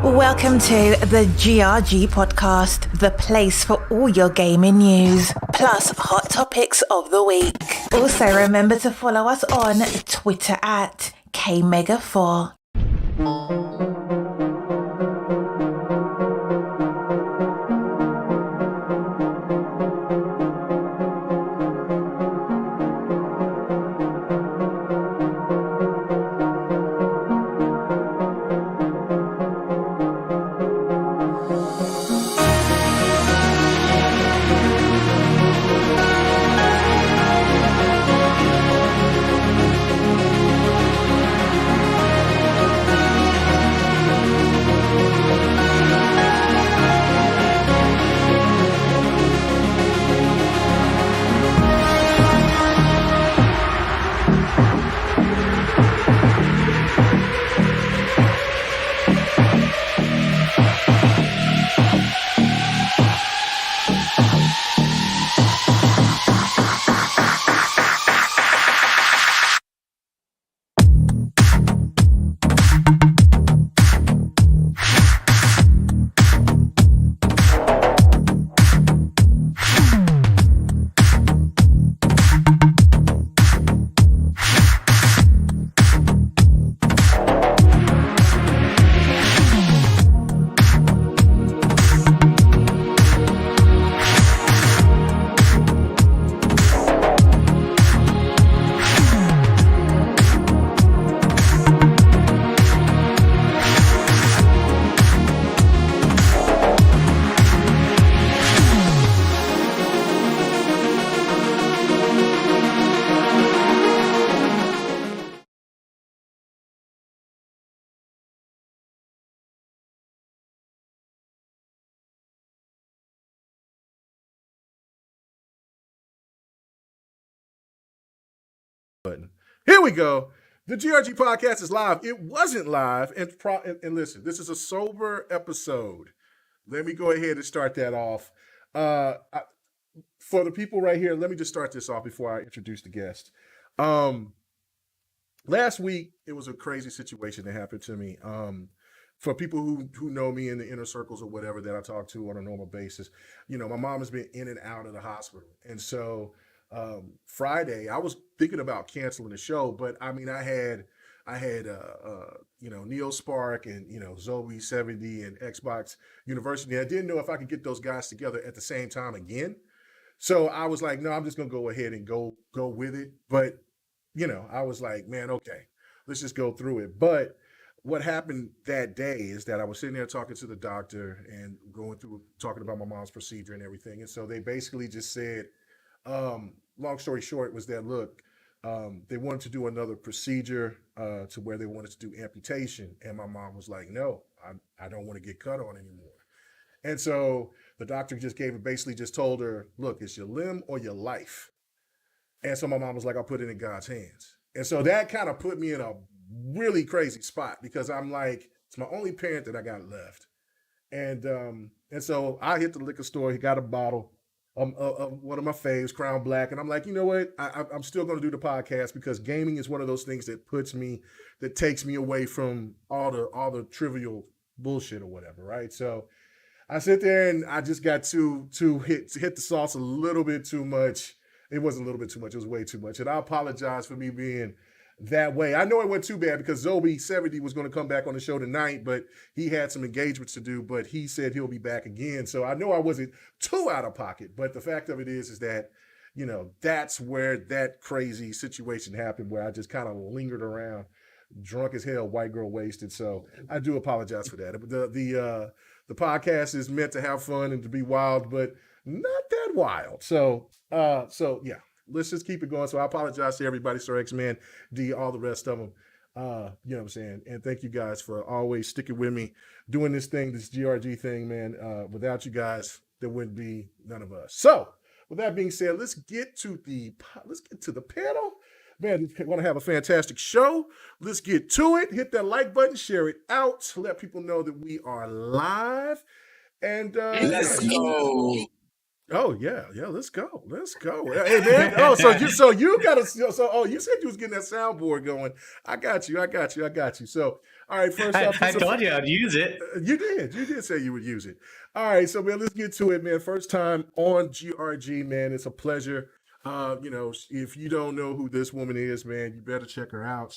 Welcome to the GRG Podcast, the place for all your gaming news, plus hot topics of the week. Also remember to follow us on Twitter at KMega4. Button. Here we go. The GRG podcast is live. It wasn't live. And listen, this is a sober episode. Let me go ahead and start that off. For the people right here, let me just start this off before I introduce the guest. Last week, it was a crazy situation that happened to me. For people who know me in the inner circles or whatever that I talk to on a normal basis, you know, my mom has been in and out of the hospital. And so Friday, I was thinking about canceling the show, but I mean, I had Neo Spark and, Zoe 70 and Xbox University. I didn't know if I could get those guys together at the same time again. So I was like, no, I'm just going to go ahead and go with it. But, I was like, man, okay, let's just go through it. But what happened that day is that I was sitting there talking to the doctor and talking about my mom's procedure and everything. And so they basically just said, long story short was that, look, they wanted to do another procedure to where they wanted to do amputation. And my mom was like, no, I don't want to get cut on anymore. And so the doctor basically just told her, look, it's your limb or your life. And so my mom was like, I'll put it in God's hands. And so that kind of put me in a really crazy spot because I'm like, it's my only parent that I got left. And so I hit the liquor store, he got a bottle. One of my faves, Crown Black, and I'm like, you know what? I'm still going to do the podcast because gaming is one of those things that takes me away from all the trivial bullshit or whatever, right? So I sit there and I just got to hit the sauce a little bit too much. It wasn't a little bit too much; it was way too much, and I apologize for me being that way. I know it went too bad because Zoe 70 was going to come back on the show tonight, but he had some engagements to do, but he said he'll be back again. So I know I wasn't too out of pocket, but the fact of it is that, that's where that crazy situation happened where I just kind of lingered around, drunk as hell, white girl wasted. So I do apologize for that. The podcast is meant to have fun and to be wild, but not that wild. So yeah. Let's just keep it going. So I apologize to everybody, Sir X-Man, D, all the rest of them. You know what I'm saying? And thank you guys for always sticking with me, doing this GRG thing, man. Without you guys, there wouldn't be none of us. So with that being said, let's get to the panel. Man, we're going to have a fantastic show. Let's get to it. Hit that like button, share it out, let people know that we are live. And let's go. Oh yeah, yeah. Let's go. Let's go. Hey man. Oh, so you got to you said you was getting that soundboard going. I got you. I got you. I got you. So all right. First off, I told you I'd use it. you did. You did say you would use it. All right. So man, let's get to it, man. First time on GRG, man. It's a pleasure. If you don't know who this woman is, man, you better check her out.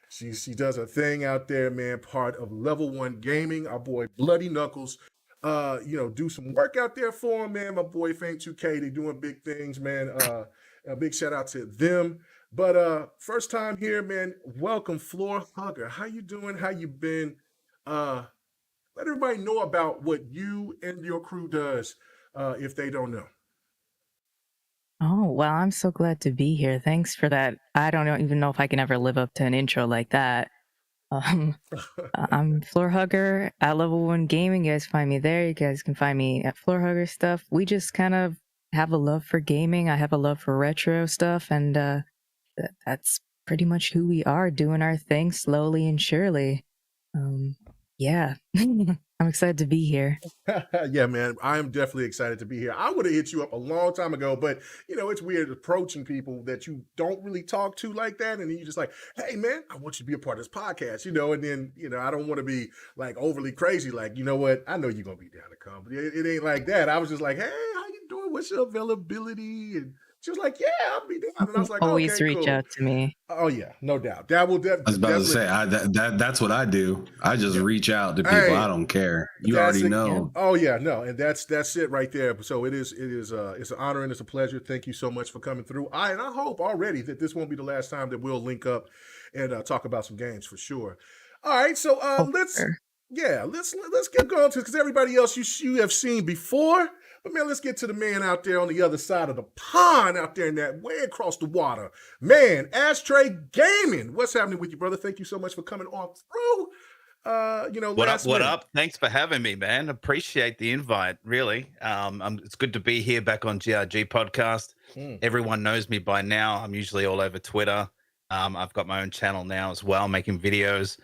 She does a thing out there, man. Part of Level One Gaming. Our boy Bloody Knuckles do some work out there for him, man. My boy Fame 2K, they doing big things, man. A big shout out to them. But first time here, man. Welcome, Floor Hugger. How you doing? How you been? Let everybody know about what you and your crew does, if they don't know. Oh, well, I'm so glad to be here. Thanks for that. I don't even know if I can ever live up to an intro like that. I'm Floor Hugger at Level One Gaming. You guys find me there. You guys can find me at Floor Hugger stuff. We just kind of have a love for gaming. I have a love for retro stuff, and that's pretty much who we are, doing our thing slowly and surely. Yeah, I'm excited to be here. Yeah, man, I'm definitely excited to be here. I would have hit you up a long time ago, but it's weird approaching people that you don't really talk to like that, and then you're just like, "Hey, man, I want you to be a part of this podcast," and then I don't want to be like overly crazy. Like, you know what? I know you're gonna be down to come, but it ain't like that. I was just like, "Hey, how you doing? What's your availability?" And she was like, "Yeah, I'll be down." And I was like, Always "Okay, reach cool." out to me. Oh yeah, no doubt. That will I was about to definitely. say that's what I do. I just reach out to people. Hey, I don't care. You that's already it. know. Oh yeah, no, and that's it right there. So it's an honor and it's a pleasure. Thank you so much for coming through. I hope already that this won't be the last time that we'll link up and talk about some games for sure. All right, so let's Sure. let's get going to because everybody else you have seen before. But man, let's get to the man out there on the other side of the pond, out there in that way across the water. Man, Ashtray Gaming. What's happening with you, brother? Thank you so much for coming on through. What up? Last What minute. up? Thanks for having me, man. Appreciate the invite. Really, it's good to be here back on GRG Podcast. Everyone knows me by now. I'm usually all over Twitter. I've got my own channel now as well, making videos.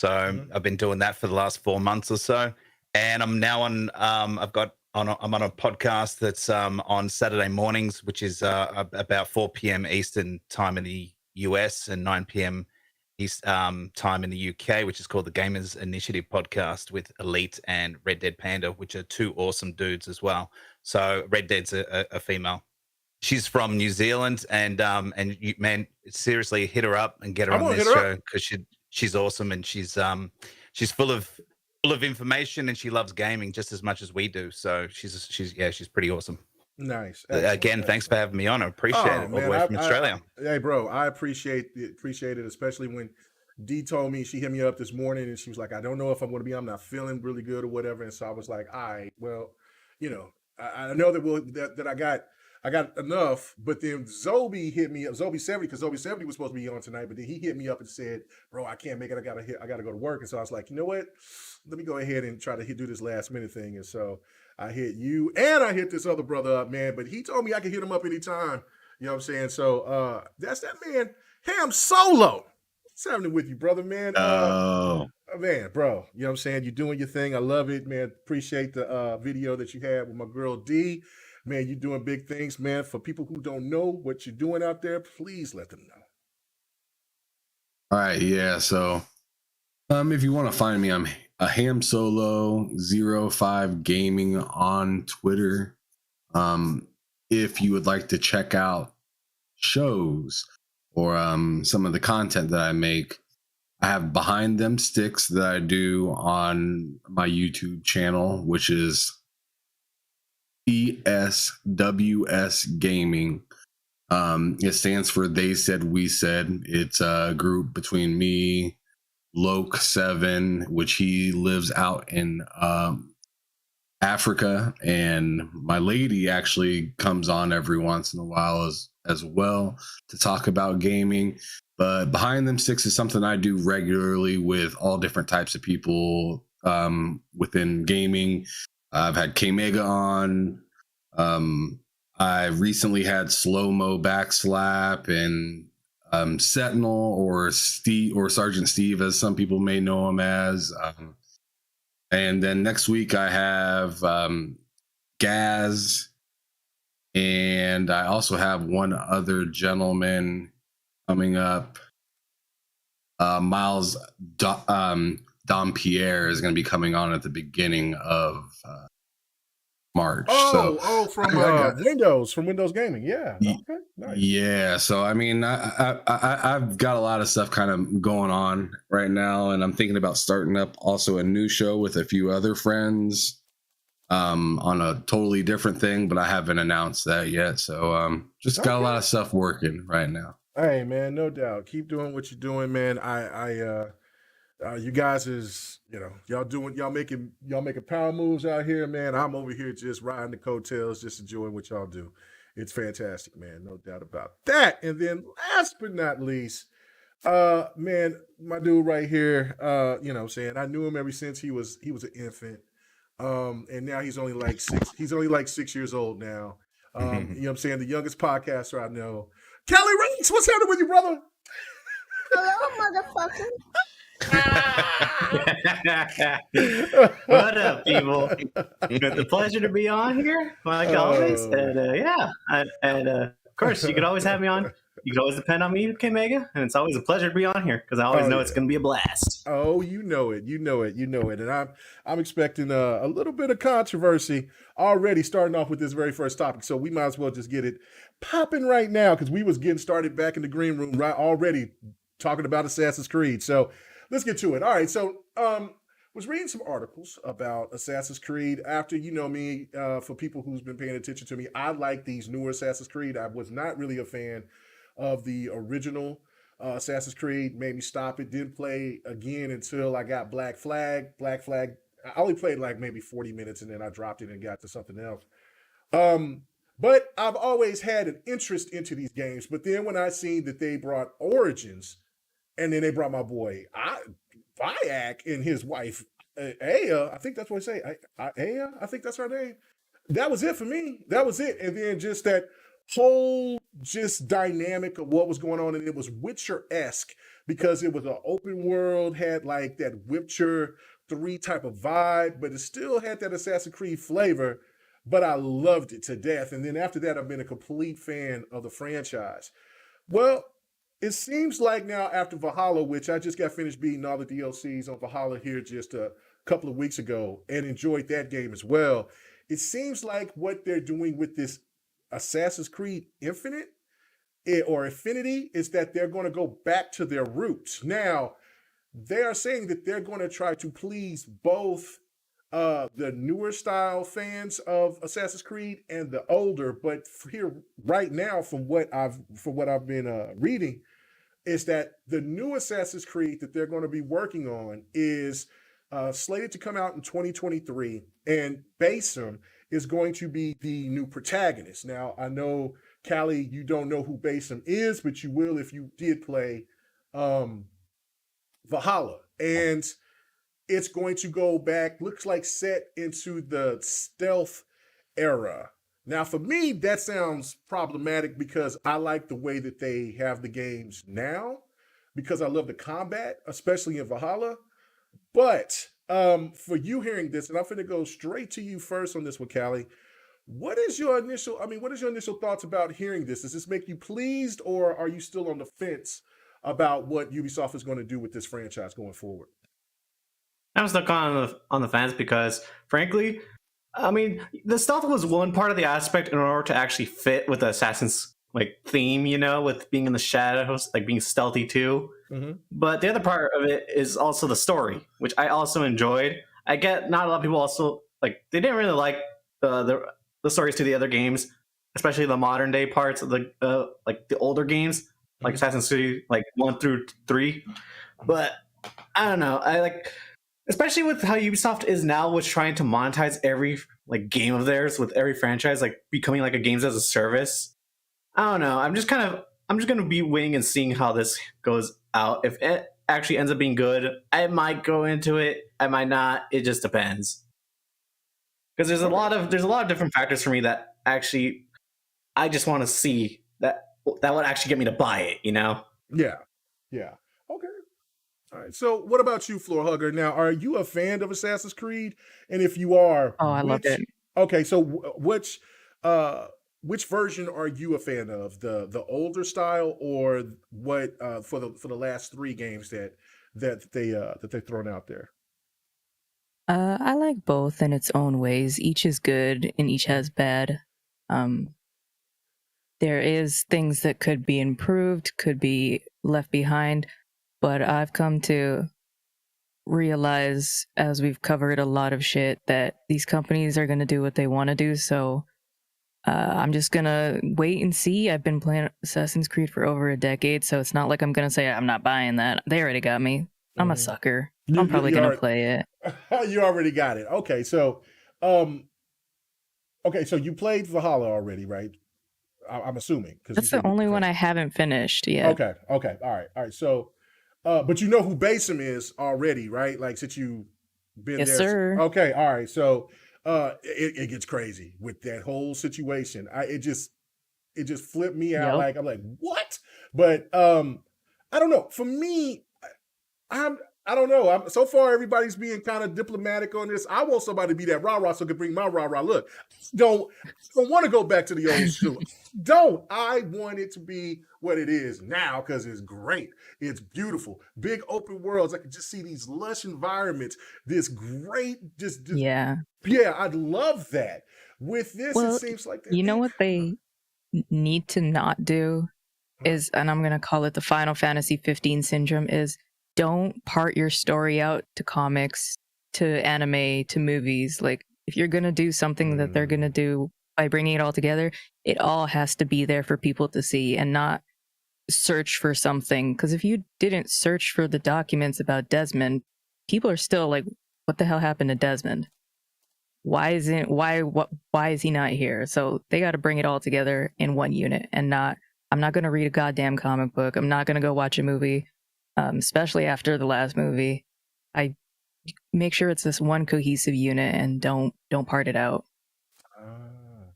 So I've been doing that for the last 4 months or so, and I'm now on. I'm on a podcast that's on Saturday mornings, which is about 4 p.m. Eastern time in the US and 9 p.m. East time in the UK, which is called the Gamers Initiative Podcast with Elite and Red Dead Panda, which are two awesome dudes as well. So Red Dead's a female. She's from New Zealand, and you, man, seriously, hit her up and get her I'm on gonna this hit her show because she's awesome and she's full of information and she loves gaming just as much as we do. So she's pretty awesome. Nice. Again, thanks for having me on. I appreciate it. All the way from Australia. Hey, bro, I appreciate it, especially when Dee told me, she hit me up this morning and she was like, I don't know if I'm going to be, I'm not feeling really good or whatever. And so I was like, all right, well, I know that I got enough, but then Zobi hit me up, Zobi 70, because Zobi 70 was supposed to be on tonight, but then he hit me up and said, bro, I can't make it. I gotta go to work. And so I was like, you know what? Let me go ahead and try to do this last minute thing. And so I hit you and I hit this other brother up, man. But he told me I could hit him up anytime. You know what I'm saying? So that's that man, Ham Solo. What's happening with you, brother, man? Man, bro, you know what I'm saying? You're doing your thing. I love it, man. Appreciate the video that you had with my girl D. Man, you're doing big things, man. For people who don't know what you're doing out there, please let them know. All right, yeah. So if you want to find me, I'm a Ham Solo 05 Gaming on Twitter. If you would like to check out shows or some of the content that I make, I have Behind Them Sticks that I do on my YouTube channel, which is ESWS Gaming. It stands for They Said We Said. It's a group between me, Loke7, which he lives out in Africa, and my lady actually comes on every once in a while as well to talk about gaming. But Behind Them Sticks is something I do regularly with all different types of people within gaming. I've had K-Mega on. I recently had Slow Mo Backslap and Sentinel or Steve or Sergeant Steve, as some people may know him as. And then next week I have Gaz And I also have one other gentleman coming up. Miles Dompierre is going to be coming on at the beginning of March. From Windows Gaming. Yeah. Okay. Nice. Yeah. So I mean, I've got a lot of stuff kind of going on right now, and I'm thinking about starting up also a new show with a few other friends on a totally different thing, but I haven't announced that yet. So just got a lot of stuff working right now. Hey man, no doubt. Keep doing what you're doing, man. You guys is, y'all making power moves out here, man. I'm over here just riding the coattails, just enjoying what y'all do. It's fantastic, man. No doubt about that. And then last but not least, man, my dude right here, you know what I'm saying? I knew him ever since he was an infant. And now he's only like 6 years old now. You know what I'm saying? The youngest podcaster I know. Kelly Reeks, what's happening with you, brother? Hello, motherfucker. What up, people? It's a pleasure to be on here, like always. And of course, you could always have me on. You can always depend on me, K-Mega, and it's always a pleasure to be on here because I always know it's going to be a blast. Oh, you know it. And I'm expecting a little bit of controversy already starting off with this very first topic. So we might as well just get it popping right now because we was getting started back in the green room right already talking about Assassin's Creed. So let's get to it. All right. So was reading some articles about Assassin's Creed. After, you know me, for people who's been paying attention to me, I like these newer Assassin's Creed. I was not really a fan of the original Assassin's Creed. Made me stop it. Didn't play again until I got Black Flag. I only played like maybe 40 minutes and then I dropped it and got to something else. But I've always had an interest into these games. But then when I seen that they brought Origins and then they brought my boy Vayak and his wife Aya, I think that's what I say. Aya, I think that's her name. That was it for me. That was it. And then just that whole just dynamic of what was going on, and it was Witcher-esque because it was an open world, had like that Witcher 3 type of vibe, but it still had that Assassin's Creed flavor. But I loved it to death. And then after that, I've been a complete fan of the franchise. Well, it seems like now after Valhalla, which I just got finished beating all the DLCs on Valhalla here just a couple of weeks ago and enjoyed that game as well. It seems like what they're doing with this Assassin's Creed Infinite or Infinity is that they're going to go back to their roots. Now, they are saying that they're going to try to please both the newer style fans of Assassin's Creed and the older, but here right now, from what I've been reading, is that the new Assassin's Creed that they're going to be working on is slated to come out in 2023, and Basim is going to be the new protagonist. Now, I know, Callie, you don't know who Basim is, but you will if you did play Valhalla. And it's going to go back, looks like set into the stealth era. Now, for me, that sounds problematic because I like the way that they have the games now, because I love the combat, especially in Valhalla. But for you hearing this, and I'm going to go straight to you first on this one, Callie. What is your initial thoughts about hearing this? Does this make you pleased, or are you still on the fence about what Ubisoft is going to do with this franchise going forward? I'm stuck on the fence because, frankly, I mean, the stealth was one part of the aspect in order to actually fit with the Assassin's theme, with being in the shadows, being stealthy too. Mm-hmm. But the other part of it is also the story, which I also enjoyed. I get not a lot of people also they didn't really like the stories to the other games, especially the modern day parts of the older games, like Assassin's Creed 1 through 3. But I don't know, especially with how Ubisoft is now with trying to monetize every game of theirs with every franchise, becoming a games as a service. I don't know. I'm just gonna be waiting and seeing how this goes out. If it actually ends up being good, I might go into it. I might not. It just depends. Because there's a lot of different factors for me that actually I just want to see that would actually get me to buy it. Yeah. Okay. All right. So, what about you, Floor Hugger? Now, are you a fan of Assassin's Creed? And if you are, I loved it. Okay. So, which which version are you a fan of? The older style or what for the last 3 games that they've thrown out there? I like both in its own ways. Each is good and each has bad. There is things that could be improved, could be left behind, but I've come to realize, as we've covered a lot of shit, that these companies are going to do what they want to do. So I'm just going to wait and see. I've been playing Assassin's Creed for over a decade, so it's not like I'm going to say I'm not buying that. They already got me. I'm a sucker. I'm probably going to play it. You already got it. Okay, so so you played Valhalla already, right? I'm assuming. That's the only one I haven't finished yet. Okay. All right. So, but you know who Basim is already, right? Like, since you've been Yes, there. sir. Okay. All right. So, it gets crazy with that whole situation. It just flipped me out. Yep. Like, I'm like, what? But, I don't know. For me, I don't know. So far, everybody's being kind of diplomatic on this. I want somebody to be that rah-rah so I can bring my rah-rah. Look, don't want to go back to the old school. I want it to be what it is now because it's great. It's beautiful. Big open worlds. I can just see these lush environments. This great, yeah, I'd love that. With this, it seems like you know what they need to not do is, and I'm going to call it the Final Fantasy 15 syndrome, is don't part your story out to comics, to anime, to movies. Like, if you're going to do something that they're going to do by bringing it all together, it all has to be there for people to see and not search for something. Because if you didn't search for the documents about Desmond, people are still like, what the hell happened to Desmond? Why is he not here? So they got to bring it all together in one unit and I'm not going to read a goddamn comic book. I'm not going to go watch a movie. Especially after the last movie, I make sure it's this one cohesive unit and don't part it out.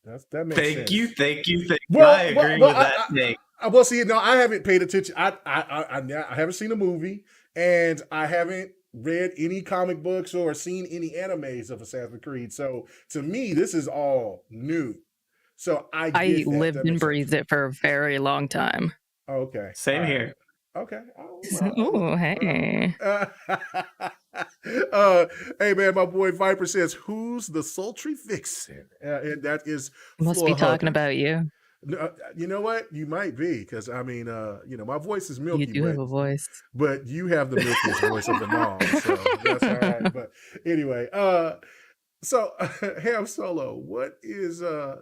That makes sense. Thank you. Well, I agree with that thing. Well, see, no, I haven't paid attention. I haven't seen a movie, and I haven't read any comic books or seen any animes of Assassin's Creed. So to me, this is all new. So I lived and breathed it for a very long time. Okay, same here. Okay. Oh, hey. Hey, man, my boy Viper says, who's the sultry vixen? And that is must be talking about you. You know what? You might be, because, I mean, my voice is milky. You do have a voice. But you have the milkiest voice of them all. So that's all right. But anyway, so, Ham Solo, what is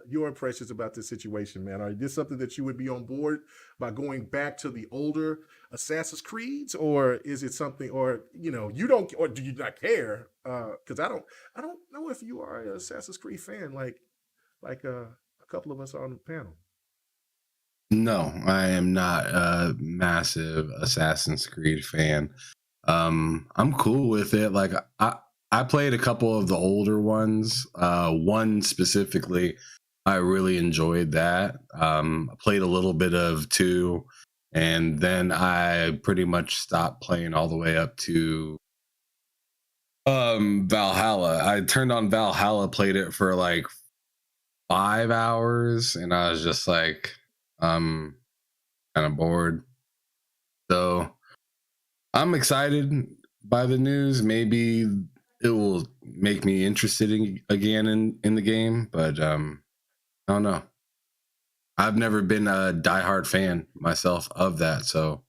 your impressions about this situation, man? Are this something that you would be on board by going back to the older Assassin's Creeds, or is it something, or you don't, or do you not care? Because I don't know if you are an Assassin's Creed fan, like a couple of us on the panel. No, I am not a massive Assassin's Creed fan. I'm cool with it. Like I played a couple of the older ones. One specifically, I really enjoyed that. I played a little bit of 2, and then I pretty much stopped playing all the way up to Valhalla. I turned on Valhalla, played it for like 5 hours, and I was just like, kind of bored. So I'm excited by the news. Maybe it will make me interested again in the game, but I don't know. I've never been a diehard fan myself of that, so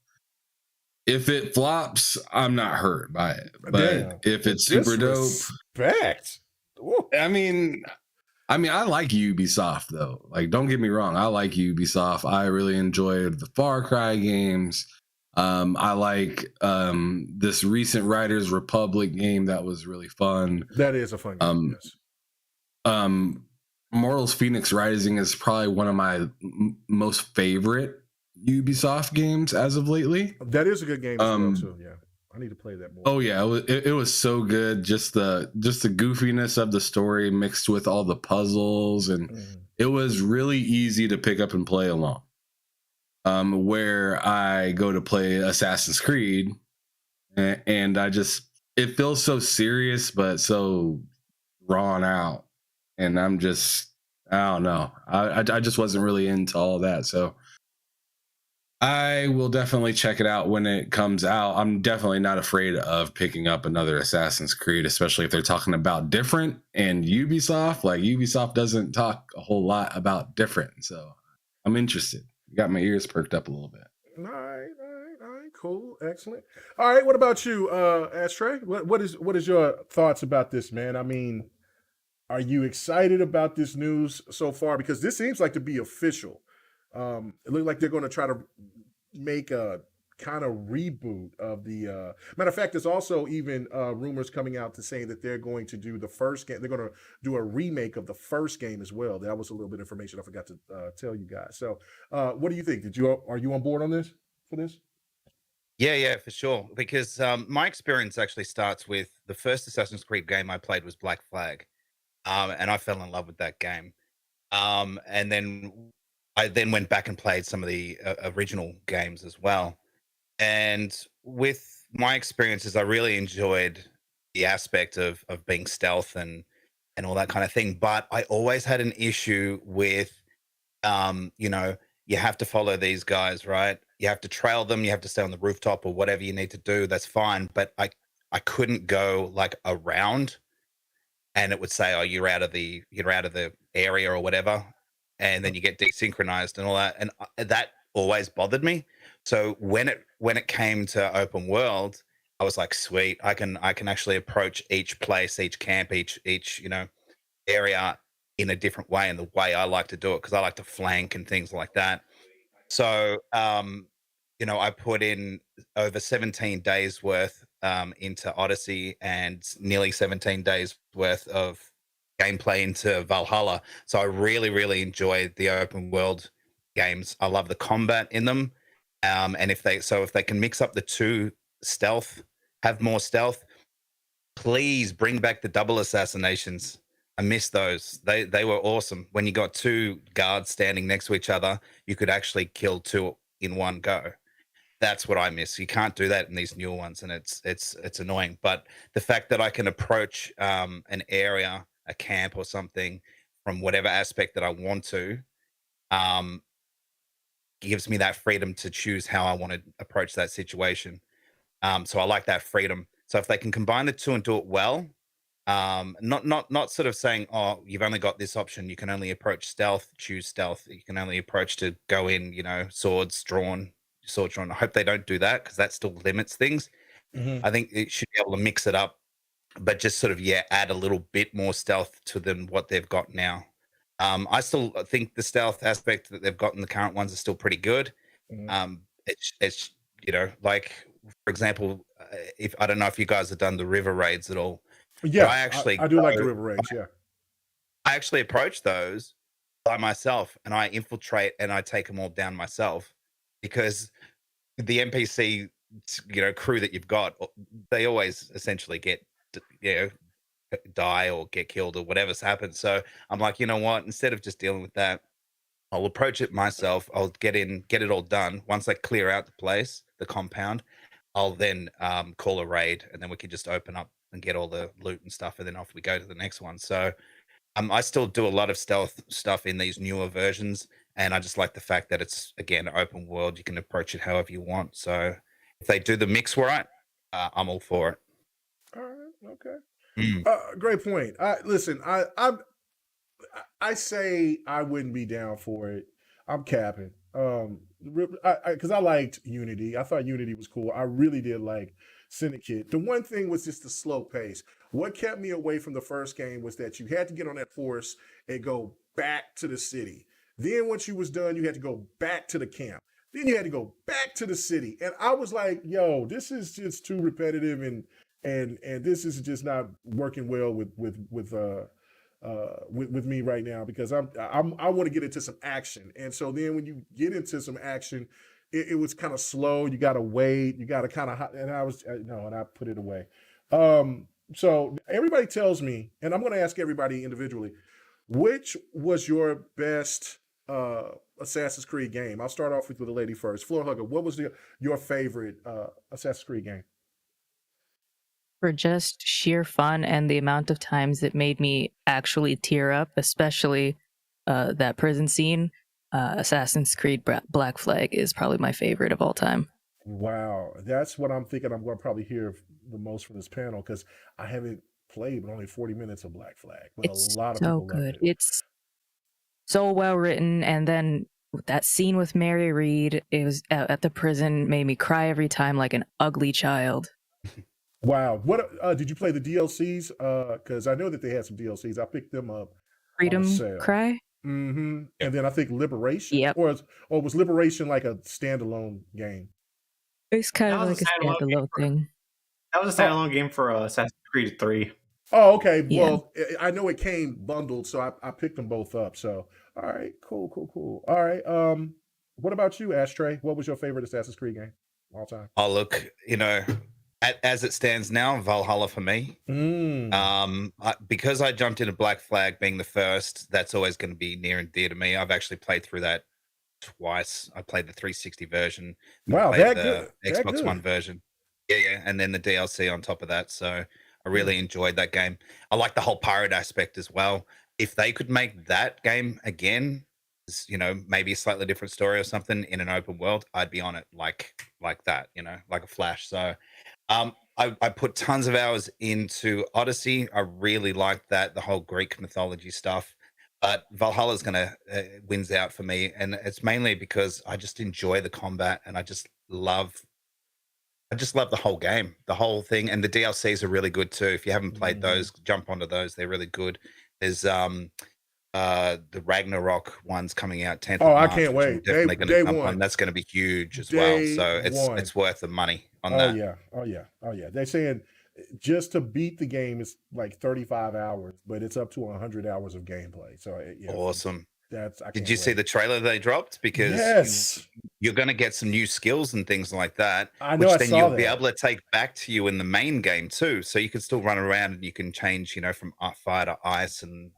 if it flops, I'm not hurt by it. But if it's super dope, I mean, I like Ubisoft though. Like, don't get me wrong, I like Ubisoft. I really enjoyed the Far Cry games. I like this recent Riders Republic game that was really fun. That is a fun game. Yes. Immortals Phoenix Rising is probably one of my most favorite Ubisoft games as of lately. That is a good game as well too. Yeah, I need to play that more. Oh yeah, it was so good. Just the goofiness of the story mixed with all the puzzles, and it was really easy to pick up and play along. Where I go to play Assassin's Creed, and it feels so serious but so drawn out, and I'm just I don't know. I just wasn't really into all that. So I will definitely check it out when it comes out. I'm definitely not afraid of picking up another Assassin's Creed, especially if they're talking about different. And Ubisoft, like Ubisoft doesn't talk a whole lot about different. So I'm interested. Got my ears perked up a little bit. All right, cool, excellent. All right, what about you, Ashtray? What is your thoughts about this, man? I mean, are you excited about this news so far? Because this seems like to be official. It looks like they're going to try to make a kind of reboot of the. Matter of fact, there's also even rumors coming out to say that they're going to do the first game. They're going to do a remake of the first game as well. That was a little bit of information I forgot to tell you guys. So, what do you think? Are you on board on this for this? Yeah, for sure. Because my experience actually starts with the first Assassin's Creed game I played was Black Flag, and I fell in love with that game. And then I then went back and played some of the original games as well. And with my experiences, I really enjoyed the aspect of being stealth and all that kind of thing. But I always had an issue with, you know, you have to follow these guys, right? You have to trail them. You have to stay on the rooftop or whatever you need to do. That's fine. But I couldn't go like around, and it would say, "Oh, you're out of the area or whatever," and then you get desynchronized and all that. And that always bothered me. So when it came to open world, I was like, sweet, I can actually approach each place, each camp, each area in a different way, and the way I like to do it, because I like to flank and things like that. So I put in over 17 days worth into Odyssey and nearly 17 days worth of gameplay into Valhalla. So I really, really enjoyed the open world games. I love the combat in them. And if they can mix up the two, stealth, have more stealth, please bring back the double assassinations. I miss those. They were awesome. When you got two guards standing next to each other, you could actually kill two in one go. That's what I miss. You can't do that in these newer ones, and it's annoying. But the fact that I can approach an area, a camp or something, from whatever aspect that I want to, um, gives me that freedom to choose how I want to approach that situation. So I like that freedom. So if they can combine the two and do it well, not sort of saying, oh, you've only got this option, you can only approach stealth, choose stealth, you can only approach to go in, swords drawn. I hope they don't do that, because that still limits things. I think it should be able to mix it up, but just sort of add a little bit more stealth to them what they've got now. I still think the stealth aspect that they've got in the current ones is still pretty good. It's like, for example, if I don't know if you guys have done the river raids at all. Yeah, I do like the river raids. Yeah, I actually approach those by myself, and I infiltrate and I take them all down myself, because the NPC crew that you've got, they always essentially get die or get killed or whatever's happened. So I'm like, you know what? Instead of just dealing with that, I'll approach it myself. I'll get it all done. Once I clear out the place, the compound, I'll then call a raid, and then we can just open up and get all the loot and stuff, and then off we go to the next one. So I still do a lot of stealth stuff in these newer versions, and I just like the fact that it's, again, open world. You can approach it however you want. So if they do the mix right, I'm all for it. All right, okay. Great point. Listen, I say I wouldn't be down for it. I'm capping. Because I liked Unity. I thought Unity was cool. I really did like Syndicate. The one thing was just the slow pace. What kept me away from the first game was that you had to get on that horse and go back to the city. Then once you was done, you had to go back to the camp. Then you had to go back to the city. And I was like, yo, this is just too repetitive, and this is just not working well with me right now, because I want to get into some action. And so then when you get into some action, it was kind of slow. You got to wait. You got to kind of, and I put it away. So everybody tells me, and I'm going to ask everybody individually, which was your best Assassin's Creed game? I'll start off with the lady first. Floor Hugger, what was your favorite Assassin's Creed game? For just sheer fun and the amount of times it made me actually tear up, especially that prison scene, Assassin's Creed Black Flag is probably my favorite of all time. Wow, that's what I'm thinking. I'm going to probably hear the most from this panel because I haven't played but only 40 minutes of Black Flag, but It's a lot of so people love good. it. It's so well written, and then that scene with Mary Reed, it was at the prison, made me cry every time like an ugly child. Wow, what did you play the DLCs? Because I know that they had some DLCs. I picked them up on a Freedom sale. Cry. And then I think Liberation, Yep. or was Liberation like a standalone game? It's kind That of was like a a standalone game standalone thing. That was a standalone game for Assassin's Creed 3. Oh, okay. Yeah. Well, I know it came bundled, so I picked them both up. So, all right, cool. All right. What about you, Ashtray? What was your favorite Assassin's Creed game all time? Oh, look, as it stands now, Valhalla for me. Because I jumped into Black Flag being the first, that's always going to be near and dear to me. I've actually played through that twice. I played the 360 version. Wow, played that the good. That Xbox good. One version. Yeah, and then the DLC on top of that. So I really enjoyed that game. I like the whole pirate aspect as well. If they could make that game again, maybe a slightly different story or something in an open world, I'd be on it like that, like a flash. So I put tons of hours into Odyssey. I really liked that, the whole Greek mythology stuff. But Valhalla's gonna wins out for me, and it's mainly because I just enjoy the combat, and I just love the whole game, the whole thing, and the DLCs are really good too. If you haven't played those, jump onto those. They're really good. There's the Ragnarok one's coming out 10th of Oh, I March, can't which I'm wait. definitely going to Day jump one. on. That's going to be huge as well. So it's worth the money on that. Oh yeah. They're saying just to beat the game is like 35 hours, but it's up to 100 hours of gameplay. So yeah, Awesome. I Did you see the trailer they dropped? Because Yes. you're going to get some new skills and things like that, I know. which I then saw you'll that. be able to take back to you in the main game too. So you can still run around and you can change, from fire to ice and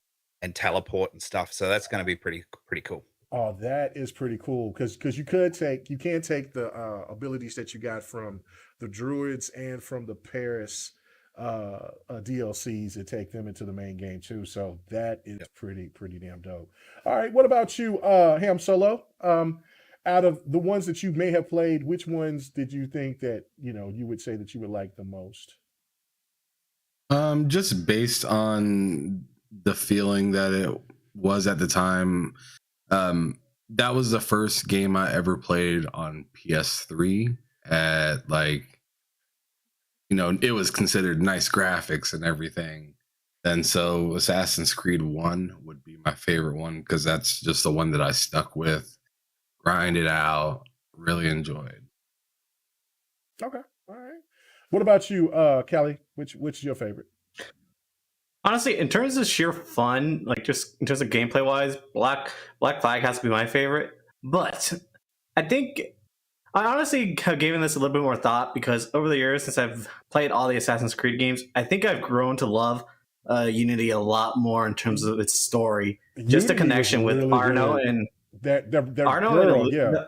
teleport and stuff. So that's going to be pretty cool. Oh, that is pretty cool because you can take the abilities that you got from the druids and from the Paris DLCs and take them into the main game too. So that is pretty damn dope. All right, what about you, Ham Solo? Out of the ones that you may have played, which ones did you think that you would say that you would like the most? Just based on the feeling that it was at the time. That was the first game I ever played on PS3 at it was considered nice graphics and everything. And so Assassin's Creed 1 would be my favorite one because that's just the one that I stuck with, grinded out, really enjoyed. Okay. All right. What about you, Kelly? Which is your favorite? Honestly, in terms of sheer fun, like just in terms of gameplay wise, Black Flag has to be my favorite. But I think I honestly have given this a little bit more thought because over the years since I've played all the Assassin's Creed games, I think I've grown to love Unity a lot more in terms of its story. Just the connection with really Arno good. And that Arno girl, and yeah.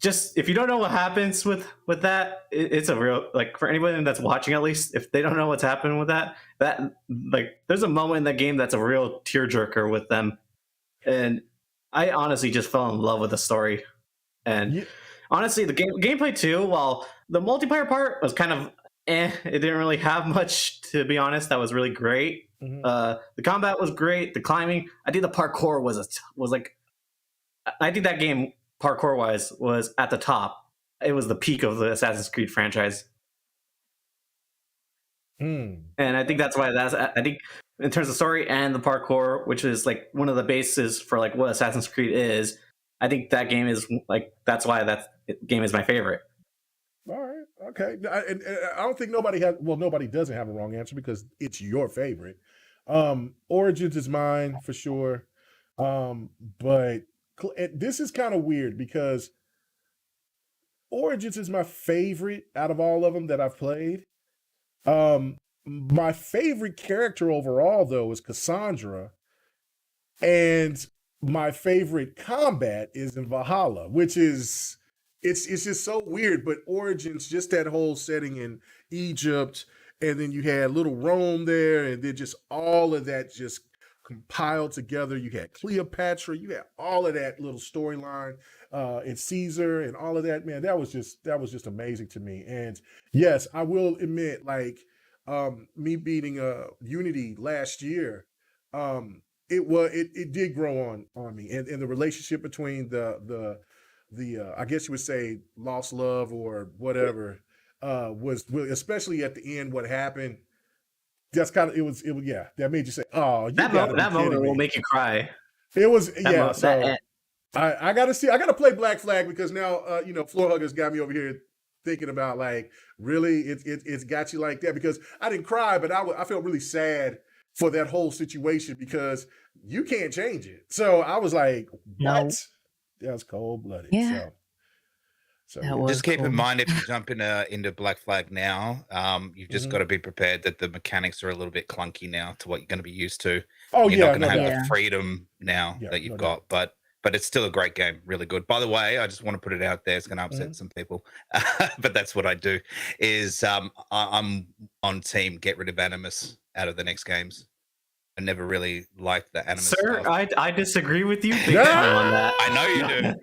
Just if you don't know what happens with that, it's a real, like, for anybody that's watching, at least if they don't know what's happening with that like there's a moment in that game that's a real tearjerker with them, and I honestly just fell in love with the story. And honestly, the gameplay too, while the multiplayer part was kind of it didn't really have much, to be honest. That was really great. The combat was great. The climbing, I think the parkour was like, I think that game parkour wise was at the top. It was the peak of the Assassin's Creed franchise. And I think that's why I think in terms of story and the parkour, which is like one of the bases for like what Assassin's Creed is, I think that game is like, that's why that game is my favorite. All right. Okay. And I don't think nobody doesn't have a wrong answer because it's your favorite. Origins is mine for sure. But this is kind of weird because Origins is my favorite out of all of them that I've played. My favorite character overall, though, is Cassandra. And my favorite combat is in Valhalla, which is, it's just so weird. But Origins, just that whole setting in Egypt, and then you had little Rome there, and then just all of that just compiled together. You had Cleopatra, you had all of that little storyline, and Caesar and all of that. Man, that was just amazing to me. And yes, I will admit, like me beating Unity last year, it did grow on me, and the relationship between the I guess you would say lost love or whatever was especially at the end what happened. That's kind of it was yeah, that made you say, oh, that moment will make you cry. It was I gotta play Black Flag because now Floor Huggers got me over here thinking about like really it's got you like that, because I didn't cry, but I felt really sad for that whole situation because you can't change it. So I was like, what? No. That was cold blooded. Yeah. So That was Just keep cool. in mind, if you jump into Black Flag now, you've just got to be prepared that the mechanics are a little bit clunky now to what you're going to be used to. Oh You're yeah, not going to have doubt. the freedom now Yeah, that you've no got, but it's still a great game, really good. By the way, I just want to put it out there. It's going to upset some people, but that's what I do. Is I'm on team get rid of Animus out of the next games. I never really liked the Animus Sir, stuff. I disagree with you big time on that. I know you do.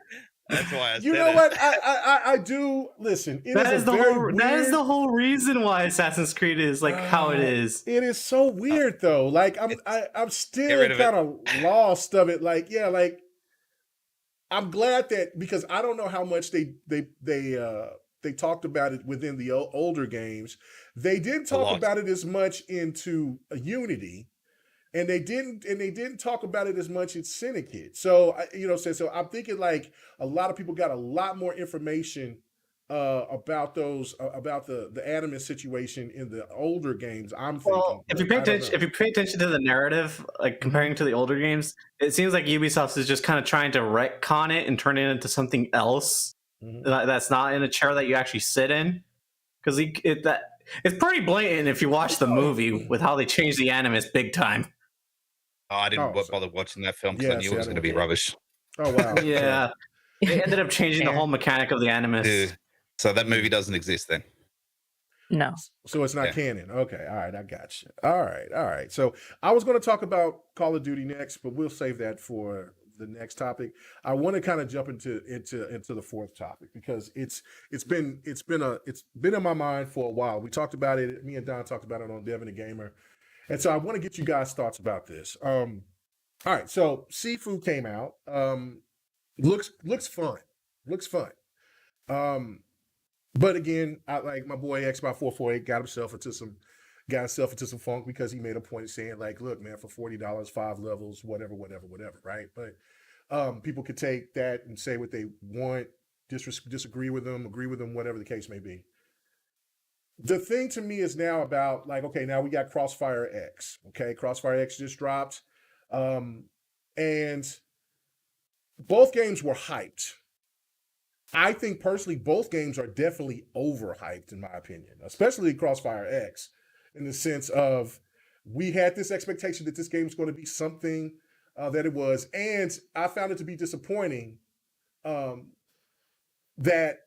That's why I said You know it. what? I do listen. That is Weird, the whole reason why Assassin's Creed is like how it is. It is so weird though. Like I'm still rid of kind of lost of it. Like yeah, like I'm glad that, because I don't know how much they talked about it within the older games. They didn't talk about it as much into Unity. And they didn't talk about it as much in Syndicate. So so I'm thinking like a lot of people got a lot more information about the Animus situation in the older games. I'm thinking. Well, if you pay attention to the narrative, like comparing to the older games, it seems like Ubisoft is just kind of trying to retcon it and turn it into something else that's not in a chair that you actually sit in, because it's pretty blatant if you watch the movie with how they changed the Animus big time. Oh, I didn't bother watching that film because I knew it was going to be rubbish. Oh wow! Yeah, they ended up changing the whole mechanic of the Animus. Dude. So that movie doesn't exist then. No. So it's not canon. Okay, all right, I got you. All right. So I was going to talk about Call of Duty next, but we'll save that for the next topic. I want to kind of jump into the fourth topic because it's been in my mind for a while. We talked about it. Me and Don talked about it on Devin the Gamer. And so I want to get you guys' thoughts about this. All right, so Sifu came out. Looks fun. But again, I like my boy Xbox 448 got himself into some funk because he made a point of saying like, look, man, for $40, 5 levels, whatever, right? But people could take that and say what they want, disagree with them, agree with them, whatever the case may be. The thing to me is now about like, okay, now we got Crossfire X. Okay, Crossfire X just dropped. And both games were hyped. I think personally, both games are definitely overhyped in my opinion, especially Crossfire X, in the sense of we had this expectation that this game is going to be something that it was. And I found it to be disappointing that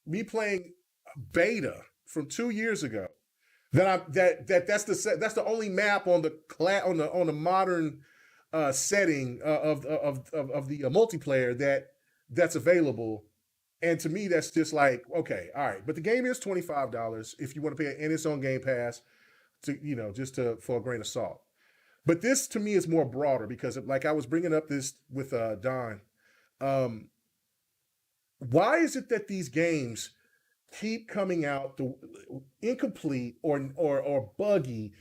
me playing beta from 2 years ago, that's the only map on the modern setting of the multiplayer that's available, and to me that's just like, okay, all right, but the game is $25 if you want to pay it, and it's on Game Pass for a grain of salt. But this to me is more broader because like I was bringing up this with Don. Why is it that these games keep coming out incomplete or buggy?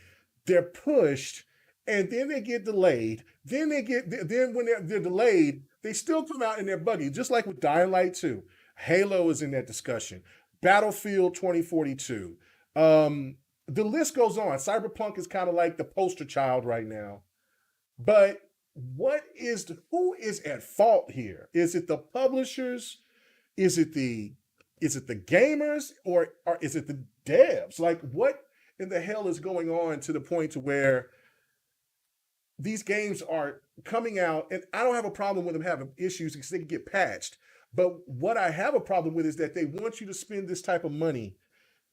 They're pushed and then they get delayed. Then when they're delayed, they still come out and they're buggy. Just like with Dying Light 2, Halo is in that discussion. Battlefield 2042. The list goes on. Cyberpunk is kind of like the poster child right now. But who is at fault here? Is it the publishers? Is it the gamers or is it the devs? Like, what in the hell is going on to the point to where these games are coming out? And I don't have a problem with them having issues because they can get patched. But what I have a problem with is that they want you to spend this type of money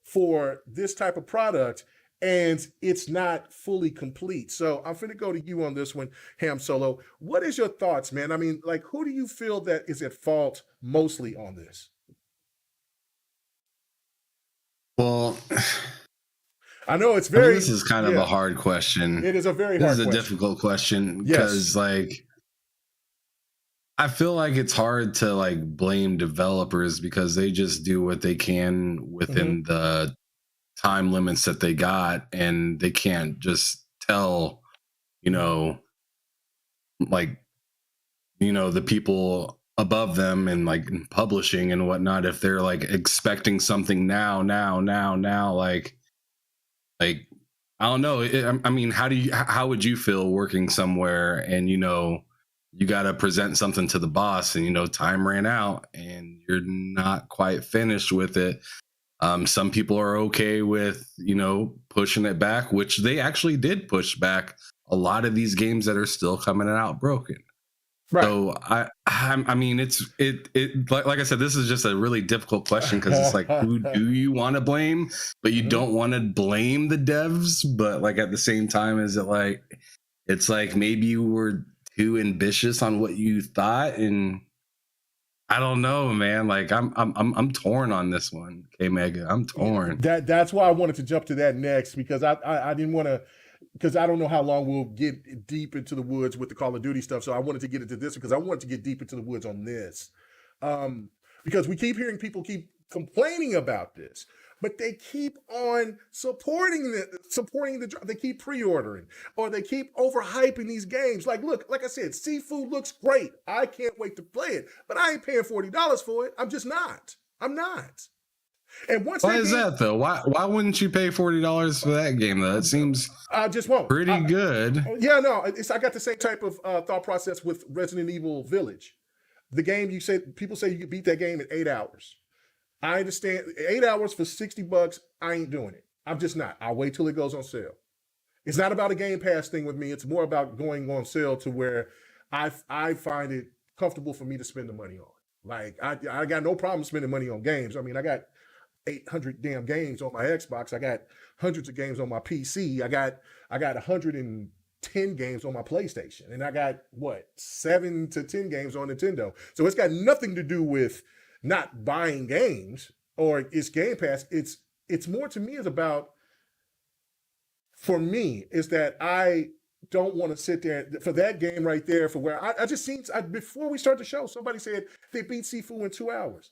for this type of product, and it's not fully complete. So I'm going to go to you on this one, Ham Solo. What is your thoughts, man? I mean, like, who do you feel that is at fault mostly on this? Well, I know it's I mean, very. this is kind of a hard question. It is a very This hard is a question. difficult question Yes. because, like, I feel like it's hard to like blame developers because they just do what they can within the time limits that they got, and they can't just tell, like, the people above them and like in publishing and whatnot, if they're like expecting something now, like I don't know. I mean, how would you feel working somewhere and you got to present something to the boss and time ran out and you're not quite finished with it? Some people are okay with pushing it back, which they actually did push back a lot of these games that are still coming out broken. Right. So I mean, it's like I said, this is just a really difficult question because it's like, who do you want to blame? But you don't want to blame the devs. But like at the same time, is it like, it's like maybe you were too ambitious on what you thought, and I don't know, man. Like I'm torn on this one, K Mega. I'm torn. That's why I wanted to jump to that next, because I didn't want to. Because I don't know how long we'll get deep into the woods with the Call of Duty stuff. So I wanted to get into this because I wanted to get deep into the woods on this. Because we keep hearing people keep complaining about this, but they keep on supporting they keep pre-ordering, or they keep overhyping these games. Like, look, like I said, Seafood looks great. I can't wait to play it, but I ain't paying $40 for it. I'm just not. I'm not. And once why is that though? Why wouldn't you pay $40 for that game though? It seems I just won't. Pretty good. Yeah, no, I got the same type of thought process with Resident Evil Village. The game, people say you can beat that game in 8 hours. I understand 8 hours for $60. I ain't doing it. I'm just not. I'll wait till it goes on sale. It's not about a Game Pass thing with me. It's more about going on sale to where I find it comfortable for me to spend the money on. Like I got no problem spending money on games. I mean, I got 800 damn games on my Xbox. I got hundreds of games on my PC. I got 110 games on my PlayStation, and I got 7 to 10 games on Nintendo. So it's got nothing to do with not buying games or it's Game Pass. It's more, to me, is about, for me, is that I don't want to sit there for that game right there, for where I just seen, before we start the show, somebody said they beat Sifu in 2 hours.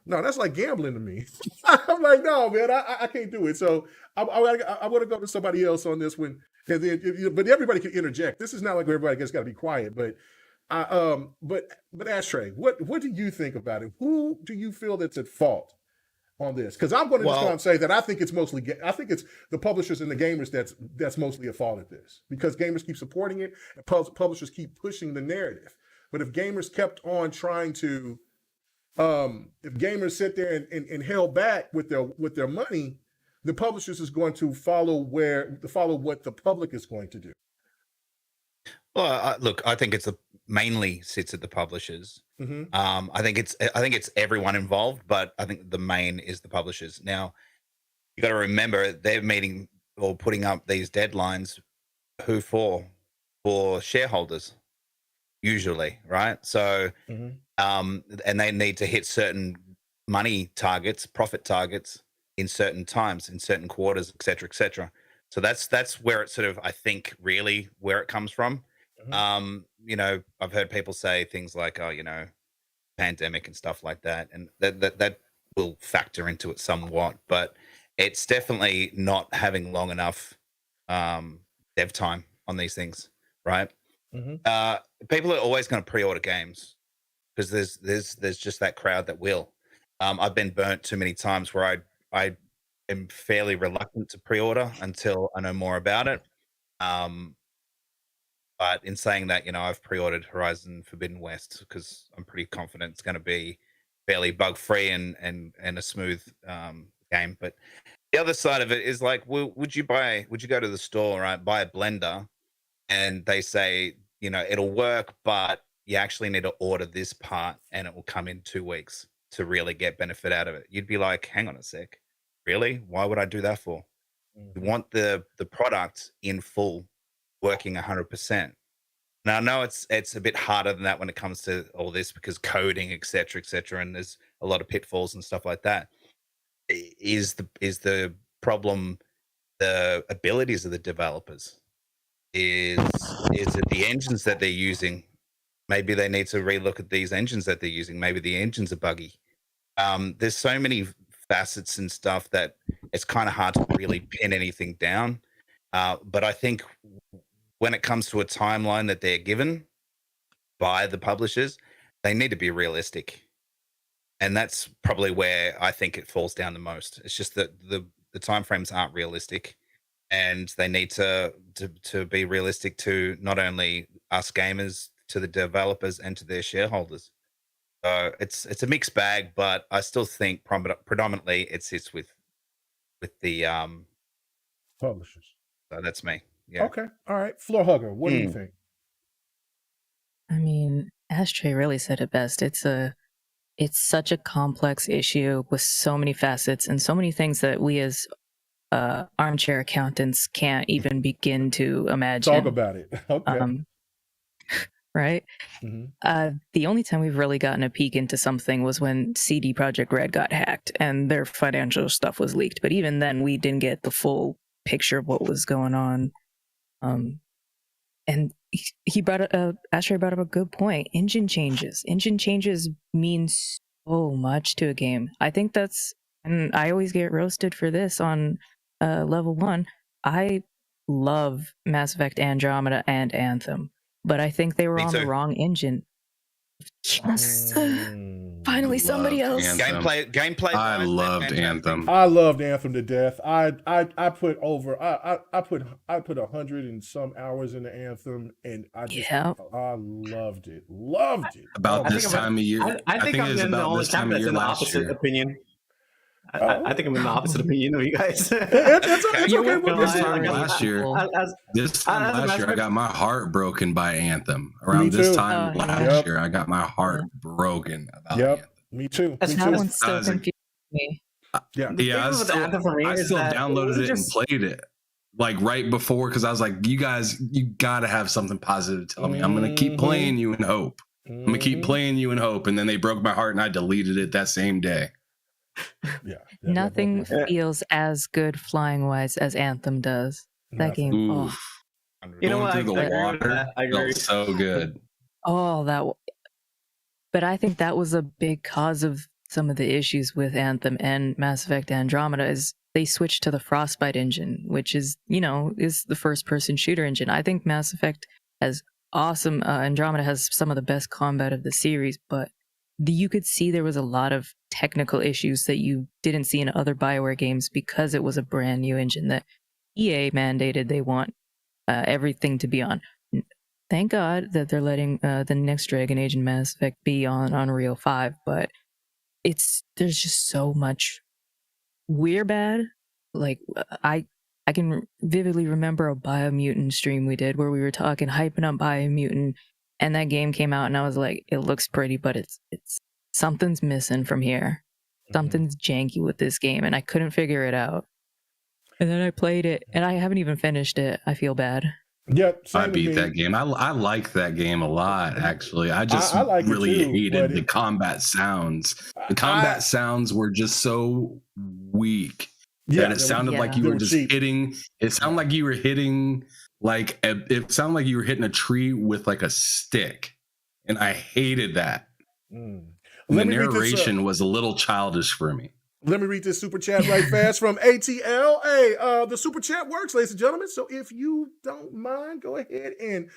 No, that's like gambling to me. I'm like, no, man, I can't do it. So I want to go to somebody else on this one, and then, but everybody can interject. This is not like everybody just got to be quiet. But Ashtray, what do you think about it? Who do you feel that's at fault on this? Because I'm going to just go and say that I think it's the publishers and the gamers that's mostly at fault at this, because gamers keep supporting it and publishers keep pushing the narrative. But if gamers kept on trying to if gamers sit there and held back with their money, the publishers is going to follow what the public is going to do. Well, look, I think it's mainly sits at the publishers. Mm-hmm. I think it's everyone involved, but I think the main is the publishers. Now, you got to remember they're meeting or putting up these deadlines. Who for shareholders, usually, right? So. Mm-hmm. And they need to hit certain money targets, profit targets in certain times, in certain quarters, et cetera, et cetera. So that's where it sort of, I think, really where it comes from. Mm-hmm. I've heard people say things like, pandemic and stuff like that, and that will factor into it somewhat, but it's definitely not having long enough dev time on these things, right? Mm-hmm. People are always going to pre-order games, because there's just that crowd that will. I've been burnt too many times where I am fairly reluctant to pre-order until I know more about it. But in saying that, I've pre-ordered Horizon Forbidden West because I'm pretty confident it's going to be fairly bug-free and a smooth game. But the other side of it is like, would you go to the store, right, buy a blender, and they say, it'll work, but you actually need to order this part and it will come in 2 weeks to really get benefit out of it. You'd be like, hang on a sec. Really? Why would I do that for? You want the product in full, working 100%. Now I know it's a bit harder than that when it comes to all this because coding, etc., and there's a lot of pitfalls and stuff like that. Is the problem the abilities of the developers? Is it the engines that they're using? Maybe they need to relook at these engines that they're using. Maybe the engines are buggy. There's so many facets and stuff that it's kind of hard to really pin anything down. But I think when it comes to a timeline that they're given by the publishers, they need to be realistic. And that's probably where I think it falls down the most. It's just that the timeframes aren't realistic, and they need to be realistic to not only us gamers, to the developers, and to their shareholders. So it's a mixed bag, but I still think predominantly it sits with the publishers. So that's me. Yeah. Okay. All right. Floor hugger. What do you think? I mean, Ashtray really said it best. It's such a complex issue with so many facets and so many things that we as armchair accountants can't even begin to imagine. Talk about it. Okay. Right? Mm-hmm. The only time we've really gotten a peek into something was when CD Projekt Red got hacked and their financial stuff was leaked. But even then, we didn't get the full picture of what was going on. And Ashtray brought up a good point. Engine changes mean so much to a game. I think and I always get roasted for this on level 1. I love Mass Effect Andromeda and Anthem, but I think they were on the wrong engine. Yes. Finally somebody else. Anthem. Gameplay. I loved Anthem. I loved Anthem to death. I put 100 and some hours into Anthem, and I loved it. About this time of year. I think I'm in the only camp that's in the opposite opinion. I think I'm in the opposite opinion of you guys. It's okay. This time last year, I got my heart broken by Anthem. Around this time last year, I got my heart broken about Anthem. Me too. That one still confused me. I still downloaded it and played it like right before because I was like, you guys, you gotta have something positive to tell me. I'm gonna keep playing you in hope. I'm gonna keep playing you in hope, and then they broke my heart, and I deleted it that same day. Nothing feels as good flying wise as Anthem does. That game. You know what? Through the water, I agree. felt so good. But I think that was a big cause of some of the issues with Anthem and Mass Effect Andromeda is they switched to the Frostbite engine, which is the first person shooter engine. I think Mass Effect has awesome. Andromeda has some of the best combat of the series, but you could see there was a lot of technical issues that you didn't see in other BioWare games because it was a brand new engine that EA mandated they want everything to be on. Thank God that they're letting the next Dragon Age and Mass Effect be on Unreal 5, but there's just so much. We're bad. Like I can vividly remember a Biomutant stream we did where we were hyping up Biomutant, and that game came out, and I was like, it looks pretty, but it's something's missing from here. Something's janky with this game, and I couldn't figure it out. And then I played it, and I haven't even finished it. I feel bad. Yep, I beat that game. I like that game a lot, actually. I just really hated the combat sounds. The combat sounds were just so weak that it sounded like you were just hitting. It sounded like you were hitting it sounded like you were hitting a tree with like a stick, and I hated that. The narration was a little childish for me. Let me read this super chat right fast from ATL. Hey, the super chat works, ladies and gentlemen. So if you don't mind, go ahead and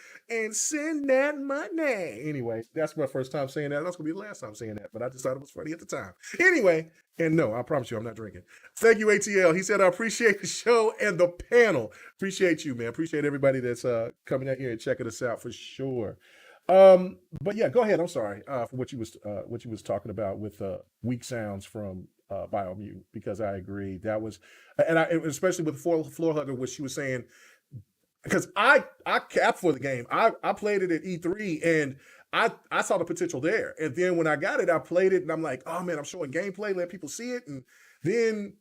send that money. Anyway, that's my first time saying that. That's going to be the last time saying that, but I just thought it was funny at the time. Anyway, and no, I promise you I'm not drinking. Thank you, ATL. He said, I appreciate the show and the panel. Appreciate you, man. Appreciate everybody that's coming out here and checking us out for sure. But yeah, go ahead. I'm sorry for what you was talking about with weak sounds from Biomutant, because I agree that was, and especially with Floor Hugger, what she was saying, because I capped for the game. I played it at E3 and I saw the potential there, and then when I got it, I played it and I'm like, oh man, I'm showing gameplay, let people see it, and then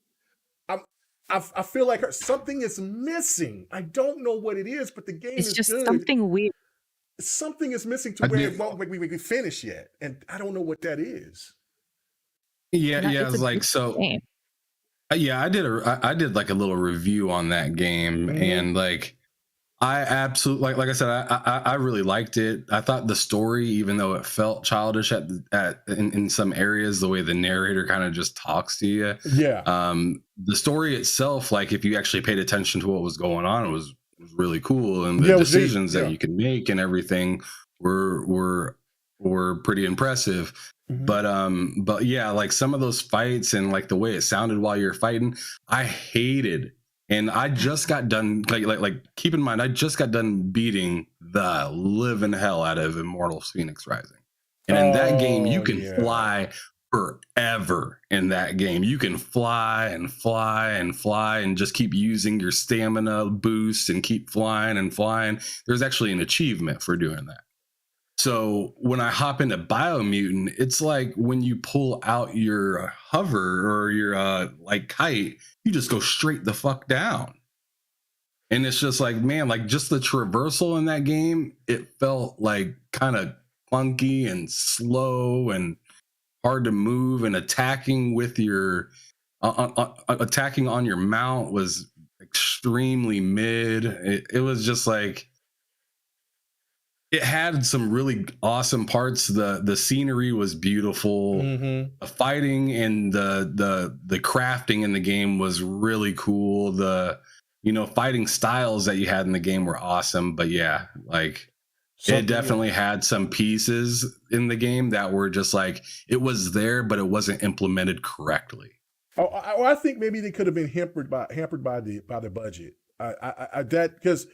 I feel like something is missing. I don't know what it is, but the game It's is just good. something weird. Something is missing to where it won't we finish yet, and I don't know what that is. Yeah, Not- yeah. it's It's a like good so. game. Yeah, I did like a little review on that game, and like I absolutely like I said, I really liked it. I thought the story, even though it felt childish in some areas, the way the narrator kind of just talks to you. Yeah. The story itself, like if you actually paid attention to what was going on, it was really cool, and the Yeah, it was neat. decisions that Yeah. you could make and everything were pretty impressive. But yeah, like some of those fights and like the way it sounded while you're fighting, I hated. And I just got done like keep in mind, I just got done beating the living hell out of Immortals Phoenix Rising. And in that game, you can fly forever in that game. You can fly and fly and fly and just keep using your stamina boost and keep flying and flying. There's actually an achievement for doing that. So when I hop into Biomutant, it's like when you pull out your hover or your like kite, you just go straight the fuck down. And it's just like, man, like just the traversal in that game, it felt like kind of clunky and slow and hard to move, and attacking with your attacking on your mount was extremely mid. It was just like, it had some really awesome parts. The scenery was beautiful. The fighting and the crafting in the game was really cool. The fighting styles that you had in the game were awesome. But yeah, like it definitely had some pieces in the game that were just like, it was there, but it wasn't implemented correctly. Oh, I think maybe they could have been hampered by the budget. That because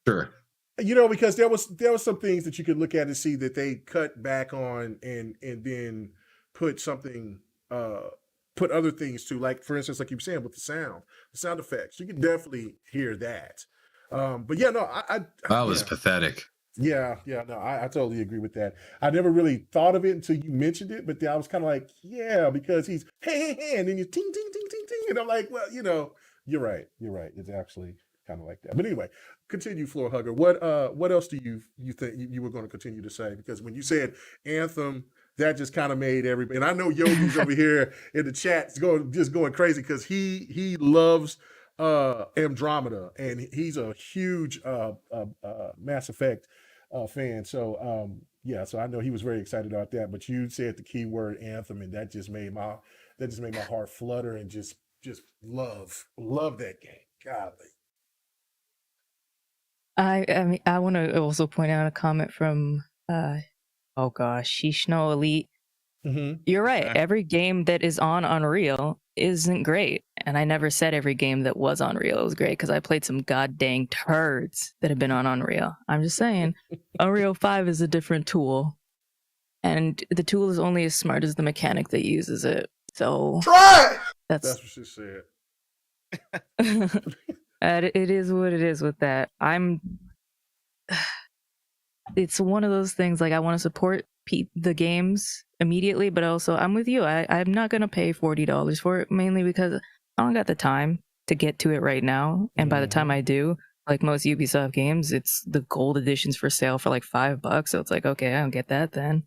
sure. Because there was some things that you could look at and see that they cut back on and then put something put other things to, like for instance, like you were saying with the sound effects. You can definitely hear that. But yeah, no, that was pathetic. Yeah, no, I totally agree with that. I never really thought of it until you mentioned it, but then I was kind of like, yeah, because he's hey, and then you ting ting ting ting ting, and I'm like, well, you're right. It's actually kind of like that. But anyway, continue, Floor Hugger. What else do you think you were going to continue to say? Because when you said Anthem, that just kind of made everybody. And I know Yogi's over here in the chat just going crazy because he loves Andromeda, and he's a huge Mass Effect fan. So so I know he was very excited about that. But you said the key word Anthem, and that just made my heart flutter and just love that game. Golly. I mean, I want to also point out a comment from, Shishno Elite. You're right. Every game that is on Unreal isn't great. And I never said every game that was on Unreal was great, because I played some god dang turds that have been on Unreal. I'm just saying, Unreal 5 is a different tool. And the tool is only as smart as the mechanic that uses it. So try. That's what she said. It is what it is with that. It's one of those things, like I want to support the games immediately, but also I'm with you. I'm not going to pay $40 for it, mainly because I don't got the time to get to it right now. And by the time I do, like most Ubisoft games, it's the gold editions for sale for like $5. So it's like, okay, I don't get that then.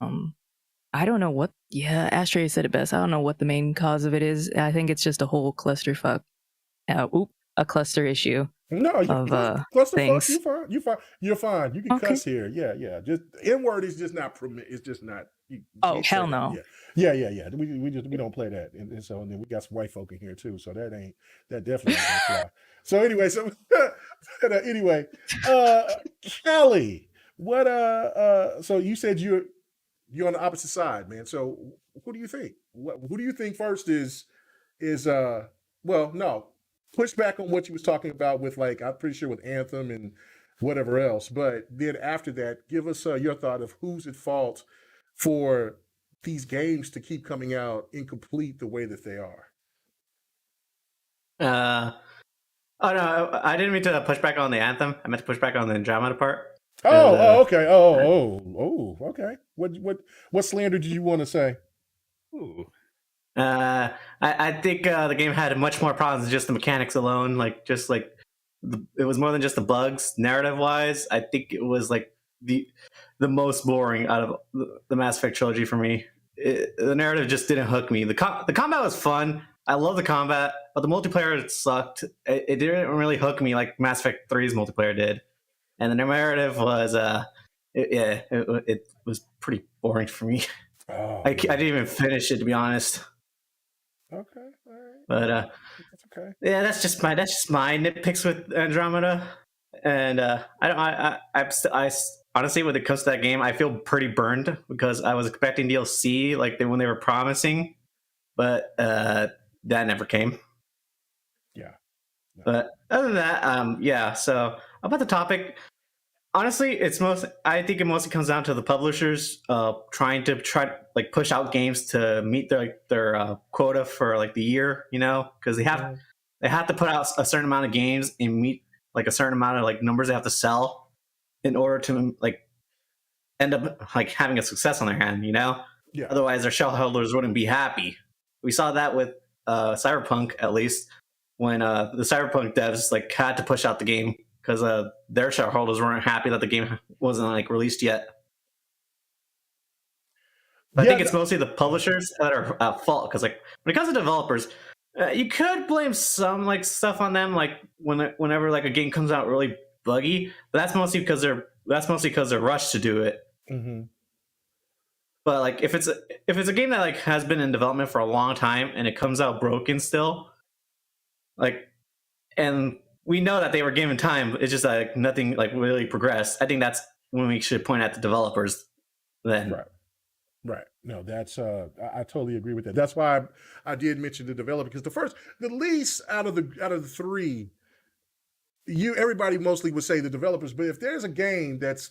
I don't know what, Astray said it best. I don't know what the main cause of it is. I think it's just a whole clusterfuck. A cluster issue. No, things. You're fine. You can cuss here. Yeah. Just N-word is just not permit. It's just not. Hell no. Yeah. We don't play that, and so and then we got some white folk in here too. So that definitely ain't gonna fly. So anyway, Kelly, what so you said you're on the opposite side, man. So who do you think? Who do you think first is no. Push back on what you was talking about with, like, I'm pretty sure with Anthem and whatever else. But then after that, give us your thought of who's at fault for these games to keep coming out incomplete the way that they are. Oh no, I didn't mean to push back on the Anthem. I meant to push back on the Andromeda part. Okay. Okay. What slander did you want to say? Ooh. I I think the game had much more problems than just the mechanics alone. Like it was more than just the bugs. Narrative wise, I think it was like the most boring out of the Mass Effect trilogy for me. The narrative just didn't hook me. The combat was fun. I love the combat, but the multiplayer sucked. It didn't really hook me like Mass Effect 3's multiplayer did. And the narrative was, it was pretty boring for me. Oh, I didn't even finish it, to be honest. Okay, all right. But That's okay. yeah, that's just my nitpicks with Andromeda. And I honestly, when it comes to that game, I feel pretty burned because I was expecting DLC like when they were promising, but that never came. Yeah. No. But other than that, yeah. So about the topic, honestly, I think it mostly comes down to the publishers trying to push out games to meet their quota for like the year, because they have to put out a certain amount of games and meet like a certain amount of like numbers they have to sell in order to like end up like having a success on their hand, Yeah. Otherwise their shareholders wouldn't be happy. We saw that with Cyberpunk, at least, when the Cyberpunk devs like had to push out the game because their shareholders weren't happy that the game wasn't like released yet. But I think it's mostly the publishers that are at fault, because like when it comes to developers, you could blame some like stuff on them, like whenever like a game comes out really buggy, but that's mostly because they're rushed to do it. Mm-hmm. But like if it's a game that like has been in development for a long time and it comes out broken still, like, and we know that they were given time, it's just like nothing like really progressed. I think that's when we should point at the developers then. Right. No, that's I totally agree with that. That's why I did mention the developer, because the least out of the three, everybody mostly would say the developers. But if there's a game that's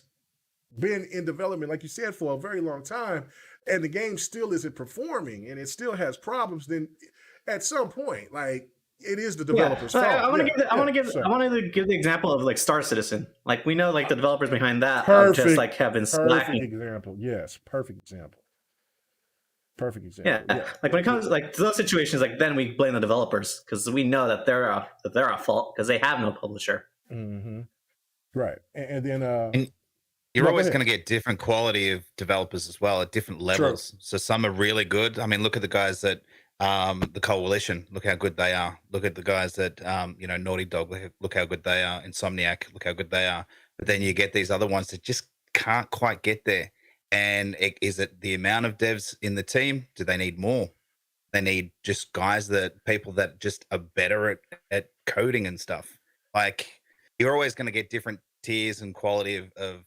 been in development, like you said, for a very long time, and the game still isn't performing and it still has problems, then at some point, like, it is the developer's fault. I want to give the example of like Star Citizen. Like, we know like the developers behind that just like have been slacking. Perfect example. Yes, perfect example. Yeah. Like when it comes like to those situations, like then we blame the developers because we know that they're at fault because they have no publisher. Mm-hmm. Right, and then and you're always going to get different quality of developers as well at different levels. Sure. So some are really good. I mean, look at the guys that the Coalition. Look how good they are. Look at the guys that Naughty Dog. Look how good they are. Insomniac. Look how good they are. But then you get these other ones that just can't quite get there. And is it the amount of devs in the team? Do they need more? They need just people that just are better at coding and stuff. Like, you're always going to get different tiers and quality of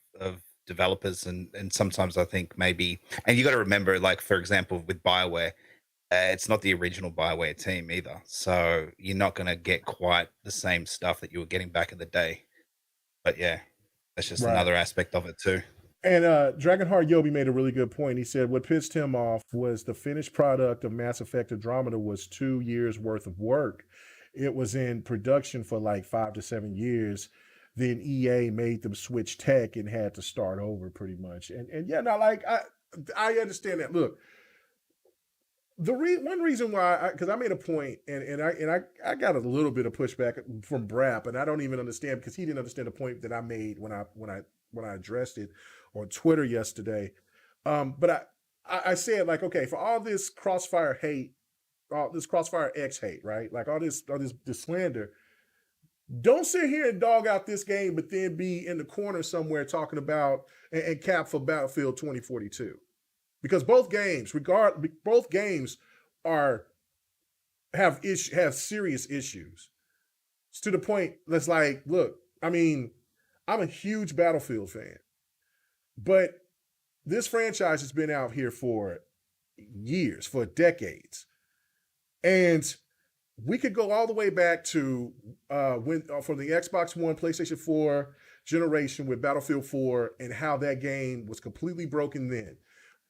developers. And sometimes I think maybe, and you got to remember, like, for example, with BioWare, it's not the original BioWare team either. So you're not going to get quite the same stuff that you were getting back in the day. But yeah, that's just another aspect of it too. And Dragonheart Yobi made a really good point. He said what pissed him off was the finished product of Mass Effect Andromeda was 2 years worth of work. It was in production for like 5 to 7 years. Then EA made them switch tech and had to start over pretty much. And yeah, now like I understand that. Look, one reason why, because I made a point, and I got a little bit of pushback from Brap, and I don't even understand, because he didn't understand the point that I made when I addressed it on Twitter yesterday. But I said, like, okay, for all this Crossfire hate, all this Crossfire X hate, right? Like all this slander, don't sit here and dog out this game, but then be in the corner somewhere talking about and cap for Battlefield 2042. Because both games have serious issues. It's to the point that's like, look, I mean, I'm a huge Battlefield fan, but this franchise has been out here for years, for decades. And we could go all the way back to from the Xbox One, PlayStation 4 generation with Battlefield 4 and how that game was completely broken then.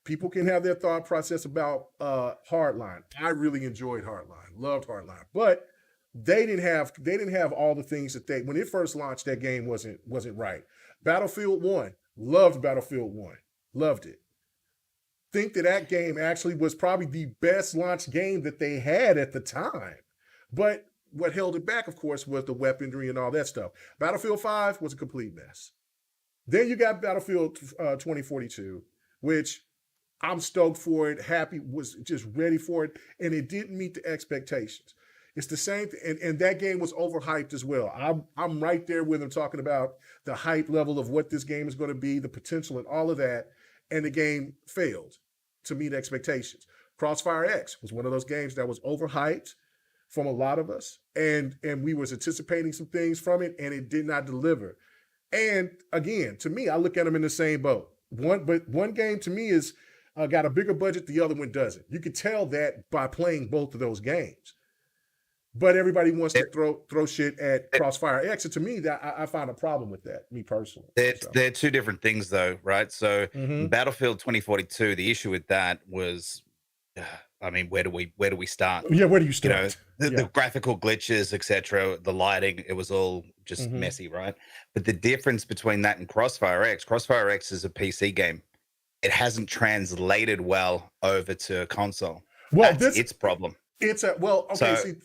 People can have their thought process about Hardline. I really enjoyed Hardline, loved Hardline, but they didn't have all the things that when it first launched, that game wasn't right. Battlefield 1, loved Battlefield 1, loved it. think that game actually was probably the best launch game that they had at the time. But what held it back, of course, was the weaponry and all that stuff. Battlefield 5 was a complete mess. Then you got Battlefield 2042, which I'm stoked for it, happy, was just ready for it, and it didn't meet the expectations. It's the same thing, and that game was overhyped as well. I'm right there with him talking about the hype level of what this game is going to be, the potential and all of that, and the game failed to meet expectations. Crossfire X was one of those games that was overhyped from a lot of us, and we was anticipating some things from it, and it did not deliver. And again, to me, I look at them in the same boat. One game to me is got a bigger budget, the other one doesn't. You can tell that by playing both of those games. But everybody wants to throw shit at Crossfire X, and to me, that I find a problem with that, me personally. They're two different things, though, right? So Battlefield 2042, the issue with that was, I mean, where do we start? Yeah, where do you start? The graphical glitches, etc., the lighting, it was all just messy, right? But the difference between that and Crossfire X is a PC game. It hasn't translated well over to console. Well, that's its problem. See,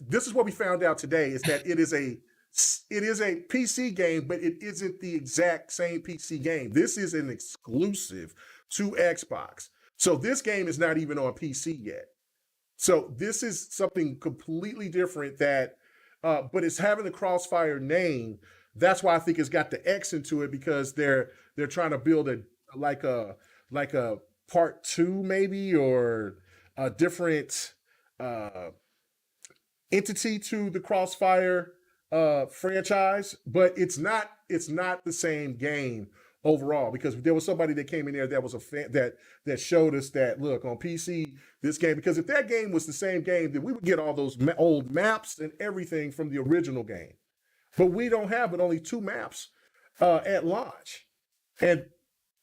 this is what we found out today, is that it is a PC game, but it isn't the exact same PC game. This is an exclusive to Xbox. So this game is not even on PC yet. So this is something completely different that, but it's having the Crossfire name. That's why I think it's got the X into it, because they're trying to build like a part 2 maybe, or a different entity to the Crossfire franchise, but it's not the same game overall, because there was somebody that came in there that was a fan that showed us that, look, on PC, this game, because if that game was the same game, then we would get all those old maps and everything from the original game. But we don't have but only 2 maps at launch. And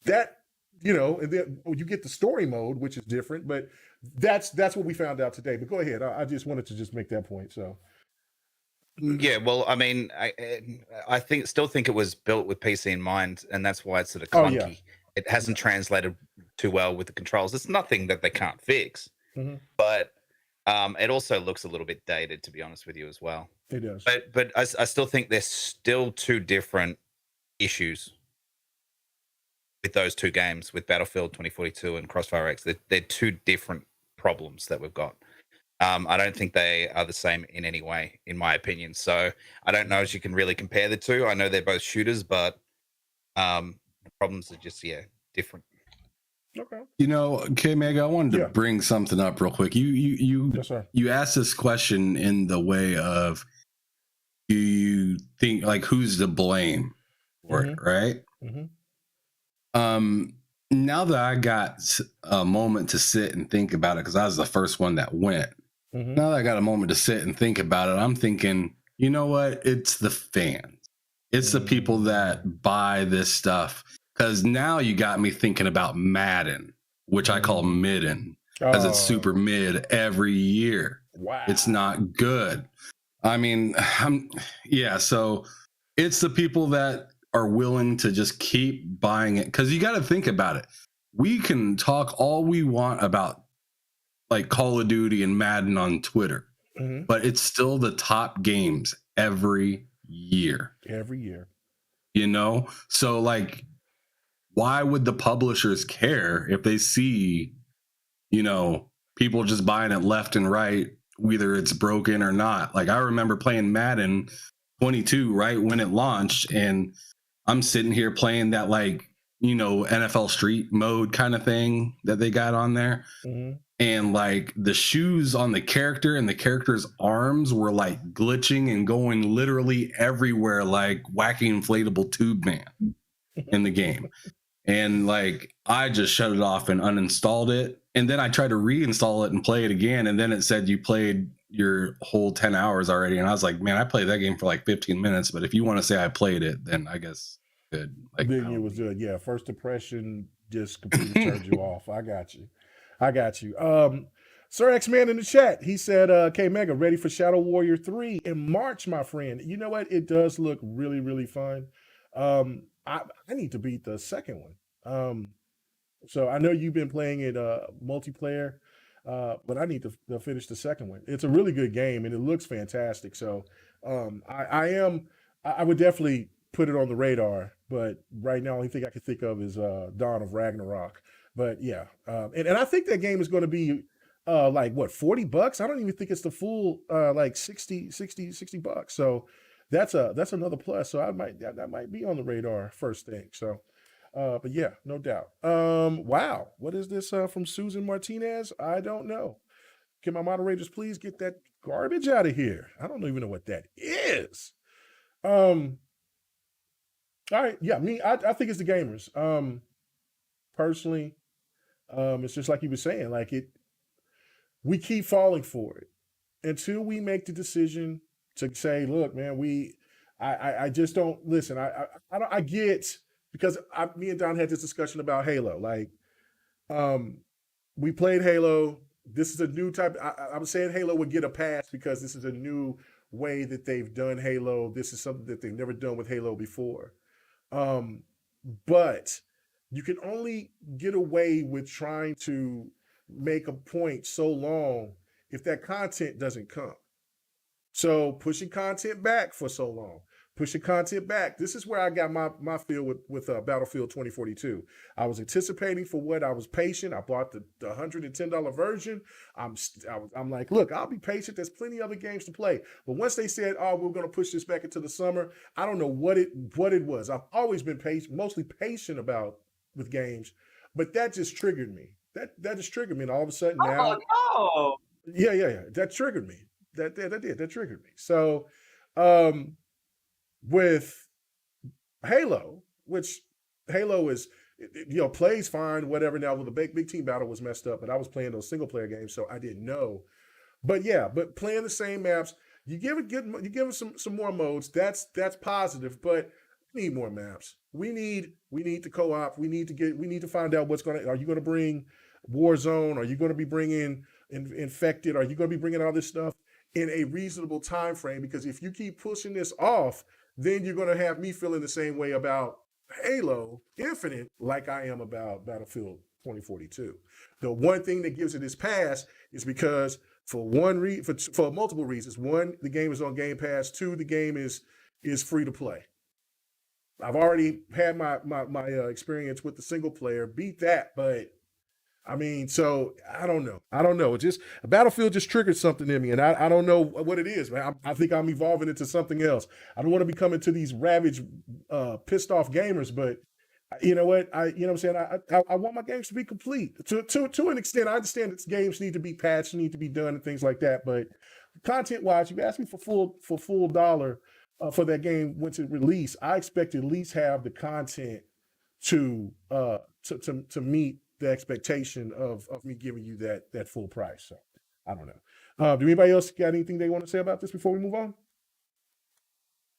that, and then you get the story mode, which is different, but that's what we found out today. But go ahead. I just wanted to just make that point. So yeah, well, I mean, I still think it was built with PC in mind, and that's why it's sort of clunky. Oh, yeah. It hasn't translated too well with the controls. It's nothing that they can't fix, but it also looks a little bit dated, to be honest with you, as well. It does. But I still think there's still 2 different issues with those 2 games, with Battlefield 2042 and Crossfire X. They're 2 different problems that we've got. I don't think they are the same in any way, in my opinion. So I don't know if you can really compare the 2. I know they're both shooters, but the problems are just, different. Okay. K-Mega, I wanted to bring something up real quick. You asked this question in the way of, do you think, like, who's to blame for it, right? Now that I got a moment to sit and think about it, because I was the first one that went. Now that I got a moment to sit and think about it, I'm thinking, you know what? It's the fans. It's the people that buy this stuff. Because now you got me thinking about Madden, which I call midden, because it's super mid every year. Wow. It's not good. I mean, so it's the people that are willing to just keep buying it. Because you got to think about it. We can talk all we want about, like, Call of Duty and Madden on Twitter, but it's still the top games every year. Every year. So, like, why would the publishers care if they see, people just buying it left and right, whether it's broken or not? Like, I remember playing Madden 22 right when it launched, and I'm sitting here playing that, like, NFL Street mode kind of thing that they got on there. And, like, the shoes on the character and the character's arms were, like, glitching and going literally everywhere, like wacky inflatable tube man in the game. And, like, I just shut it off and uninstalled it. And then I tried to reinstall it and play it again. And then it said you played your whole 10 hours already. And I was like, man, I played that game for like 15 minutes. But if you want to say I played it, then I guess good. Like, then it was good. Yeah. First impression just completely turned you off. I got you. Sir X-Man in the chat, he said, K-Mega, ready for Shadow Warrior 3 in March, my friend. You know what? It does look really, really fun. I need to beat the second one. So I know you've been playing it multiplayer, but I need to finish the second one. It's a really good game and it looks fantastic. So I would definitely put it on the radar. But right now, the only thing I can think of is Dawn of Ragnarok. But yeah, and I think that game is going to be like what, $40? I don't even think it's the full like 60 bucks. So that's another plus. So that might be on the radar first thing. So but yeah, no doubt. Wow. What is this from Susan Martinez? I don't know. Can my moderators please get that garbage out of here? I don't even know what that is. All right. Yeah, I think it's the gamers. Personally, it's just like you were saying, like we keep falling for it until we make the decision to say, look, man, I just don't listen. I get, because me and Don had this discussion about Halo. Like, we played Halo. This is a new type. I'm saying Halo would get a pass because this is a new way that they've done Halo. This is something that they've never done with Halo before. But you can only get away with trying to make a point so long if that content doesn't come. So pushing content back for so long. Pushing content back. This is where I got my feel with Battlefield 2042. I was anticipating for what. I was patient. I bought the $110 version. I'm like, look, I'll be patient. There's plenty of other games to play. But once they said, oh, we're going to push this back into the summer, I don't know what it was. I've always been mostly patient with games, but that just triggered me. That just triggered me, and all of a sudden now, Oh no! yeah, that triggered me. That triggered me. So, with Halo, which Halo is, plays fine, whatever. Now, the big team battle was messed up, but I was playing those single player games, so I didn't know. But yeah, playing the same maps, you give it some more modes. That's positive, but we need more maps. We need the co-op. We need to find out what's going to. Are you going to bring Warzone? Are you going to be bringing Infected? Are you going to be bringing all this stuff in a reasonable time frame? Because if you keep pushing this off, then you're going to have me feeling the same way about Halo Infinite like I am about Battlefield 2042. The one thing that gives it its pass is because for multiple reasons. One, the game is on Game Pass. Two, the game is free to play. I've already had my experience with the single player. Beat that, but I mean, so I don't know. It just Battlefield just triggered something in me, and I don't know what it is, man. I think I'm evolving into something else. I don't want to be coming to these ravaged, pissed off gamers, but you know what? You know what I'm saying? I want my games to be complete to an extent. I understand that games need to be patched, need to be done, and things like that. But content wise, you asked me for full dollar for that game once it released. I expect to at least have the content to meet the expectation of me giving you that full price. So I don't know. Do anybody else got anything they want to say about this before we move on?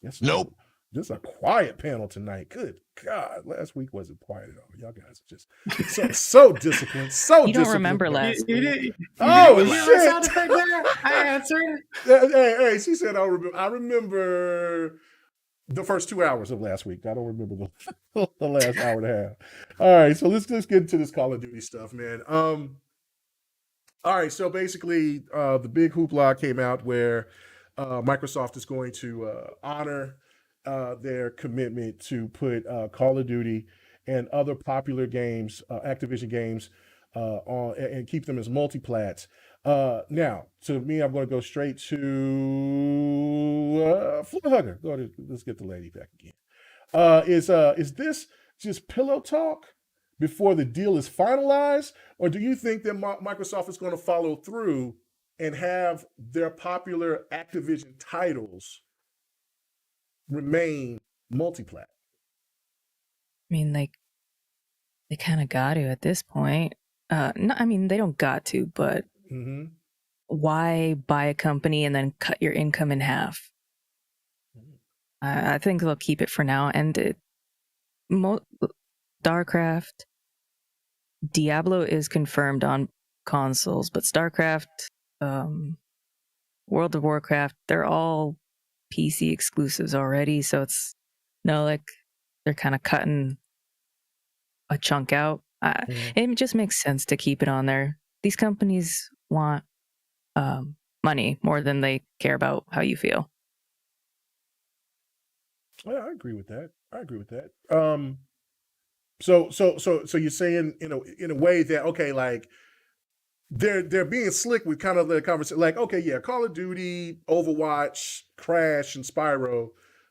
Yes. Nope. This is a quiet panel tonight. Good God. Last week wasn't quiet at all. Y'all guys are just so disciplined. You don't remember last week. Oh, shit. Sound effect there? I answered. Hey, she said I remember the first 2 hours of last week. I don't remember the last hour and a half. All right, so let's get into this Call of Duty stuff, man. All right, so basically, the big hoopla came out where Microsoft is going to honor their commitment to put Call of Duty and other popular games, Activision games, on and keep them as multi-plats. Now, to me, I'm going to go straight to Floor Hugger. Let's get the lady back again. Is this just pillow talk before the deal is finalized, or do you think that Microsoft is going to follow through and have their popular Activision titles remain multi-plat? I mean, like, they kind of got to at this point. No, I mean, they don't got to, but why buy a company and then cut your income in half? I think they'll keep it for now. And StarCraft, Diablo is confirmed on consoles, but StarCraft, World of Warcraft, they're all PC exclusives already. So it's like they're kind of cutting a chunk out It just makes sense to keep it on there. These companies want money more than they care about how you feel. Yeah, I agree with that. So you're saying, in a way that, okay, like they're being slick with kind of the conversation, like, okay, yeah, Call of Duty, Overwatch, Crash, and Spyro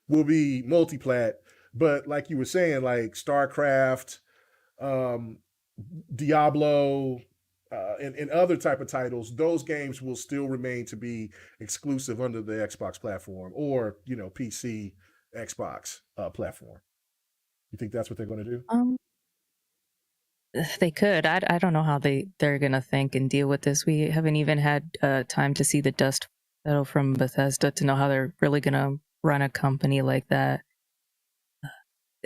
will be multiplat, but like you were saying, like StarCraft, Diablo, and other type of titles, those games will still remain to be exclusive under the Xbox platform or PC Xbox platform. You think that's what they're going to do? They could. I don't know how they're gonna think and deal with this. We haven't even had time to see the dust settle from Bethesda to know how they're really gonna run a company like that.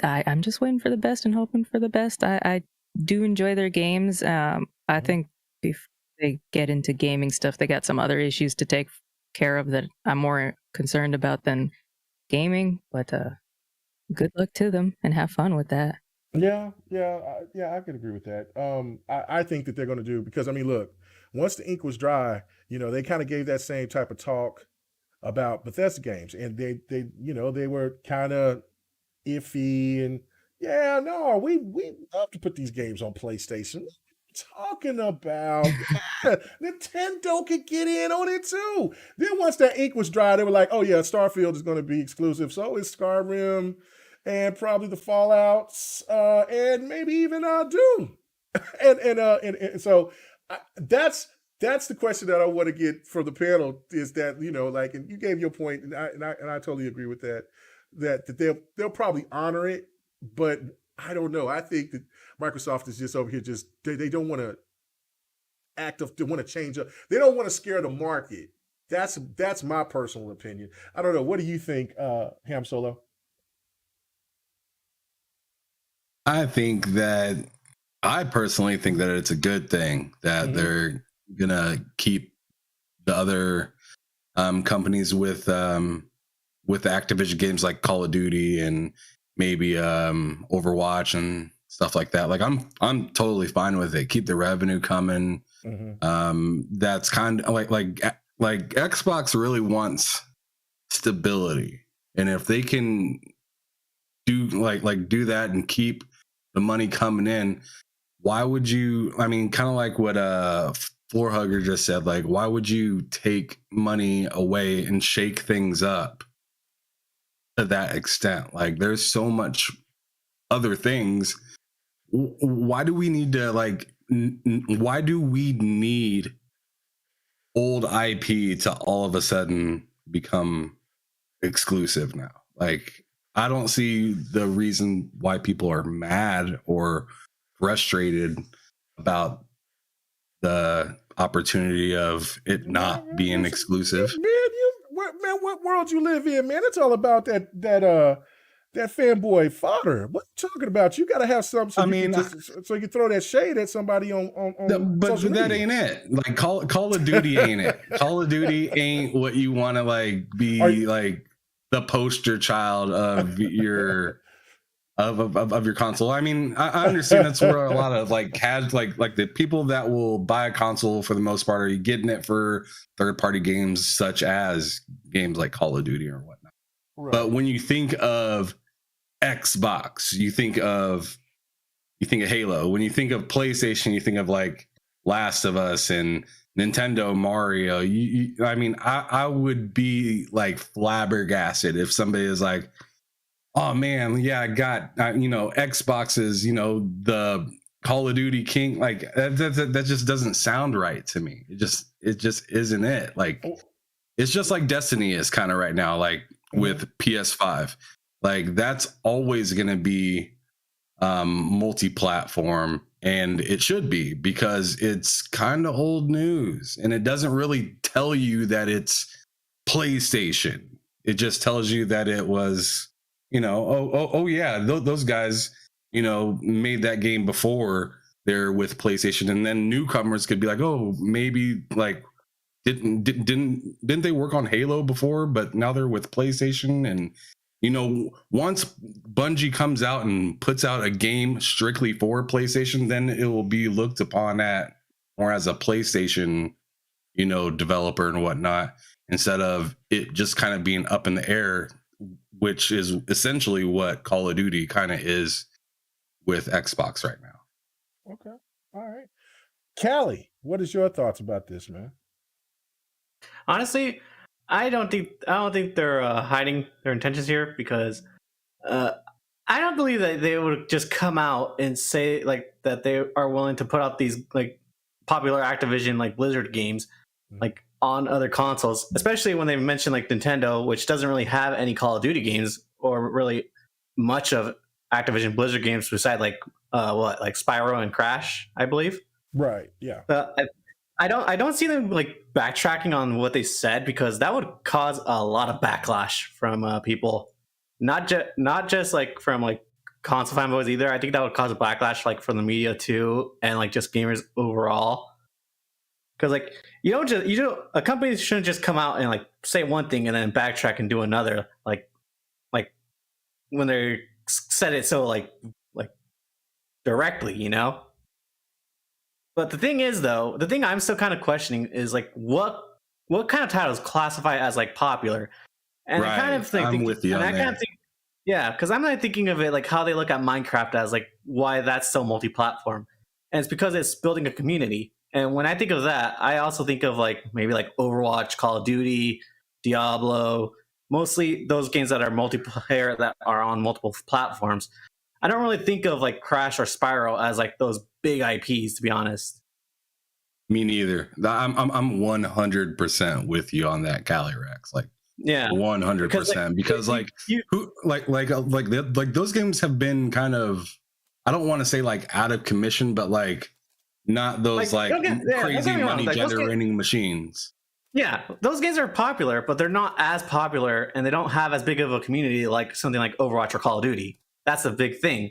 I'm just waiting for the best and hoping for the best. I do enjoy their games. I think before they get into gaming stuff, they got some other issues to take care of that I'm more concerned about than gaming. But good luck to them and have fun with that. Yeah, I could agree with that. I think that they're going to do, because I mean, look, once the ink was dry, they kind of gave that same type of talk about Bethesda games, and they were kind of iffy, and yeah, no, we love to put these games on PlayStation. Talking about Nintendo could get in on it too. Then once that ink was dry, they were like, oh yeah, Starfield is going to be exclusive. So is Skyrim, and probably the Fallouts, and maybe even Doom. and so that's the question that I want to get from the panel, is that, like, and you gave your point, and I totally agree with that. That they'll probably honor it, but I don't know. I think that Microsoft is just over here, just they don't want to they want to change up. They don't want to scare the market. That's my personal opinion. I don't know. What do you think, Ham Solo? I personally think that it's a good thing that they're gonna keep the other companies with Activision games like Call of Duty and maybe Overwatch and stuff like that. Like I'm totally fine with it. Keep the revenue coming. That's kind of like Xbox really wants stability, and if they can do do that and keep the money coming in, why would you? I mean, kind of like what Floor Hugger just said. Like, why would you take money away and shake things up to that extent? Like, there's so much other things. Why do we need to why do we need old IP to all of a sudden become exclusive now? Like, I don't see the reason why people are mad or frustrated about the opportunity of it not being exclusive. What world you live in, man? It's all about that fanboy fodder. What you talking about? You got to have something. So you can throw that shade at somebody on but that ain't it. Like Call of Duty ain't it. Call of Duty ain't what you want to be like the poster child of your of your console. I mean, I understand that's where a lot of like the people that will buy a console for the most part are getting it for third-party games such as games like Call of Duty or whatnot. Right. But when you think of Xbox, you think of Halo. When you think of PlayStation, you think of like Last of Us and Nintendo Mario. I would be like flabbergasted if somebody is like, oh man, yeah, I got Xbox's, the Call of Duty King. Like that just doesn't sound right to me. It just isn't it. Like it's just like Destiny is kind of right now, like with PS5. Like that's always going to be multi-platform, and it should be, because it's kind of old news and it doesn't really tell you that it's PlayStation. It just tells you that it was, those guys, made that game before they're with PlayStation, and then newcomers could be like, oh, maybe like didn't they work on Halo before, but now they're with PlayStation, and once Bungie comes out and puts out a game strictly for PlayStation, then it will be looked upon at more as a PlayStation, developer and whatnot, instead of it just kind of being up in the air, which is essentially what Call of Duty kind of is with Xbox right now. Okay. All right. Callie, what is your thoughts about this, man? Honestly, I don't think they're hiding their intentions here, because I don't believe that they would just come out and say like that they are willing to put out these like popular Activision like Blizzard games like on other consoles, especially when they mention like Nintendo, which doesn't really have any Call of Duty games or really much of Activision Blizzard games besides like like Spyro and Crash, I believe. Right. Yeah. I don't see them like backtracking on what they said, because that would cause a lot of backlash from people, not just like from like console fanboys either. I think that would cause a backlash like from the media too, and like just gamers overall. Because like a company shouldn't just come out and like say one thing and then backtrack and do another, like when they said it so like directly, But the thing is, though, the thing I'm still kind of questioning is like what kind of titles classify as like popular, and right. I kind of think, I'm with you on that. Kind of think, yeah, because I'm not thinking of it like how they look at Minecraft as like why that's so multi-platform, and it's because it's building a community. And when I think of that, I also think of like maybe like Overwatch, Call of Duty, Diablo, mostly those games that are multiplayer that are on multiple platforms. I don't really think of like Crash or Spyro as like those big IPs, to be honest. Me neither. I'm 100% with you on that, Cali Rex. Like, yeah, 100%. Because those games have been kind of, I don't want to say like out of commission, but like not those crazy money generating machines. Yeah, those games are popular, but they're not as popular, and they don't have as big of a community like something like Overwatch or Call of Duty. That's the big thing.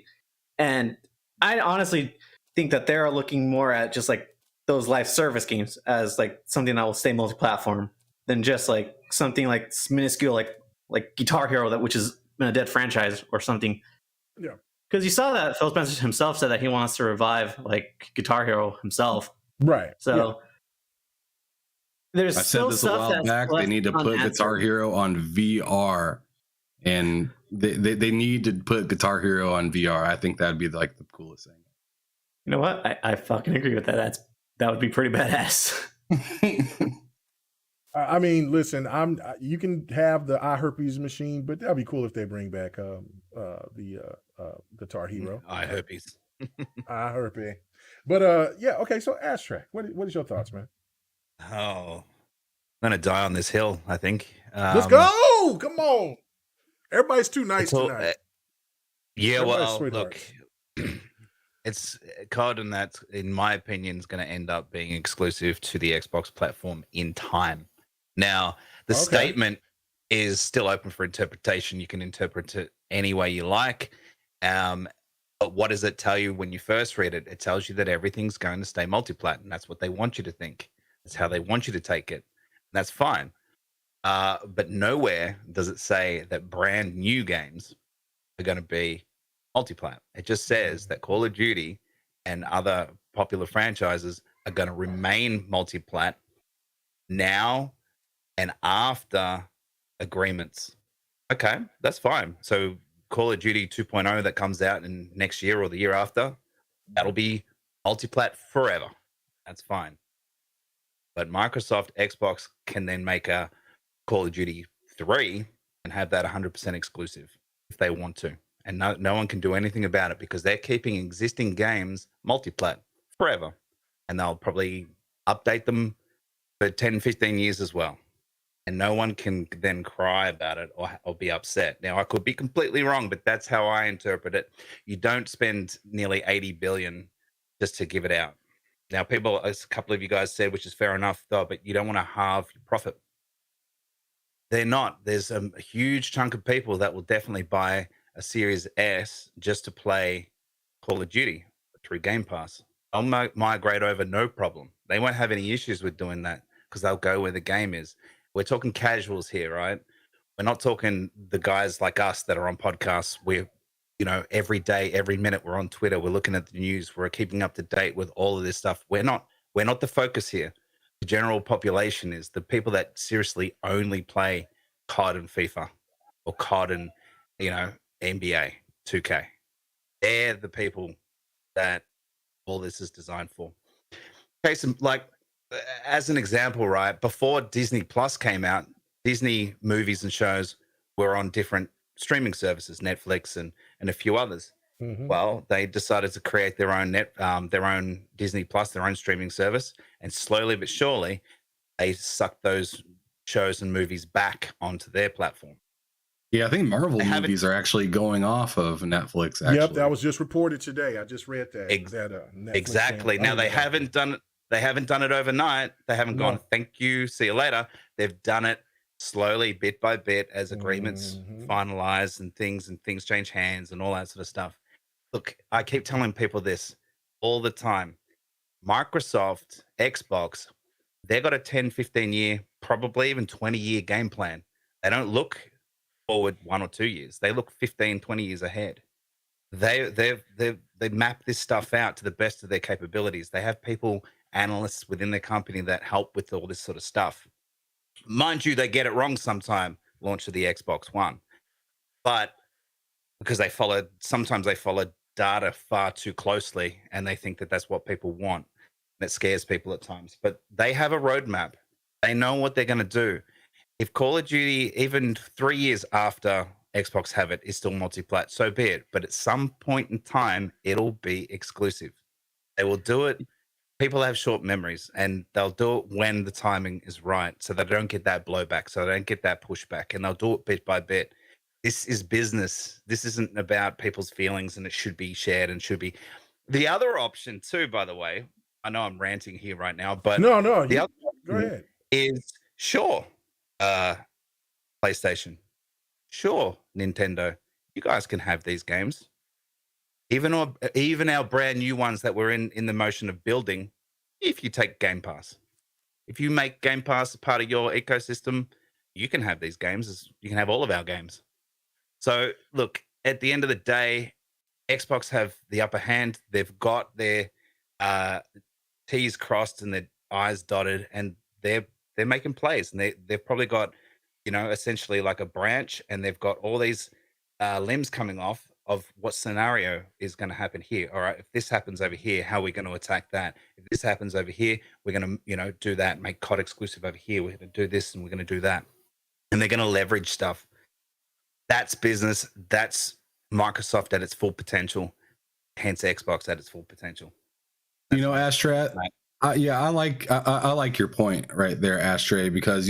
And I honestly think that they're looking more at just like those live service games as like something that will stay multi-platform than just like something like minuscule like Guitar Hero, which is a dead franchise or something. Yeah. Because you saw that Phil Spencer himself said that he wants to revive like Guitar Hero himself. Right. So there's I still said this a stuff while that's back. They need to put Guitar Hero on VR, and they need to put Guitar Hero on VR. I think that'd be like the coolest thing. You know what? I fucking agree with that. That would be pretty badass. I mean, listen, you can have the iHerpes machine, but that'd be cool if they bring back the Guitar Hero. iHerpes. iHerpes. But yeah, okay. So Ashtrack, what is your thoughts, man? Oh, I'm gonna die on this hill, I think. Let's go! Come on. Everybody's too nice tonight. Yeah, well, sweetheart. look, it's COD, and that, in my opinion, is going to end up being exclusive to the Xbox platform in time. Now, the statement is still open for interpretation. You can interpret it any way you like. But what does it tell you when you first read it? It tells you that everything's going to stay multiplat, and that's what they want you to think. That's how they want you to take it. And that's fine. But nowhere does it say that brand new games are going to be multiplat. It just says that Call of Duty and other popular franchises are going to remain multiplat now and after agreements. Okay, that's fine. So Call of Duty 2.0 that comes out in next year or the year after, that'll be multiplat forever. That's fine. But Microsoft Xbox can then make a Call of Duty 3 and have that 100% exclusive if they want to. And no one can do anything about it because they're keeping existing games multiplat forever. And they'll probably update them for 10, 15 years as well. And no one can then cry about it or be upset. Now, I could be completely wrong, but that's how I interpret it. You don't spend nearly 80 billion just to give it out. Now, people, as a couple of you guys said, which is fair enough, though, but you don't want to halve your profit. They're not. There's a huge chunk of people that will definitely buy a Series S just to play Call of Duty through Game Pass. I'll migrate over, no problem. They won't have any issues with doing that because they'll go where the game is. We're talking casuals here, right? We're not talking the guys like us that are on podcasts. We're, every day, every minute we're on Twitter. We're looking at the news. We're keeping up to date with all of this stuff. We're not the focus here. The general population is the people that seriously only play COD and FIFA or COD and, NBA 2K. They're the people that all this is designed for. Okay, so as an example, right, before Disney Plus came out, Disney movies and shows were on different streaming services, Netflix and a few others. Mhm. Well, they decided to create their own Disney Plus, their own streaming service, and slowly but surely, they sucked those shows and movies back onto their platform. Yeah, I think Marvel movies are actually going off of Netflix. Actually. Yep, that was just reported today. I just read that. Netflix Exactly. Now they haven't done it overnight. They haven't gone, thank you, see you later. They've done it slowly, bit by bit, as agreements finalized and things change hands and all that sort of stuff. Look, I keep telling people this all the time. Microsoft, Xbox, they got a 10, 15 year, probably even 20-year game plan. They don't look forward 1 or 2 years. They look 15, 20 years ahead. They map this stuff out to the best of their capabilities. They have people, analysts within their company that help with all this sort of stuff. Mind you, they get it wrong sometime, launch of the Xbox One. But because sometimes they follow data far too closely and they think that that's what people want. And it scares people at times. But they have a roadmap. They know what they're going to do. If Call of Duty, even 3 years after Xbox have it, is still multi-plat, so be it. But at some point in time, it'll be exclusive. They will do it. People have short memories, and they'll do it when the timing is right, so they don't get that blowback, so they don't get that pushback, and they'll do it bit by bit. This is business. This isn't about people's feelings, and it should be shared and should be. The other option, too, by the way, I know I'm ranting here right now, but no, the other go ahead. Is sure. PlayStation, sure, Nintendo, you guys can have these games. Even our brand new ones that we're in the motion of building, if you take Game Pass. If you make Game Pass a part of your ecosystem, you can have these games. You can have all of our games. So, look, at the end of the day, Xbox have the upper hand. They've got their T's crossed and their I's dotted, and they're making plays. And they've probably got, essentially like a branch, and they've got all these limbs coming off of what scenario is going to happen here. All right, if this happens over here, how are we going to attack that? If this happens over here, we're going to, do that, make COD exclusive over here. We're going to do this and we're going to do that. And they're going to leverage stuff. That's business. That's Microsoft at its full potential. Hence Xbox at its full potential. Ashtray, I like your point right there, Ashtray, because,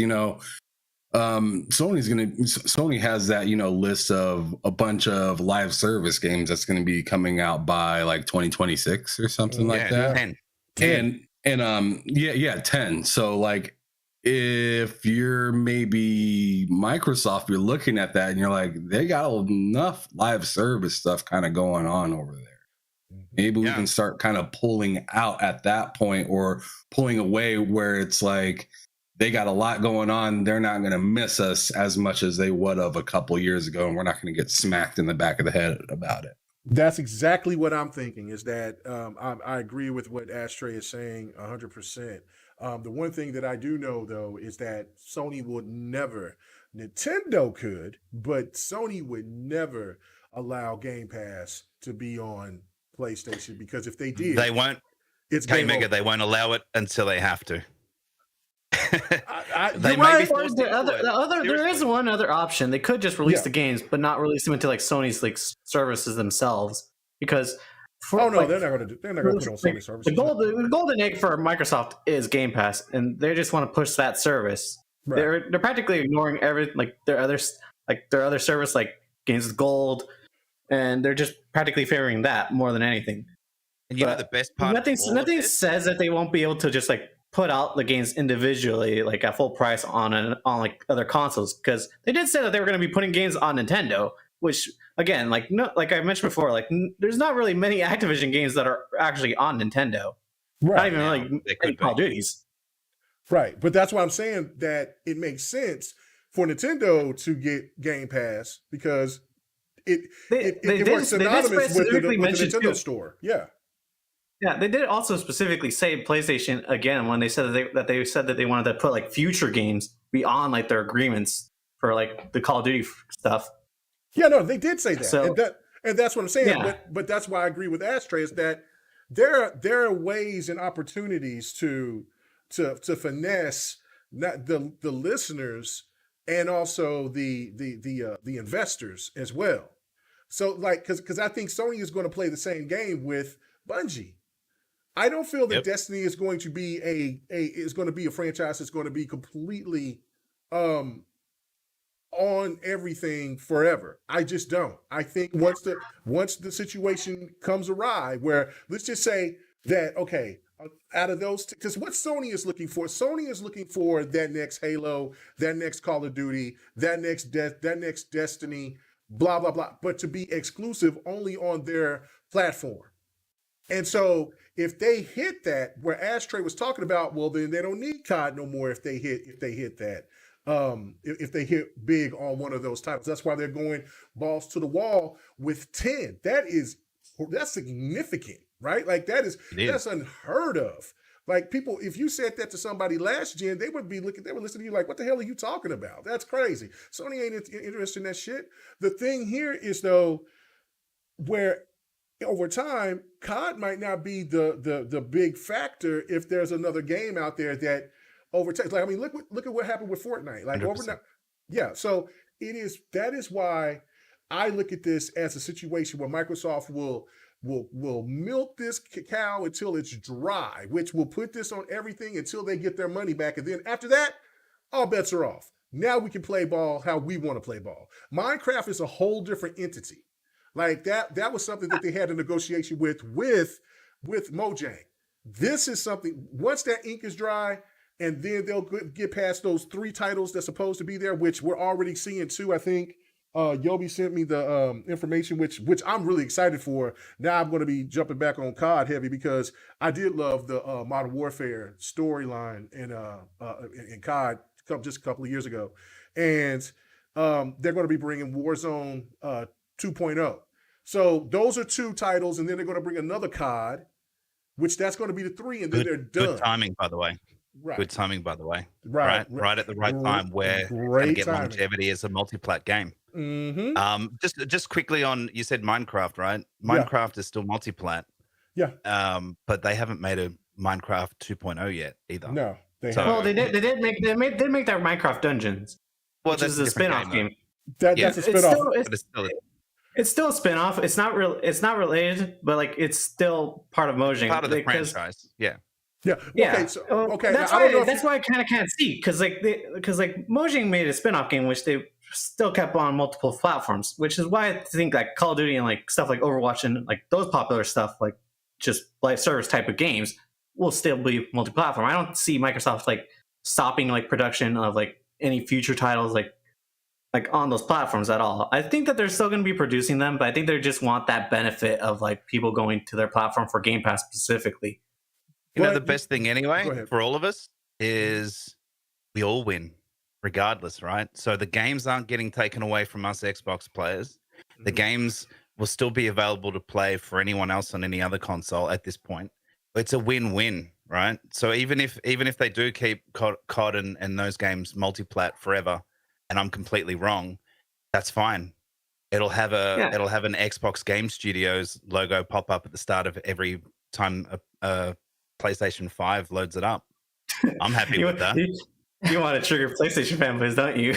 Sony has that, list of a bunch of live service games that's going to be coming out by like 2026 or something like that. 10. And 10. So like, if you're maybe Microsoft, you're looking at that and you're like, they got enough live service stuff kind of going on over there. Maybe we can start kind of pulling out at that point, or pulling away where it's like, they got a lot going on. They're not going to miss us as much as they would have a couple years ago, and we're not going to get smacked in the back of the head about it. That's exactly what I'm thinking, is that I agree with what Ashtray is saying 100%. The one thing that I do know, though, is that Sony would never, Nintendo could, but Sony would never allow Game Pass to be on PlayStation, because if they did, they won't. It's Game Mega. They won't allow it until they have to. They might be forced there is one other option. They could just release the games, but not release them into like Sony's like services themselves. Because they're not going to put on Sony services. The golden egg for Microsoft is Game Pass, and they just want to push that service. Right. They're practically ignoring everything, like their other service, like Games with Gold, and they're just practically favoring that more than anything. And the best part, nothing says that they won't be able to just like put out the games individually, like at full price on like other consoles, because they did say that they were going to be putting games on Nintendo, which again, like I mentioned before, like there's not really many Activision games that are actually on Nintendo. Right. Not even like Call of Duties. Right. But that's why I'm saying that it makes sense for Nintendo to get Game Pass because it works synonymous with the Nintendo store. Yeah. Yeah, they did also specifically say PlayStation again when they said that they wanted to put like future games beyond like their agreements for like the Call of Duty stuff. Yeah, no, they did say that. So, and that's what I'm saying. Yeah. But that's why I agree with Ashtray is that there are ways and opportunities to finesse not the listeners and also the investors as well. So like because I think Sony is going to play the same game with Bungie. I don't feel that Destiny is going to be a franchise that's going to be completely on everything forever. I just don't. I think once the situation comes awry, where let's just say that out of those, because what Sony is looking for that next Halo, that next Call of Duty, that next Destiny, blah blah blah, but to be exclusive only on their platform. And so if they hit that, where Ashtray was talking about, well, then they don't need COD no more if they hit that. If they hit big on one of those titles. That's why they're going balls to the wall with 10. That's significant, right? Like that's unheard of. Like people, if you said that to somebody last gen, they would listen to you like, what the hell are you talking about? That's crazy. Sony ain't interested in that shit. The thing here is though, where over time, COD might not be the big factor if there's another game out there that overtakes. Like, I mean, look at what happened with Fortnite. Like 100%. Overnight, yeah. So that is why I look at this as a situation where Microsoft will milk this cow until it's dry, which will put this on everything until they get their money back, and then after that, all bets are off. Now we can play ball how we want to play ball. Minecraft is a whole different entity. Like that was something that they had a negotiation with Mojang. This is something, once that ink is dry, and then they'll get past those 3 titles that's supposed to be there, which we're already seeing 2, I think. Yobi sent me the information, which I'm really excited for. Now I'm going to be jumping back on COD heavy because I did love the Modern Warfare storyline in COD just a couple of years ago. And they're going to be bringing Warzone 2.0. So those are 2 titles, and then they're going to bring another COD, which that's going to be the 3, and then they're done. Good timing, by the way. Right. Good timing, by the way. Right at the right time where great get timing. Longevity as a multi-plat game. Mm-hmm. Just quickly on, you said Minecraft, right? Minecraft is still multi-plat. Yeah. But they haven't made a Minecraft 2.0 yet either. No, they did make that Minecraft Dungeons, which is a spin-off game. That's a spin-off. It's still a spin-off. It's not related, but like it's still part of Mojang. Part of the franchise. Yeah. Yeah. Okay. That's why I kind of can't see because Mojang made a spin-off game which they still kept on multiple platforms, which is why I think like Call of Duty and like stuff like Overwatch and like those popular stuff, like just live service type of games, will still be multi-platform. I don't see Microsoft like stopping like production of like any future titles like on those platforms at all. I think that they're still going to be producing them, but I think they just want that benefit of like people going to their platform for Game Pass specifically. You know, the best thing anyway for all of us is we all win regardless, right? So the games aren't getting taken away from us Xbox players. The games will still be available to play for anyone else on any other console at this point. It's a win-win, right? So even if they do keep COD and those games multi-plat forever, and I'm completely wrong, that's fine. It'll have an Xbox Game Studios logo pop up at the start of every time a PlayStation 5 loads it up. I'm happy with that. You want to trigger PlayStation fanboys, don't you?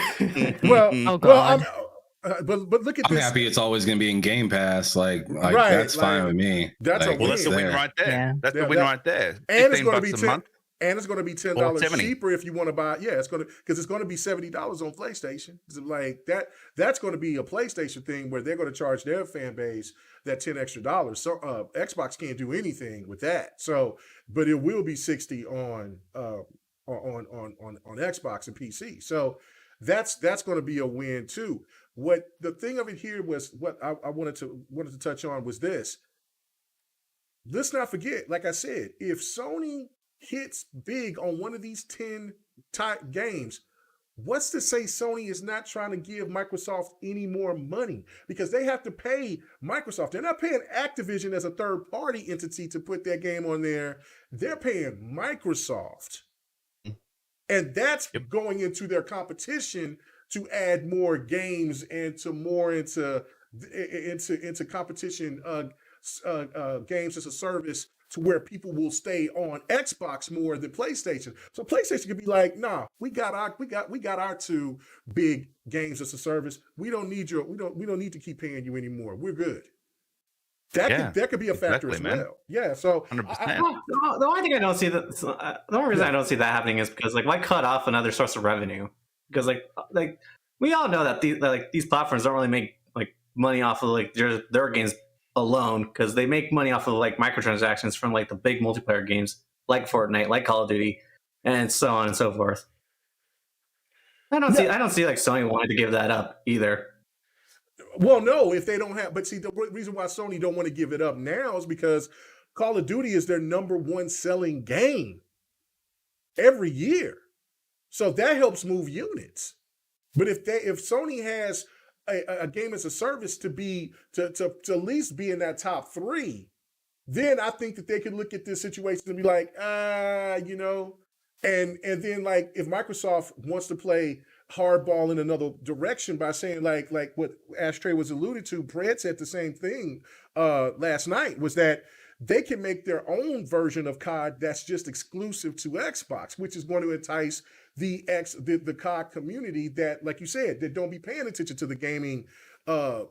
But look at this. I'm happy it's always going to be in Game Pass. Like that's fine with me. That's that's the win right there. Yeah. That's the win right there. And it's going to be and it's going to be $10 cheaper if you want to buy. Yeah, it's going to be $70 on PlayStation. Like that's going to be a PlayStation thing where they're going to charge their fan base that $10 extra. So Xbox can't do anything with that. So, but it will be $60 on Xbox and PC. So that's going to be a win too. What the thing of it here was, what I wanted to touch on was this. Let's not forget, like I said, if Sony hits big on one of these 10 type games, what's to say Sony is not trying to give Microsoft any more money? Because they have to pay Microsoft. They're not paying Activision as a third-party entity to put their game on there. They're paying Microsoft. And that's going into their competition to add more games and to more into competition games as a service, to where people will stay on Xbox more than PlayStation. So PlayStation could be like, nah, we got our two big games as a service. We don't need to keep paying you anymore. We're good. That could be a factor as well. Yeah. So 100%. The only thing I don't see the only reason I don't see that happening is because, like, why cut off another source of revenue? Because like we all know that these platforms don't really make like money off of like their games alone, because they make money off of like microtransactions from like the big multiplayer games like Fortnite, like Call of Duty, and so on and so forth. I don't see like Sony wanting to give that up either. Well, no, if they don't have, but see, the reason why Sony don't want to give it up now is because Call of Duty is their number one selling game every year. So that helps move units. But if Sony has a game as a service to at least be in that top 3, then I think that they could look at this situation and be like, and then like if Microsoft wants to play hardball in another direction by saying like what Ashtray was alluded to, Brad said the same thing last night, was that they can make their own version of COD that's just exclusive to Xbox, which is going to entice the COD community that, like you said, that don't be paying attention to the gaming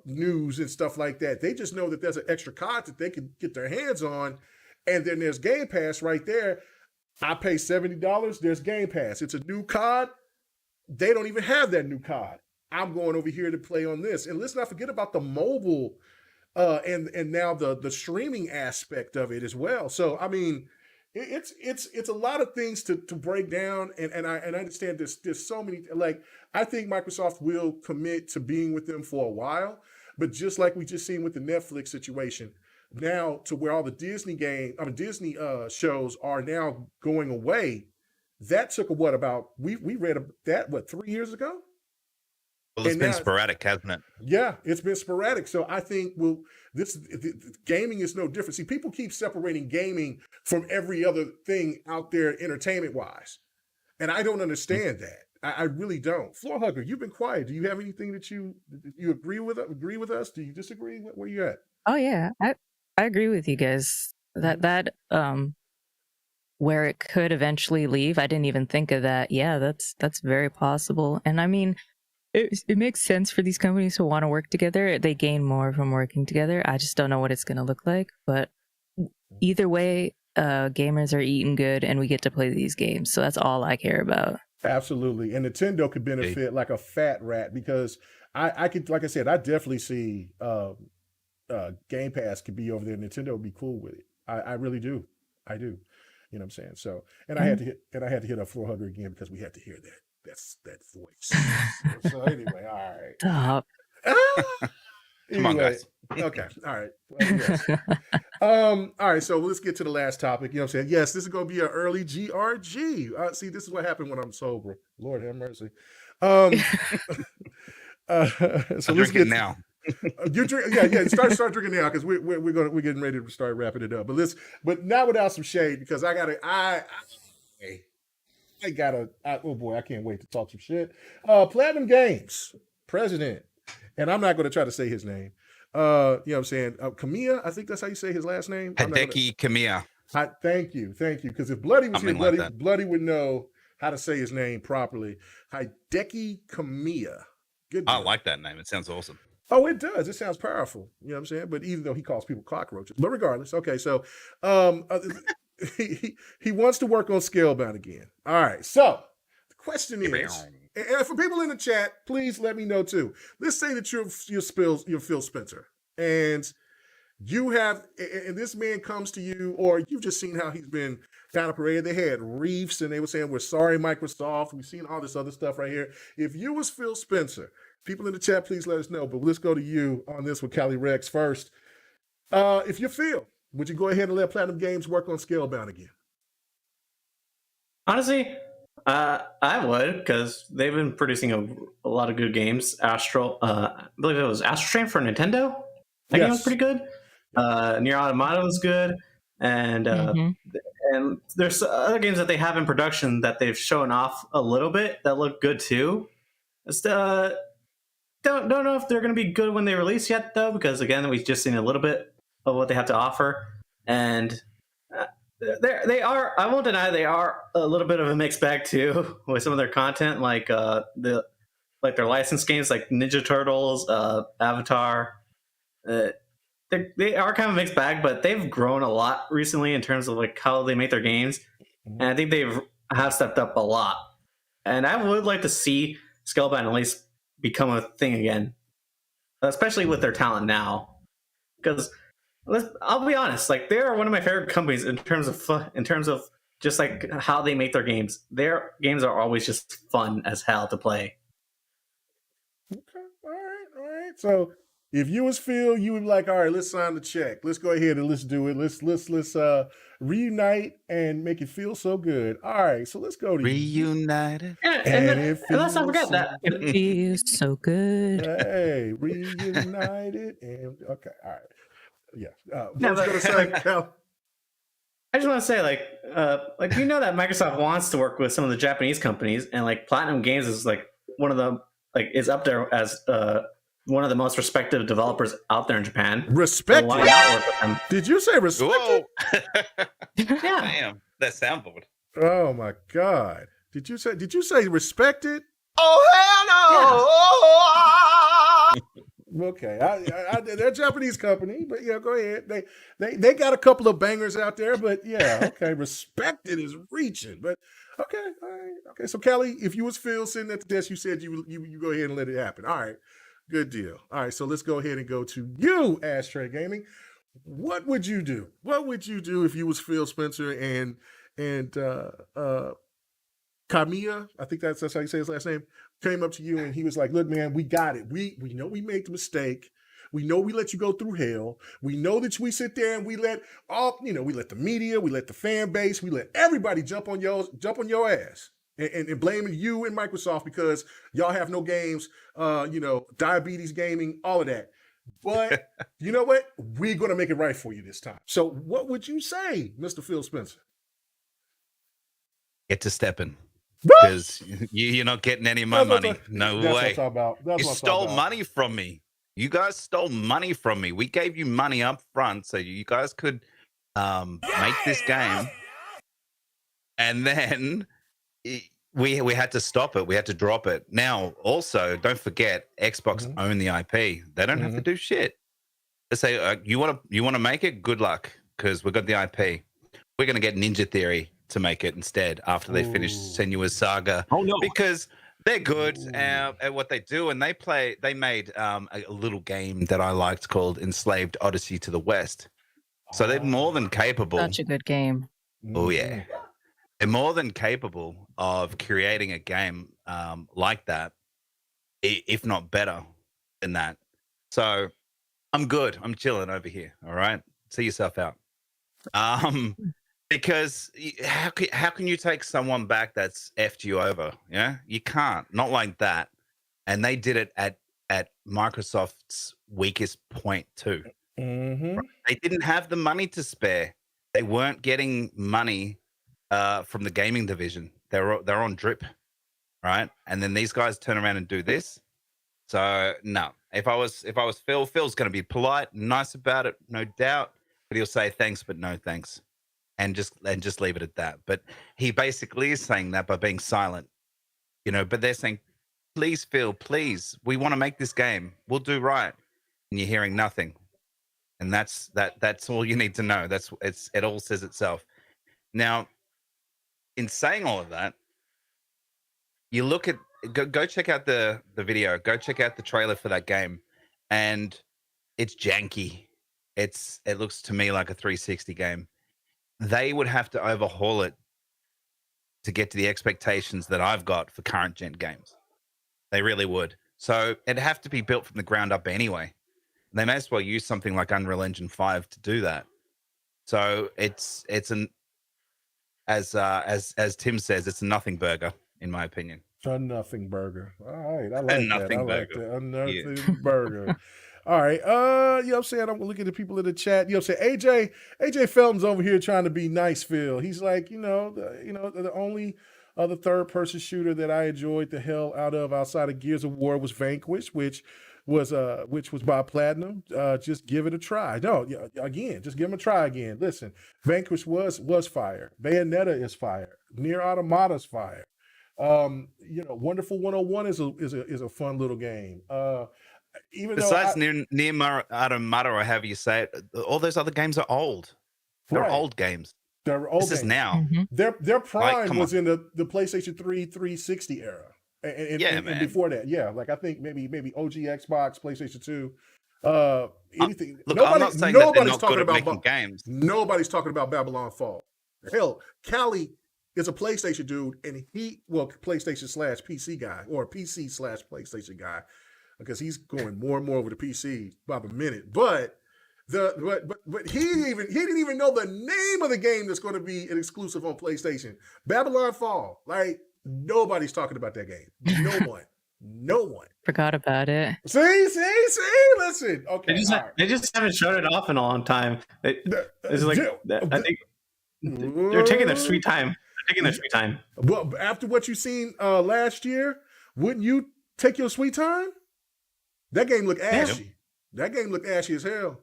news and stuff like that. They just know that there's an extra COD that they can get their hands on, and then there's Game Pass right there. I pay $70. There's Game Pass. It's a new COD. They don't even have that new COD. I'm going over here to play on this. And let's not forget about the mobile and now the streaming aspect of it as well. So I mean, it's a lot of things to break down, and I understand there's so many, like, I think Microsoft will commit to being with them for a while, but just like we just seen with the Netflix situation, now to where all the Disney shows are now going away. That took we read that 3 years ago? Well, it's been sporadic, hasn't it? Yeah, it's been sporadic. So I think gaming is no different. See, people keep separating gaming from every other thing out there entertainment-wise. And I don't understand that. I really don't. Floor Hugger, you've been quiet. Do you have anything that you agree with us? Do you disagree? Where you at? Oh yeah, I agree with you guys. That where it could eventually leave, I didn't even think of that. Yeah, that's very possible. And I mean, it makes sense for these companies to want to work together. They gain more from working together. I just don't know what it's going to look like. But either way, gamers are eating good, and we get to play these games. So that's all I care about. Absolutely. And Nintendo could benefit like a fat rat, because I could, like I said, I definitely see Game Pass could be over there. Nintendo would be cool with it. I really do. I do. You know what I'm saying? So, and I had to hit a Floor Hugger again because we had to hear that. That voice. So anyway, all right. Stop. Come on, guys. Okay. All right. Well, yes. All right. So let's get to the last topic. You know what I'm saying? Yes, this is going to be an early GRG. See, this is what happened when I'm sober. Lord have mercy. So let's get now. You drink, yeah. Start drinking now, because we're getting ready to start wrapping it up. But not without some shade, because oh boy, I can't wait to talk some shit. Platinum Games president, and I'm not going to try to say his name. You know what I'm saying? Kamiya, I think that's how you say his last name. Hideki Kamiya. Thank you. Because if Bloody was here, Bloody would know how to say his name properly. Hideki Kamiya. Good. I like that name. It sounds awesome. Oh, it does. It sounds powerful. You know what I'm saying? But even though he calls people cockroaches, but regardless, okay. So, he wants to work on Scalebound again. All right. So the question is, and for people in the chat, please let me know too. Let's say that you're Phil Spencer, and and this man comes to you, or you've just seen how he's been kind of paraded. They had reefs, and they were saying, "We're sorry, Microsoft." We've seen all this other stuff right here. If you was Phil Spencer, people in the chat, please let us know. But let's go to you on this with Cali Rex first. If you Phil, would you go ahead and let Platinum Games work on Scalebound again? Honestly, I would, because they've been producing a lot of good games. I believe it was Astral Chain for Nintendo. That game was Yes. pretty good. Nier Automata was good, and and there's other games that they have in production that they've shown off a little bit that look good too. Just, don't know if they're going to be good when they release yet, though, because again, we've just seen a little bit of what they have to offer, and they are. I won't deny they are a little bit of a mixed bag too with some of their content, like their licensed games like Ninja Turtles, Avatar. They are kind of a mixed bag, but they've grown a lot recently in terms of like how they make their games, and I think have stepped up a lot. And I would like to see Scalebound at least become a thing again, especially with their talent now. Because I'll be honest, like they are one of my favorite companies in terms of just like how they make their games. Their games are always just fun as hell to play. Okay, all right. So if you was Phil, you would be like, all right, let's sign the check. Let's go ahead and let's do it. Let's reunite and make it feel so good. All right, so let's go to Reunited. And let's not forget that It feels so good. Hey, reunited and okay, all right. Yeah. What No, was you but- gonna say, Cal? I just want to say, like you know that Microsoft wants to work with some of the Japanese companies, and like Platinum Games is like one of the is up there as one of the most respected developers out there in Japan. So Respect. why not work with them? Did you say respect? Whoa. Yeah. Damn. That soundboard. Oh my God. Did you say respected? Oh, hell no. Okay, they're a Japanese company, but yeah, go ahead. They got a couple of bangers out there, but yeah, okay, respected is reaching, but okay, all right, okay. So Callie, if you was Phil sitting at the desk, you said you go ahead and let it happen. All right, good deal. All right, so let's go ahead and go to you, Ashtray Gaming. What would you do? What would you do if you was Phil Spencer and Kamiya, I think that's how you say his last name, came up to you and he was like, look, man, we got it. We know we made the mistake. We know we let you go through hell. We know that we sit there and we let we let the media, we let the fan base, we let everybody jump on your ass and blaming you and Microsoft because y'all have no games, diabetes gaming, all of that. But you know what? We're going to make it right for you this time. So what would you say, Mr. Phil Spencer? Get to stepping. Because you're not getting any of my money. No That's way. what I'm talking about. That's You what I'm stole talking about. money from me. You guys stole money from me. We gave you money up front so you guys could make this game. And then we had to stop it. We had to drop it. Now, also, don't forget, Xbox own the IP. They don't have to do shit. They say, you want to make it? Good luck, because we got the IP. We're going to get Ninja Theory to make it instead after they finish Senua's Saga. Oh no! Because they're good at what they do, and they made a little game that I liked called Enslaved Odyssey to the West. So they're more than capable. Such a good game. Oh yeah, they're more than capable of creating a game like that, if not better than that. So I'm good. I'm chilling over here. All right, see yourself out. Because how can you take someone back that's effed you over? Yeah, you can't. Not like that. And they did it at Microsoft's weakest point too. Mm-hmm. They didn't have the money to spare. They weren't getting money from the gaming division. They're on drip, right? And then these guys turn around and do this. So no, if I was Phil's going to be polite, nice about it, no doubt, but he'll say thanks, but no thanks. And just leave it at that. But he basically is saying that by being silent, but they're saying, please, Phil, please, we want to make this game. We'll do right. And you're hearing nothing. And that's all you need to know. It all says itself. Now, in saying all of that, you look at, go check out the video, go check out the trailer for that game. And it's janky. It looks to me like a 360 game. They would have to overhaul it to get to the expectations that I've got for current gen games. They really would. So it'd have to be built from the ground up anyway. They may as well use something like Unreal Engine 5 to do that. So it's as Tim says, it's a nothing burger, in my opinion. A nothing burger. All right. I like A that. nothing I like burger. that. A nothing Yeah. burger. All right. You know what I'm saying? I'm looking at the people in the chat. You know what I'm saying? AJ Felton's over here trying to be nice, Phil. He's like, the only other third person shooter that I enjoyed the hell out of outside of Gears of War was Vanquish, which was by Platinum. Just give it a try. No, again, just give them a try again. Listen, Vanquish was fire. Bayonetta is fire. Nier Automata's fire. Wonderful 101 is a fun little game. Even Besides Nier Automata, or however you say it, all those other games are old. They're old games. They're old This games. is now. Their prime come was in the PlayStation 3 360 era. And before that, like I think maybe OG Xbox, PlayStation 2, anything. Look, I'm not saying that they're not good at making games. Nobody's talking about Babylon Fall. Hell, Callie is a PlayStation dude, and PlayStation / PC guy, or PC / PlayStation guy, because he's going more and more over to PC by the minute. But he didn't even know the name of the game that's going to be an exclusive on PlayStation. Babylon Fall. Like, nobody's talking about that game. No one. Forgot about it. See. Listen. Okay. They just haven't showed it off in a long time. I think they're taking their sweet time. Well, after what you've seen last year, wouldn't you take your sweet time? That game looked ashy. That game looked ashy as hell.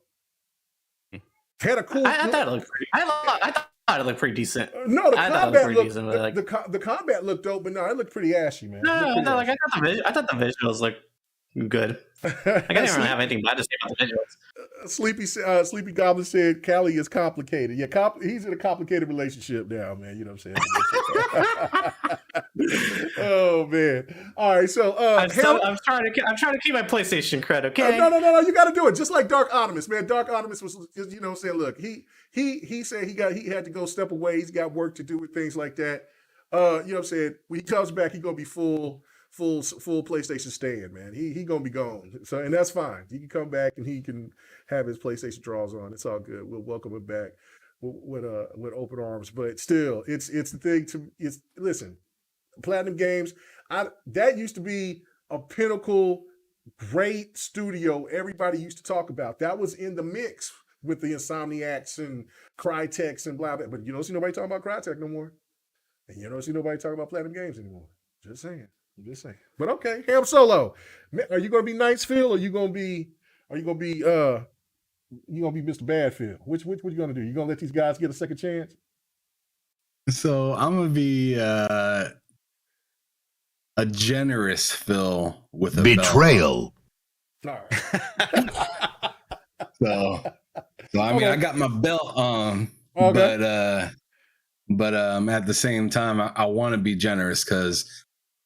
Had a cool. I thought it looked pretty. I thought it looked pretty decent. No, the combat looked dope, but no, it looked pretty ashy, man. I thought the visuals looked good. I didn't really have anything bad to say about the visuals. Sleepy Goblin said Callie is complicated. Yeah, he's in a complicated relationship now, man. You know what I'm saying? Oh man. All right, so I'm trying to keep my PlayStation cred, okay? No, you got to do it. Just like Dark Optimus, man. Dark Optimus was, you know what I'm saying? Look, he said he had to go step away. He's got work to do with things like that. You know what I'm saying? When he comes back, he's gonna be full PlayStation stand, man. He gonna be gone. So, and that's fine. He can come back and he can have his PlayStation draws on. It's all good. We'll welcome him back with open arms. But still, it's the thing listen, Platinum Games, that used to be a pinnacle, great studio everybody used to talk about. That was in the mix with the Insomniacs and Crytek's and blah blah. But you don't see nobody talking about Crytek no more. And you don't see nobody talking about Platinum Games anymore. Just saying. But okay, Ham Solo. Are you gonna be Nice Phil, or you gonna be Mr. Bad Phil? Which you gonna do? You gonna let these guys get a second chance? So I'm gonna be a generous Phil with a betrayal. All right. So I mean, I got my belt on, okay. but at the same time, I want to be generous because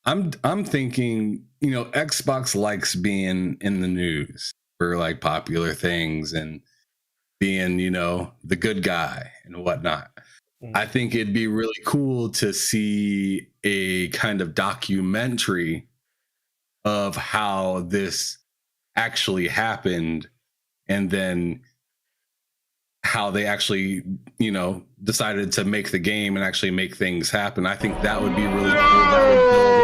I'm thinking, Xbox likes being in the news for like popular things and being, the good guy and whatnot. Mm-hmm. I think it'd be really cool to see a kind of documentary of how this actually happened, and then how they actually, decided to make the game and actually make things happen. I think that would be really cool.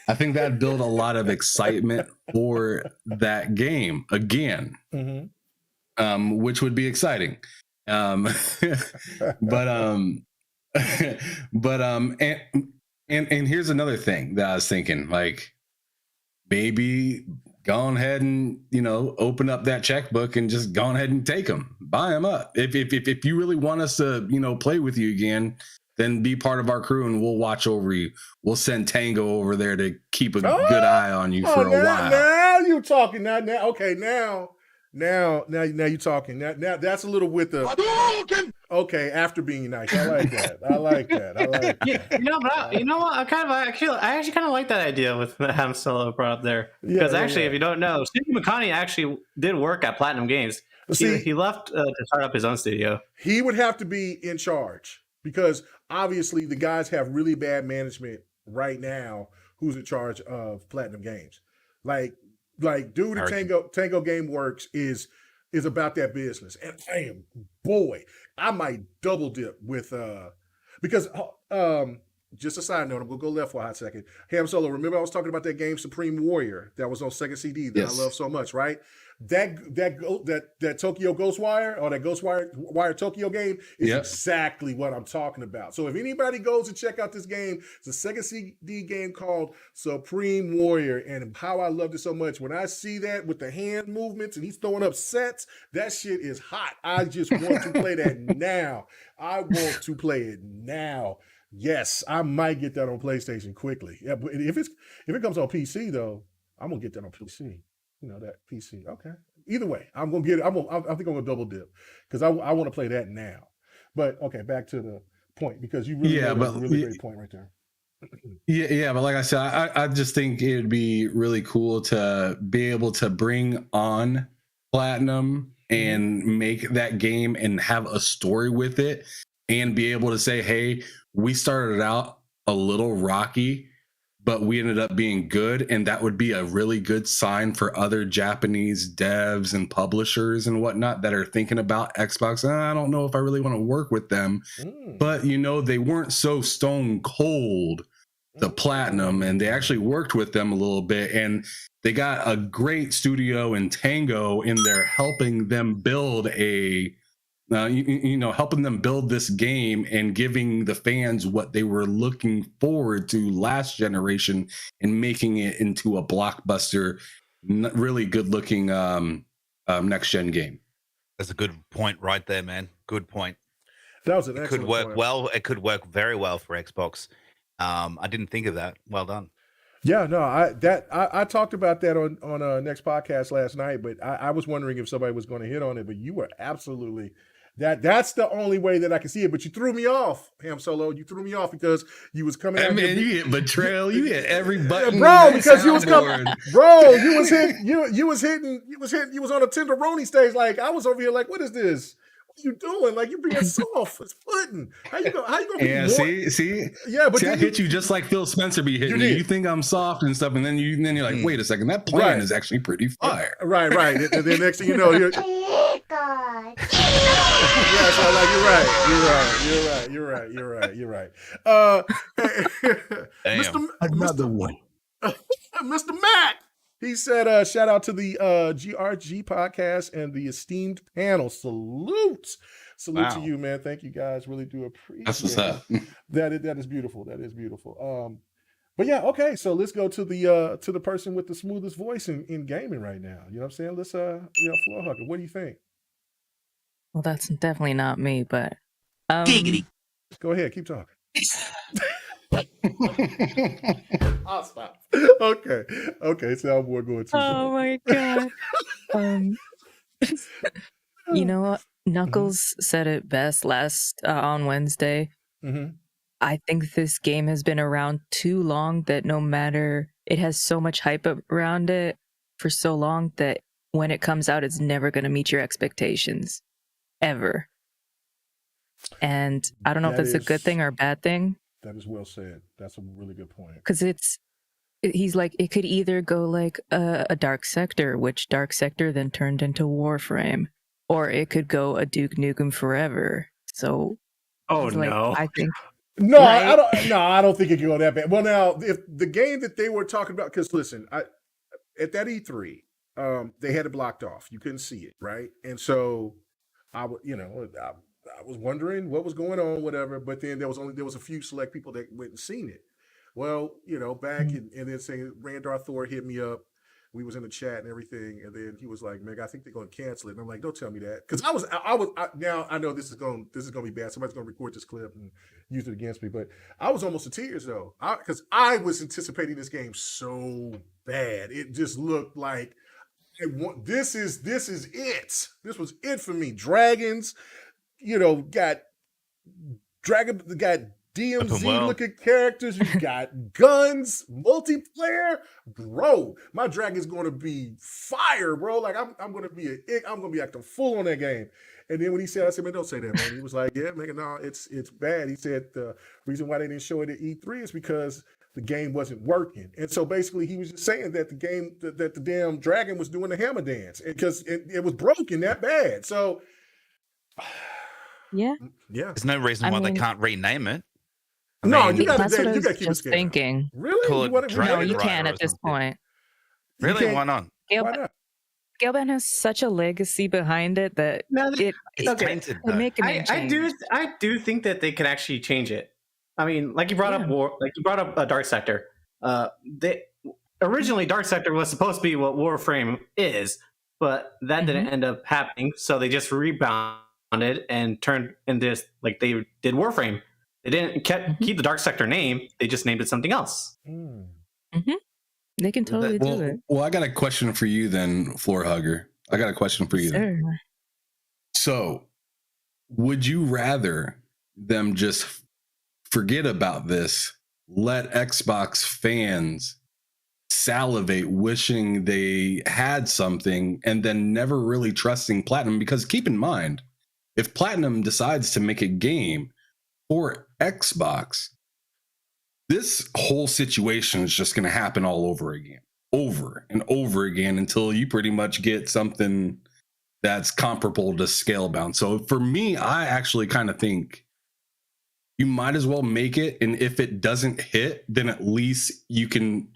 I think that'd build a lot of excitement for that game again, which would be exciting. And here's another thing that I was thinking, like, maybe go ahead and, open up that checkbook and just go ahead and take them, buy them up. If you really want us to, play with you again, then be part of our crew and we'll watch over you. We'll send Tango over there to keep a good eye on you for a while. Now you talking. Now, okay, now you talking. Now that's a little with the okay, after being nice. I like that. Yeah, you know what? I actually kind of like that idea with Ham Solo brought up there. Because if you don't know, Steve McConney actually did work at Platinum Games. He left to start up his own studio. He would have to be in charge, because obviously the guys have really bad management right now who's in charge of Platinum Games. Like dude at Tango Game Works is is about that business. And I might double dip with because just a side note, I'm gonna go left for a hot second. Ham Solo, remember I was talking about that game Supreme Warrior that was on Sega CD that I love so much, right? That Tokyo Ghostwire or that Ghostwire Tokyo game is exactly what I'm talking about. So if anybody goes to check out this game, it's a Sega CD game called Supreme Warrior, and how I loved it so much. When I see that with the hand movements and he's throwing up sets, that shit is hot. I just want to play that now. I want to play it now. Yes, I might get that on PlayStation quickly. Yeah, but if it comes on PC though, I'm gonna get that on PC. You know, that PC. Okay. Either way, I'm gonna get it. I think I'm gonna double dip because I want to play that now. But okay, back to the point because you really made a really great point right there. Yeah, but like I said, I just think it'd be really cool to be able to bring on Platinum and make that game and have a story with it and be able to say, hey, we started out a little rocky, but we ended up being good. And that would be a really good sign for other Japanese devs and publishers and whatnot that are thinking about Xbox. I don't know if I really want to work with them, but you know, they weren't so stone cold to Platinum, and they actually worked with them a little bit, and they got a great studio in Tango in there helping them build helping them build this game and giving the fans what they were looking forward to last generation and making it into a blockbuster, really good looking next gen game. That's a good point right there, man. Good point. That was an excellent It could work point. well. It could work very well for Xbox. I didn't think of that. Well done. Yeah, no, I talked about that on a next podcast last night, but I was wondering if somebody was going to hit on it, but you were absolutely that's the only way that I can see it. But you threw me off, Ham Solo. You threw me off because you was coming out. Man, you hit betrayal. You hit every button, bro. Because you was coming, bro. You was hitting. You was on a tenderoni stage. Like I was over here. Like, what is this? What are you doing? Like you being soft. It's footing. How you gonna? Yeah, see. Yeah, but I hit you just like Phil Spencer be hitting you. You think I'm soft and stuff, and then you're like, wait a second, that plan is actually pretty fire. Right. And then next thing you know, you're. God. Yeah, so like you're right. Another one. Mr. Matt. He said, shout out to the GRG podcast and the esteemed panel. Salute to you, man. Thank you guys. Really do appreciate That's what's up. That is beautiful. That is beautiful. But yeah, okay. So let's go to the person with the smoothest voice in gaming right now. You know what I'm saying? Let's Floor Hugger, what do you think? Well, that's definitely not me, but Giggity. Go ahead, keep talking. I'll stop. Okay. Soundboard going too far. Oh my god. You know what? Knuckles said it best last on Wednesday. I think this game has been around too long that no matter, it has so much hype around it for so long that when it comes out, it's never going to meet your expectations. Ever. And I don't know if that's a good thing or a bad thing. That is well said. That's a really good point. Because he's like, it could either go like a Dark Sector, which Dark Sector then turned into Warframe, or it could go a Duke Nukem Forever. So, I think. No, right? I don't think it can go that bad. Well, now, if the game that they were talking about, because listen, at that E3, they had it blocked off. You couldn't see it, right? And so I was wondering what was going on, whatever. But then there was a few select people that went and seen it. Well, back and then saying Randar Thor hit me up. We was in the chat and everything, and then he was like, "Meg, I think they're going to cancel it." And I'm like, "Don't tell me that," because now I know this is going to be bad. Somebody's going to record this clip and use it against me. But I was almost in tears though, because I was anticipating this game so bad. It just looked like this is it. This was it for me. Dragons, got DMZ looking characters. You got guns, multiplayer, bro. My dragon's going to be fire, bro. Like I'm going to be acting full on that game. And then when he said, I said, man, don't say that, man. He was like, yeah, man, no, it's bad. He said the reason why they didn't show it at E3 is because the game wasn't working. And so basically he was just saying that the game, that the damn dragon was doing the hammer dance because it was broken that bad. So Yeah. There's no reason why they can't rename it. No, you that's what I gotta was keep just it thinking. Really? Call You it want to Dragon No, you Rider can or at this something. point. Really? Why not? Why not? Scalebound has such a legacy behind it that No, it It's okay. tainted. could Though. make a name change. I do think that they can actually change it. I mean, like you brought up a Dark Sector. They originally Dark Sector was supposed to be what Warframe is, but that didn't end up happening. So they just rebounded and turned and just like they did Warframe. They didn't keep the Dark Sector name. They just named it something else. They can totally do it. Well, I got a question for you then, Floor Hugger. I got a question for you. Then. So, would you rather them just forget about this, let Xbox fans salivate wishing they had something, and then never really trusting Platinum? Because keep in mind, if Platinum decides to make a game for Xbox, this whole situation is just going to happen all over again, over and over again, until you pretty much get something that's comparable to Scalebound. So for me, I actually kind of think you might as well make it. And if it doesn't hit, then at least you can,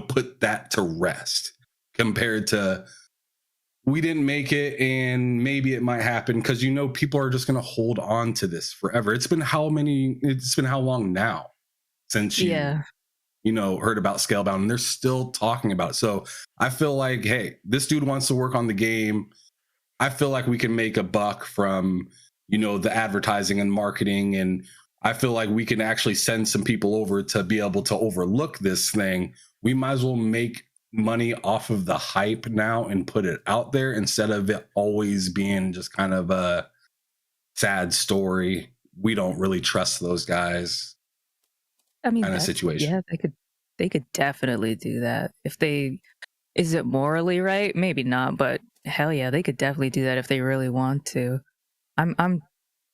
put that to rest compared to we didn't make it and maybe it might happen, because people are just going to hold on to this forever. It's been how long now since you heard about Scalebound, and they're still talking about it. So I feel like, hey, this dude wants to work on the game. I feel like we can make a buck from the advertising and marketing, and I feel like we can actually send some people over to be able to overlook this thing. We might as well make money off of the hype now and put it out there instead of it always being just kind of a sad story. We don't really trust those guys. I mean, kind of situation. Yeah, they could definitely do that. Is it morally right? Maybe not, but hell yeah, they could definitely do that if they really want to.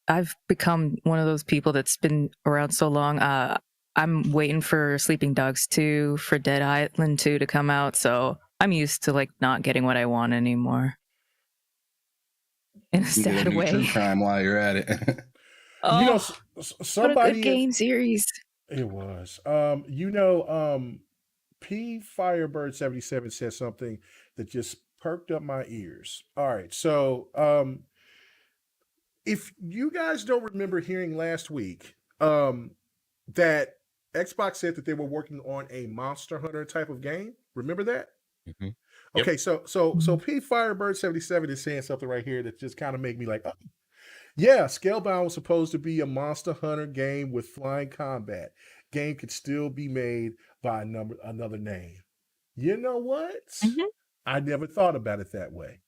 I've become one of those people that's been around so long. I'm waiting for Sleeping Dogs 2, for Dead Island 2 to come out, so I'm used to not getting what I want anymore. In a sad way. True crime while you're at it. Somebody, what a good game series. It was. P Firebird 77 said something that just perked up my ears. All right, so if you guys don't remember hearing last week that Xbox said that they were working on a Monster Hunter type of game, remember that? Mm-hmm. Okay, yep. So P Firebird 77 is saying something right here that just kind of made me like, oh. Yeah, Scalebound was supposed to be a Monster Hunter game with flying combat. Game could still be made by another name. You know what? I never thought about it that way.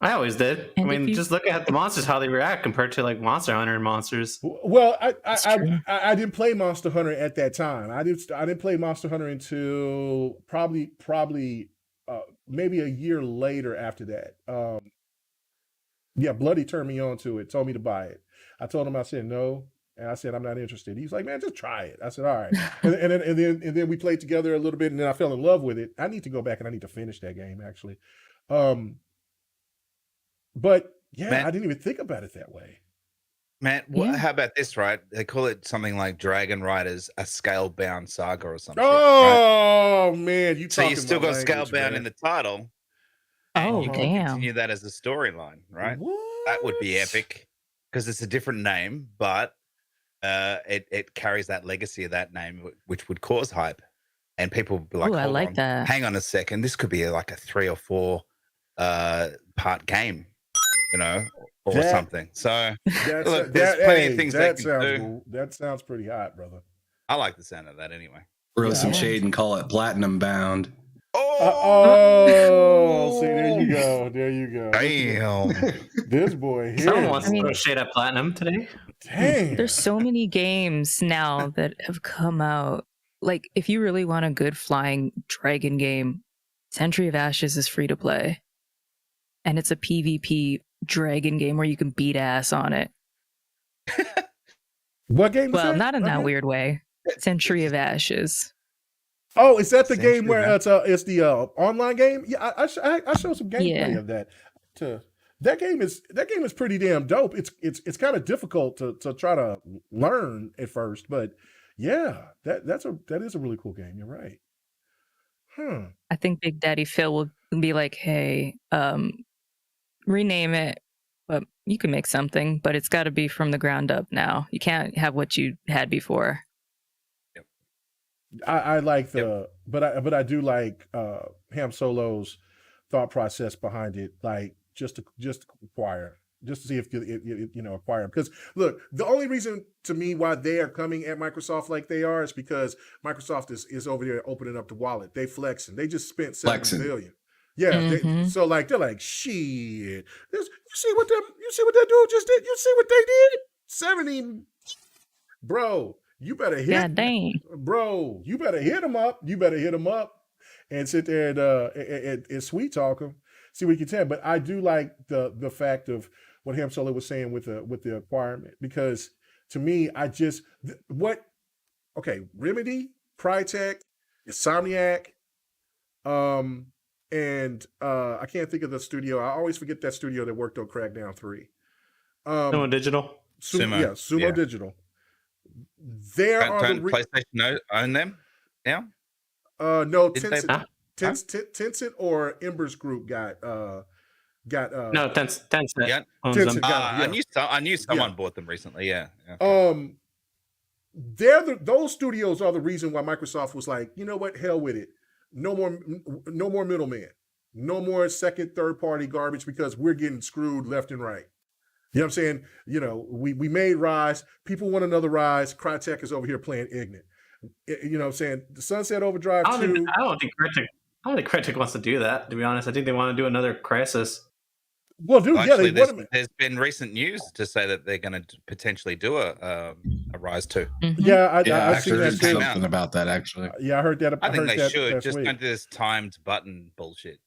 I always did. And I mean, just look at the monsters, how they react compared to Monster Hunter monsters. Well, I didn't play Monster Hunter at that time. I didn't play Monster Hunter until probably maybe a year later after that. Yeah, Bloody turned me on to it, told me to buy it. I told him, I said no, and I said I'm not interested. He's like, man, just try it. I said, all right. and then we played together a little bit, and then I fell in love with it. I need to go back and I need to finish that game actually. But yeah, Matt, I didn't even think about it that way. Matt, how about this, right? They call it something like Dragon Riders, a Scalebound saga or something. Oh, right? Man, you still got Scalebound in the title. Oh, you damn. can continue that as a storyline, right? What? That would be epic because it's a different name, but it carries that legacy of that name, which would cause hype. And people would be like, I like that. Hang on a second. This could be like a 3 or 4 part game, or something. So look, there's plenty of things they can do. That sounds pretty hot, brother. I like the sound of that anyway. Throw some shade and call it Platinum Bound. Oh, see, there you go. There you go. Damn. This boy here. Someone wants to throw shade at Platinum today. Damn. There's so many games now that have come out. Like, if you really want a good flying dragon game, Century of Ashes is free to play. And it's a PvP dragon game where you can beat ass on it. What game is that? Well, not in that weird way. Century of Ashes. Oh, is that the Century game where of it's the online game? Yeah, I showed some gameplay Yeah. of that. That game is pretty damn dope. It's kind of difficult to try to learn at first, but yeah, that is a really cool game. You're right. I think Big Daddy Phil will be like, hey, rename it, but you can make something, but it's got to be from the ground up now. You can't have what you had before. I like but I do like Ham Solo's thought process behind it, like just to acquire, just to see if you acquire them. Because look, the only reason to me why they are coming at Microsoft like they are is because Microsoft is over there opening up the wallet. They flexing. They just spent $7 billion. Yeah, so like they're like, shit. You see what that dude just did? You see what they did? 70, bro. You better hit. God dang. Bro, you better hit him up. You better hit him up and sit there and sweet talk him. See what you can tell. But I do like the fact of what Ham Solo was saying with the acquirement, because to me, Remedy, Crytek, Insomniac, and I can't think of the studio. I always forget that studio that worked on Crackdown 3. Sumo Digital. Sumo Digital. Don't PlayStation own them now? No, Tencent or Embers Group got no, Tencent. Yeah. Tencent I knew someone bought them recently. Yeah. Those studios are the reason why Microsoft was like, you know what, hell with it. No more middleman. No more second, third party garbage, because we're getting screwed left and right. You know what I'm saying? You know, we made Rise. People want another Rise. Crytek is over here playing Ignis. You know what I'm saying? The Sunset Overdrive 2. I don't think Crytek wants to do that, to be honest. I think they want to do another Crisis. Well, dude, actually, there's been recent news to say that they're going to potentially do a Rise 2. Yeah, I actually seen that heard too. something about that, actually. Yeah, I heard that. I think they should just week. don't do this timed button bullshit.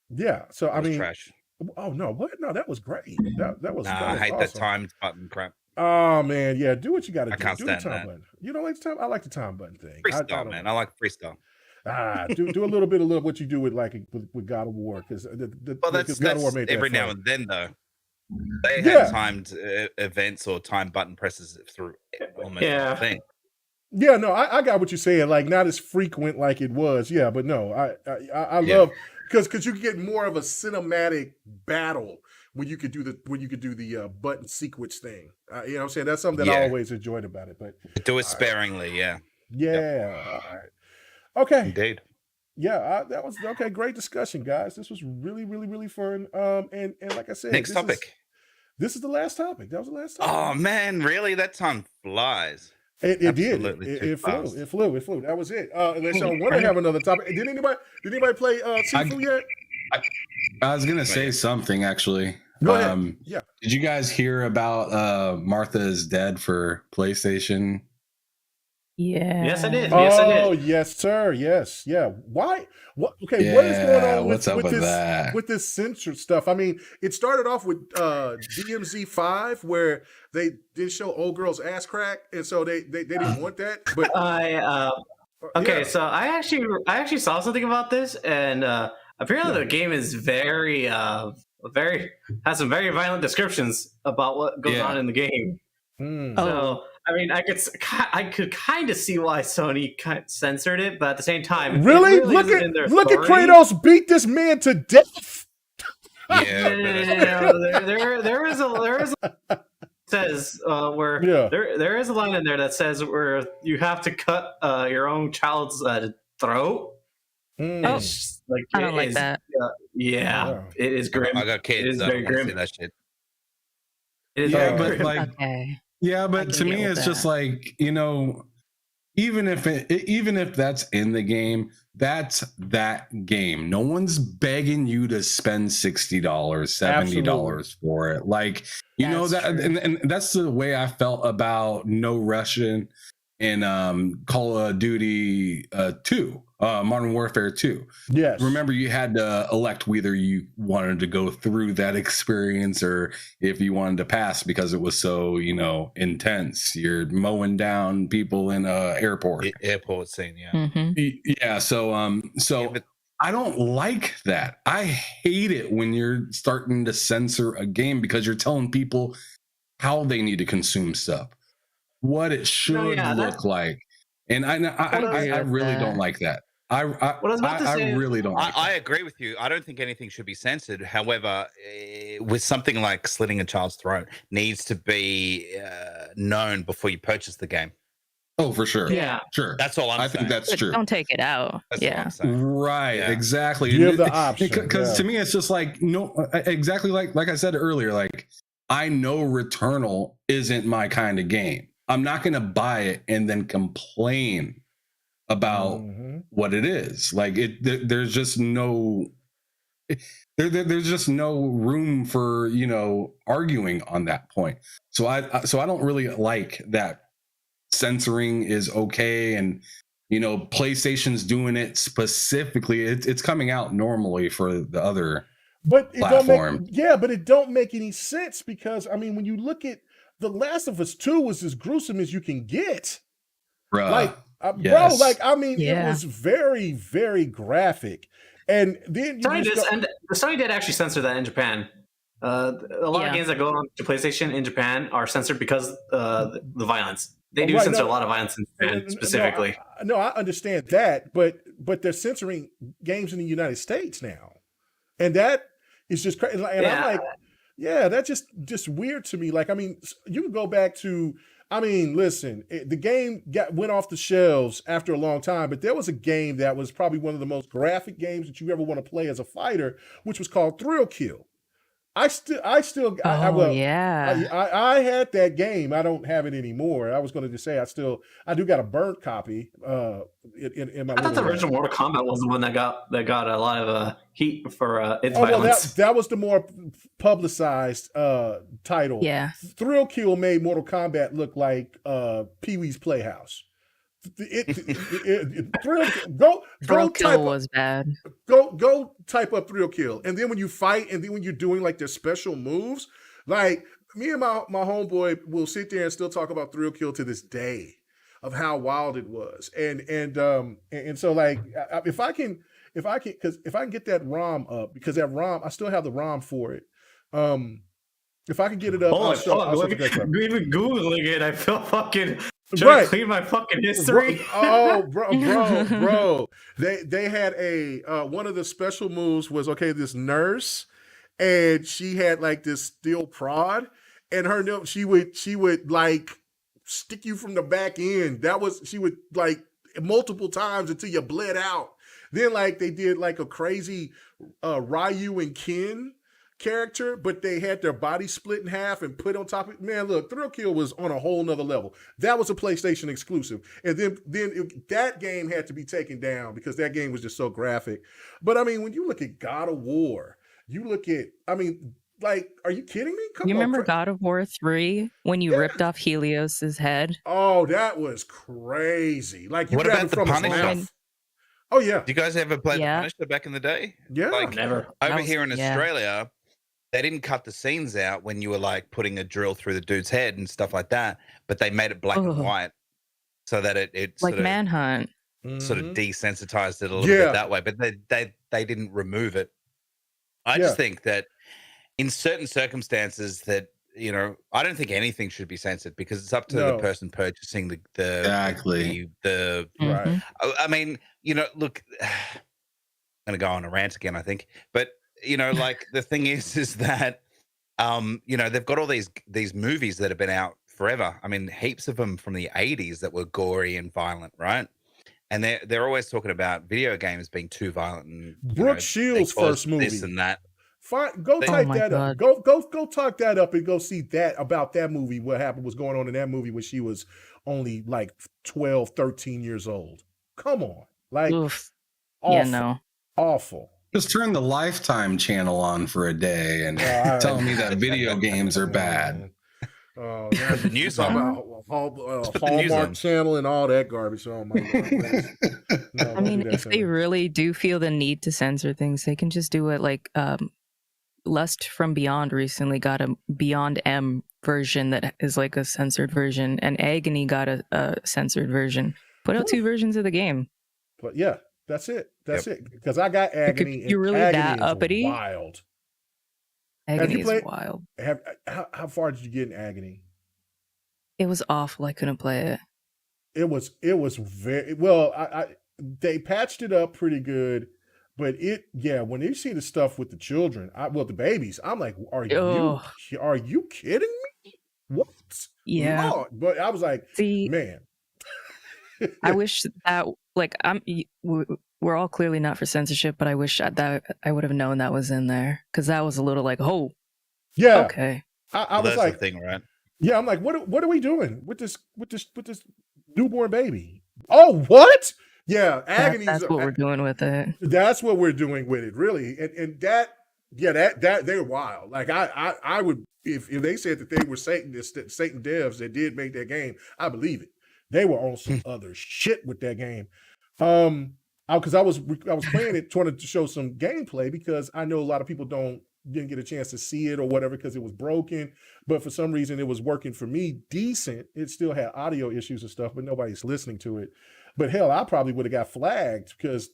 Yeah, so I mean, trash. Oh no! What? No, that was great. That was. I hate awesome. that timed button crap. Oh man, yeah. Do what you got to do. I can't do stand the time that. button. You don't like the time? I like the time button thing. Freestyle, man. I like freestyle. Do a little bit of what you do with with God of War, because that's God of War made every that now fun. and then though. They had timed events or timed button presses through almost everything. Yeah, no, I got what you're saying. Like not as frequent like it was. Yeah, but no, I love because you can get more of a cinematic battle when you could do the button sequence thing. You know what I'm saying? That's something that I always enjoyed about it. But do it sparingly, Yeah. Yep. All right. Okay. Indeed. Yeah, that was okay. Great discussion, guys. This was really, really, really fun. And like I said, next topic. This is the last topic. That was the last topic. Oh man, really? That time flies. It did. It flew. That was it. Unless y'all want to have another topic. Did anybody play Sifu yet? I was gonna say something actually. Go ahead. Yeah. Did you guys hear about Martha is Dead for PlayStation? Yeah. Yes, I did. Oh, yes, sir. Yes. Yeah. Why? What? Okay. Yeah, what is going on with this censor stuff? I mean, it started off with DMZ 5, where they did show old girl's ass crack, and so they didn't want that. But so I actually saw something about this, and apparently the game is has some very violent descriptions about what goes on in the game. So I mean, I could kind of see why Sony censored it, but at the same time, really look at Kratos beat this man to death. There is a says where there is a line in there that says where you have to cut your own child's throat. I don't like that. It is grim. I got kids. It is very grim. That shit. It is but very grim. like. Okay. Yeah, but to me, it's just like, you know, even if that's in the game, that's that game. No one's begging you to spend $60, $70 for it. Like, you know that, and that's the way I felt about No Russian in Call of Duty 2, Modern Warfare 2. Yes. Remember, you had to elect whether you wanted to go through that experience or if you wanted to pass because it was so, intense. You're mowing down people in a airport. Airport scene, yeah. Mm-hmm. Yeah, so I don't like that. I hate it when you're starting to censor a game because you're telling people how they need to consume stuff, what it should look like. And I really don't like that. I really don't like that. I agree with you. I don't think anything should be censored. However, with something like slitting a child's throat needs to be known before you purchase the game. Oh, for sure. Yeah. Sure. That's all I'm saying. I think that's true. Don't take it out. That's all I'm saying. Right. Yeah. Exactly. You have the option. Because to me, it's just like, no, exactly like I said earlier, like, I know Returnal isn't my kind of game. I'm not going to buy it and then complain about what it is. Like there's just no there's just no room for arguing on that point. So I don't really like that censoring is okay, and PlayStation's doing it specifically. It's coming out normally for the other platform. But it don't make any sense because when you look at The Last of Us 2 was as gruesome as you can get. Bruh. It was very, very graphic. And then Sony did actually censor that in Japan. A lot of games that go on to PlayStation in Japan are censored because the violence. They do censor a lot of violence in Japan specifically. I understand that, but they're censoring games in the United States now, and that is just crazy. And I'm like, that's just weird to me. Like, you can go back to. Listen, the game went off the shelves after a long time, but there was a game that was probably one of the most graphic games that you ever want to play as a fighter, which was called Thrill Kill. I had that game. I don't have it anymore. I was going to just say I do got a burnt copy. In my. I thought the original Mortal Kombat was the one that got a lot of heat for its violence. That was the more publicized title. Yeah, Thrill Kill made Mortal Kombat look like Pee-wee's Playhouse. Thrill Kill was bad. Go type up Thrill Kill, and then when you fight, and then when you're doing like their special moves, like me and my homeboy will sit there and still talk about Thrill Kill to this day of how wild it was, and so like if I can get that ROM up, because that ROM I still have the ROM for it. If I can get it up, I'll even googling it, I feel fucking. Trying to clean my fucking history. Bro. They had one of the special moves was this nurse, and she had like this steel prod, and she would like stick you from the back end. She would like multiple times until you bled out. Then like they did like a crazy Ryu and Ken character, but they had their body split in half and put on top of. Man, look, Thrill Kill was on a whole nother level. That was a PlayStation exclusive, and then that game had to be taken down because that game was just so graphic. But when you look at God of War, you look at, like, are you kidding me? You remember God of War 3 when you ripped off Helios's head? Oh, that was crazy! Like, what about the Punisher? Oh yeah, do you guys ever play the Punisher back in the day? Yeah, like never. Over here in Australia. They didn't cut the scenes out when you were like putting a drill through the dude's head and stuff like that, but they made it black and white so that it like sort of, Manhunt sort of desensitized it a little bit that way. But they didn't remove it. I just think that in certain circumstances that I don't think anything should be censored because it's up to the person purchasing the exactly the right. Look, I'm gonna go on a rant again, I think, but. Like the thing is that, they've got all these movies that have been out forever. Heaps of them from the 80s that were gory and violent, right? And they're always talking about video games being too violent. And, Brooke Shields' first movie, this and that. Fine, go type that up. Go talk that up and go see that about that movie. What happened was going on in that movie when she was only like 12, 13 years old. Come on, like, oof. Awful, awful. Just turn the Lifetime channel on for a day and tell me that video games are bad. Oh, now The you news talk on. about Put the news Hallmark on. Channel and all that garbage. Oh my god! No, I don't mean, do that if to they me. really do feel the need to censor things, they can just do it like Lust from Beyond recently got a Beyond M version that is like a censored version, and Agony got a censored version. Put out 2 versions of the game. But yeah, that's it. That's Yep. it. Because I got Like, if Agony, and you're really Agony that is uppity, wild. Have Agony you is played? wild. How far did you get in Agony? It was awful. I couldn't play it. It was very well. They patched it up pretty good, but when you see the stuff with the children, the babies, I'm like, are Oh, you kidding me? What? yeah. Lord. But I was like, See, man. I wish that, like, we're all clearly not for censorship, but I wish that I would have known that was in there, because that was a little like, oh, Yeah. okay. I was That's like, the thing, right? yeah, I'm like, what are we doing with this newborn baby? Oh, what? Yeah, Agony's That's what we're doing with it. That's what we're doing with it, really. And that they're wild. Like I would, if they said that they were Satan devs that did make that game, I believe it. They were on some other shit with that game. Because I was playing it, trying to show some gameplay, because I know a lot of people didn't get a chance to see it or whatever because it was broken, but for some reason it was working for me decent. It still had audio issues and stuff, but nobody's listening to it. But hell, I probably would have got flagged, because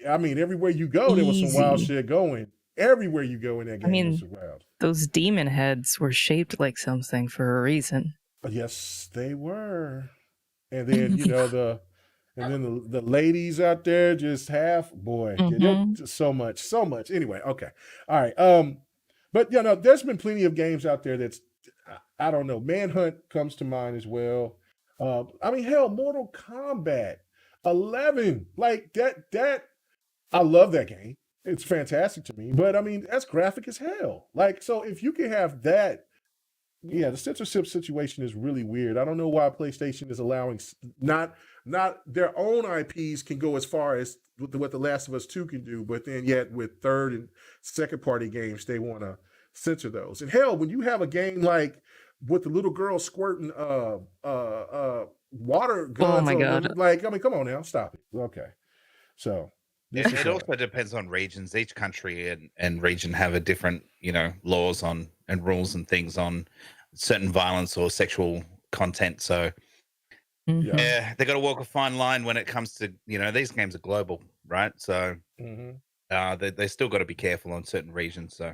I mean, everywhere you go, there was some wild Easy. shit going. Everywhere you go in that game, I mean, was wild. those demon heads were shaped like something for a reason. Yes, they were. And then the ladies out there just just so much. Anyway, okay, all right. But there's been plenty of games out there that's, I don't know. Manhunt comes to mind as well. I mean, hell, Mortal Kombat 11, like that. I love that game. It's fantastic to me. But I mean, that's graphic as hell. Like, so if you can have that. Yeah, the censorship situation is really weird. I don't know why PlayStation is allowing not their own IPs can go as far as what The Last of Us 2 can do, but then yet with third and second party games, they want to censor those. And hell, when you have a game like with the little girl squirting water guns, Oh my God. like, I mean, come on now, stop it. Okay, so. It also depends on regions. Each country and region have a different, laws on and rules and things on certain violence or sexual content. So yeah, they got to walk a fine line when it comes to, these games are global, right? So they still got to be careful on certain regions. So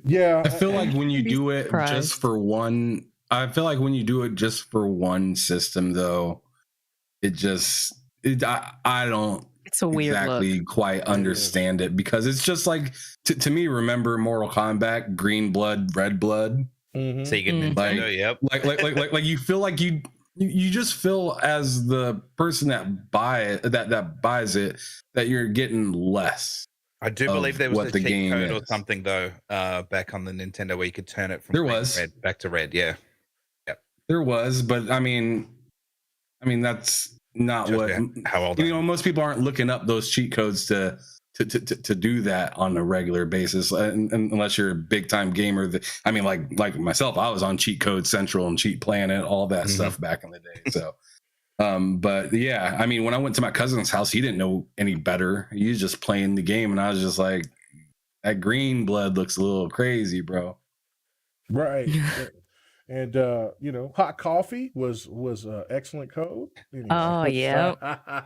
yeah, I feel like when you do it surprised. just for one, I feel like when you do it just for one system, though, I don't. It's a weird exactly look. quite understand it, because it's just like to me, remember Mortal Kombat, green blood, red blood. So you get Nintendo, yep. Like you feel like you just feel as the person that buys it that you're getting less. I do believe there was what a the cheat game code or is. something though, back on the Nintendo where you could turn it from There green was. to red back to red. Yeah. Yep. There was, but I mean that's not Just what how old most people aren't looking up those cheat codes to do that on a regular basis, unless you're a big time gamer. Like myself, I was on Cheat Code Central and Cheat Planet, all that stuff back in the day. So but yeah, I mean, when I went to my cousin's house, he didn't know any better. He was just playing the game, and I was just like, that green blood looks a little crazy, bro. Right. And hot coffee was excellent code. Anyway. Oh yeah.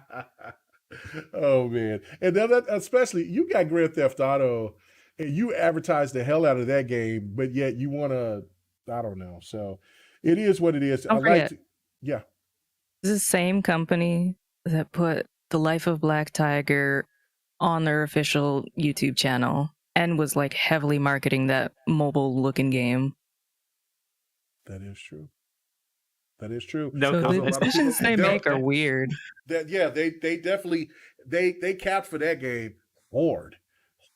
Oh man. And then especially you got Grand Theft Auto and you advertise the hell out of that game, but yet you want to, I don't know. So it is what it is. Yeah. This is the same company that put The Life of Black Tiger on their official YouTube channel and was like heavily marketing that mobile looking game. That is true. That is true. No So the comment. decisions they make are weird. They definitely they capped for that game hard.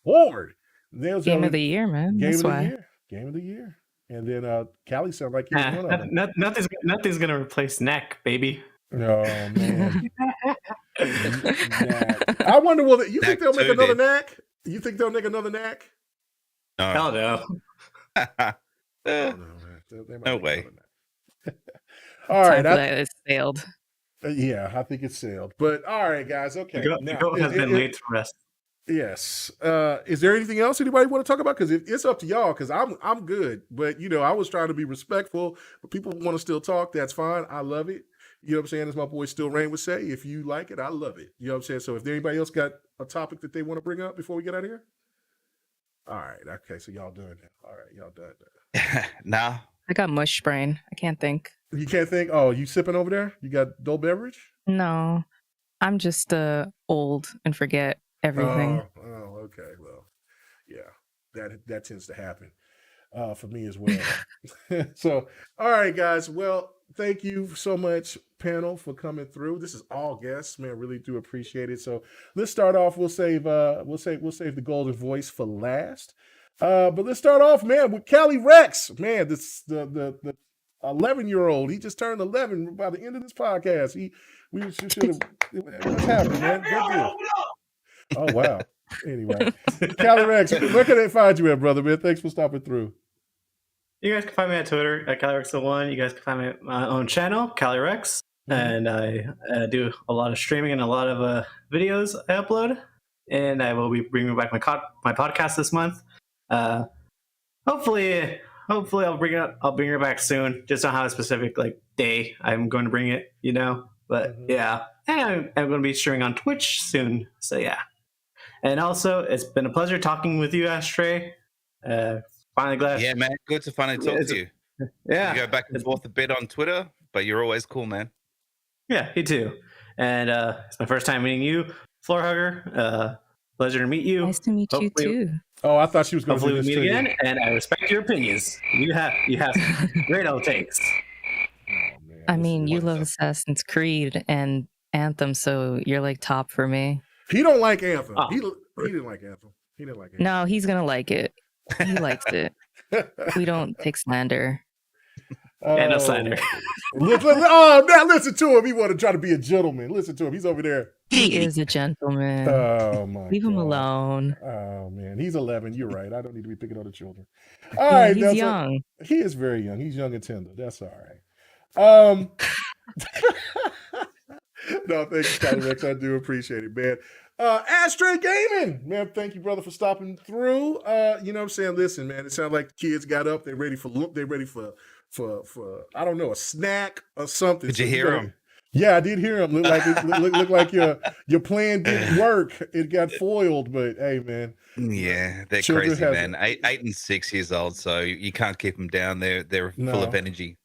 Game of the year, man. Game That's of the why. year. Game of the year. And then Callie sounded like he was one of them. Nothing's gonna replace neck, baby. Oh man. Knack. I wonder, you think they'll make another knack? You think they'll make another knack? No. Hell no. Oh, no, man. They might No make way. another knack. All Time right. for that is sailed. Yeah, I think it's sailed. But all right, guys. Okay. The goat has been laid to rest. Yes. Is there anything else anybody want to talk about? Because it's up to y'all. Because I'm good. But I was trying to be respectful. But people want to still talk. That's fine. I love it. You know what I'm saying? As my boy Still Rain would say, if you like it, I love it. You know what I'm saying? So if anybody else got a topic that they want to bring up before we get out of here? All right. Okay. So y'all doing that. All right. Y'all done. Nah. I got mush brain. I can't think. You can't think? Oh, you sipping over there? You got dull beverage? No, I'm just old and forget everything. Oh, okay. Well, yeah, that tends to happen for me as well. So, all right, guys. Well, thank you so much, panel, for coming through. This is all guests, man. Really do appreciate it. So let's start off. We'll save the golden voice for last. But let's start off, man, with Cali Rex. Man, this the 11-year-old. He just turned 11 by the end of this podcast. We should have. What's happening, man? Good deal. Oh wow. Anyway, Cali Rex, where can they find you at, brother, man? Thanks for stopping through. You guys can find me at Twitter at CaliRex01. You guys can find me at my own channel, CaliRex. And I do a lot of streaming and a lot of videos I upload. And I will be bringing back my podcast this month. Hopefully I'll bring it back soon. Just don't have a specific day I'm going to bring it, But yeah, and I'm going to be streaming on Twitch soon. So yeah. And also, it's been a pleasure talking with you, Ashtray. Finally glad. Yeah, man. Good to finally talk to you. Yeah. You go back and forth a bit on Twitter, but you're always cool, man. Yeah, you too. And it's my first time meeting you, Floor Hugger. Pleasure to meet you. Nice to meet you too. Oh, I thought she was going to Hopefully do we this meet too. again, and I respect your opinions. You have great old takes. I mean, you love Assassin's Creed and Anthem, so you're like top for me. He don't like Anthem. Oh. He didn't like Anthem. He didn't like Anthem. No, he's gonna like it. He likes it. We don't take slander. Yeah, no slander. Now listen to him. He want to try to be a gentleman. Listen to him. He's over there. He is a gentleman. Oh my! Leave him alone. Oh man, he's 11. You're right. I don't need to be picking on the children. All right, he's young. He is very young. He's young and tender. That's all right. No, thank you, Scotty Rex. I do appreciate it, man. Ashtray Gaming, man. Thank you, brother, for stopping through. You know what I'm saying? Listen, man. It sounds like the kids got up. They're ready for I don't know, a snack or something. Did you hear him? Yeah, I did hear him. Look like your plan didn't work. It got foiled, but hey, man. Yeah, they're Children crazy, have- man. 8 and 6 years old, so you can't keep them down. They're full No. of energy.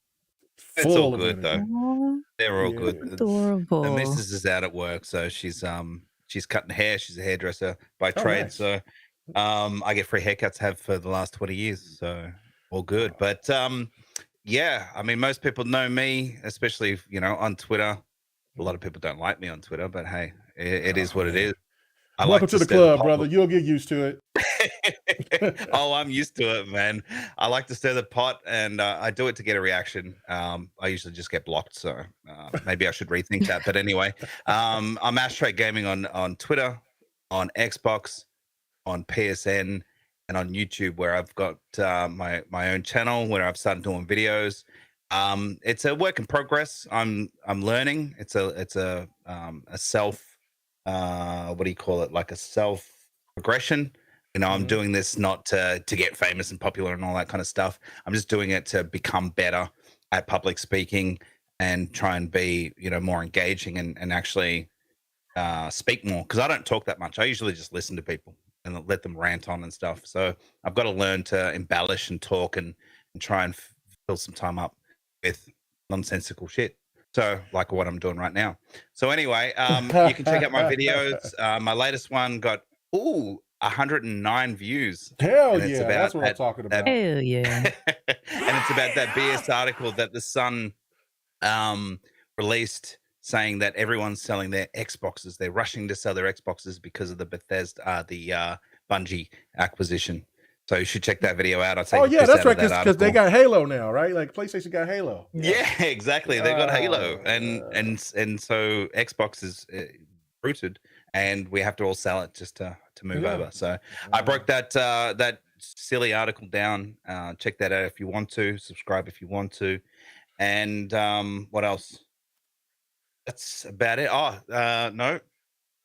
It's Full all of good energy. though. Aw, They're all Yeah. good. adorable. The missus is out at work, so she's cutting hair. She's a hairdresser by Oh, trade, nice. so I get free haircuts. Have for the last 20 years, so all good. But yeah, I mean, most people know me, especially on Twitter. A lot of people don't like me on Twitter, but hey, it is what it is. I Welcome like to the stir the club, pot. brother. You'll get used to it. Oh, I'm used to it, man. I like to stir the pot, and I do it to get a reaction. I usually just get blocked, so maybe I should rethink that. But anyway, I'm Ashtray Gaming on Twitter, on Xbox, on PSN, and on YouTube, where I've got my own channel where I've started doing videos. It's a work in progress. I'm learning. It's a self what do you call it? Like a self progression. I'm doing this not to get famous and popular and all that kind of stuff. I'm just doing it to become better at public speaking and try and be, more engaging and actually speak more, because I don't talk that much. I usually just listen to people and let them rant on and stuff. So I've got to learn to embellish and talk and try and fill some time up with nonsensical shit. So like what I'm doing right now. So anyway, you can check out my videos. My latest one got 109 views. Hell And it's yeah, about that's what I'm that- talking about. Hell yeah. And it's about that BS article that the Sun released, saying that everyone's selling their Xboxes. They're rushing to sell their Xboxes because of the Bungie acquisition. So you should check that video out. I'll take Oh the yeah, piss that's out right, of that because they article. got Halo now, right? Like PlayStation got Halo. Yeah, exactly. They got Halo, and so Xbox is rooted, and we have to all sell it just to move Yeah. over. So I broke that silly article down. Check that out if you want to. Subscribe if you want to. And what else? That's about it. Oh, no.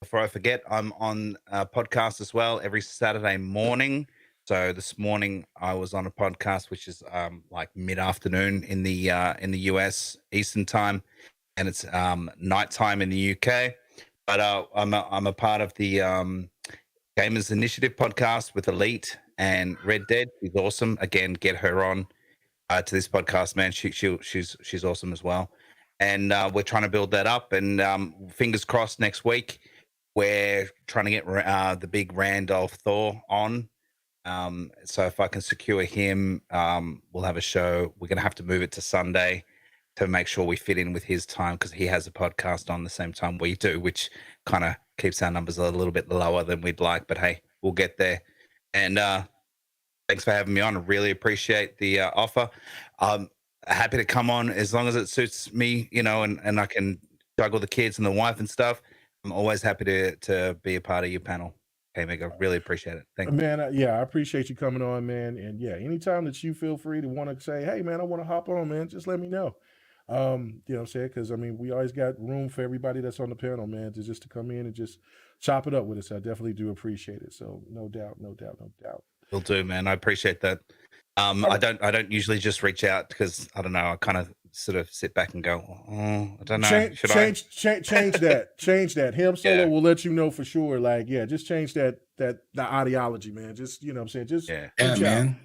Before I forget, I'm on a podcast as well every Saturday morning. So this morning I was on a podcast, which is like mid-afternoon in the US Eastern time, and it's nighttime in the UK. But I'm a part of the Gamers Initiative podcast with Elite and Red Dead. She's awesome. Again, get her on to this podcast, man. She's awesome as well. And we're trying to build that up. And fingers crossed, next week we're trying to get the big Randolph Thor on. So if I can secure him, we'll have a show. We're gonna have to move it to Sunday to make sure we fit in with his time, because he has a podcast on the same time we do, which kind of keeps our numbers a little bit lower than we'd like. But hey, we'll get there. And thanks for having me on. I really appreciate the offer. Happy to come on as long as it suits me, and I can juggle the kids and the wife and stuff. I'm always happy to be a part of your panel. Okay, Meg, I really appreciate it. Thank you. Man, I appreciate you coming on, man. And yeah, anytime that you feel free to want to say, hey, man, I want to hop on, man, just let me know. You know what I'm saying? Because, I mean, we always got room for everybody that's on the panel, man, to come in and just chop it up with us. I definitely do appreciate it. So no doubt. Will do, man. I appreciate that. I don't usually just reach out because I don't know. I kind of sort of sit back and go, I don't know. Change that. Change that. Ham Solo will let you know for sure. Like, just change the ideology, man. Just, you know what I'm saying? Just reach man. out.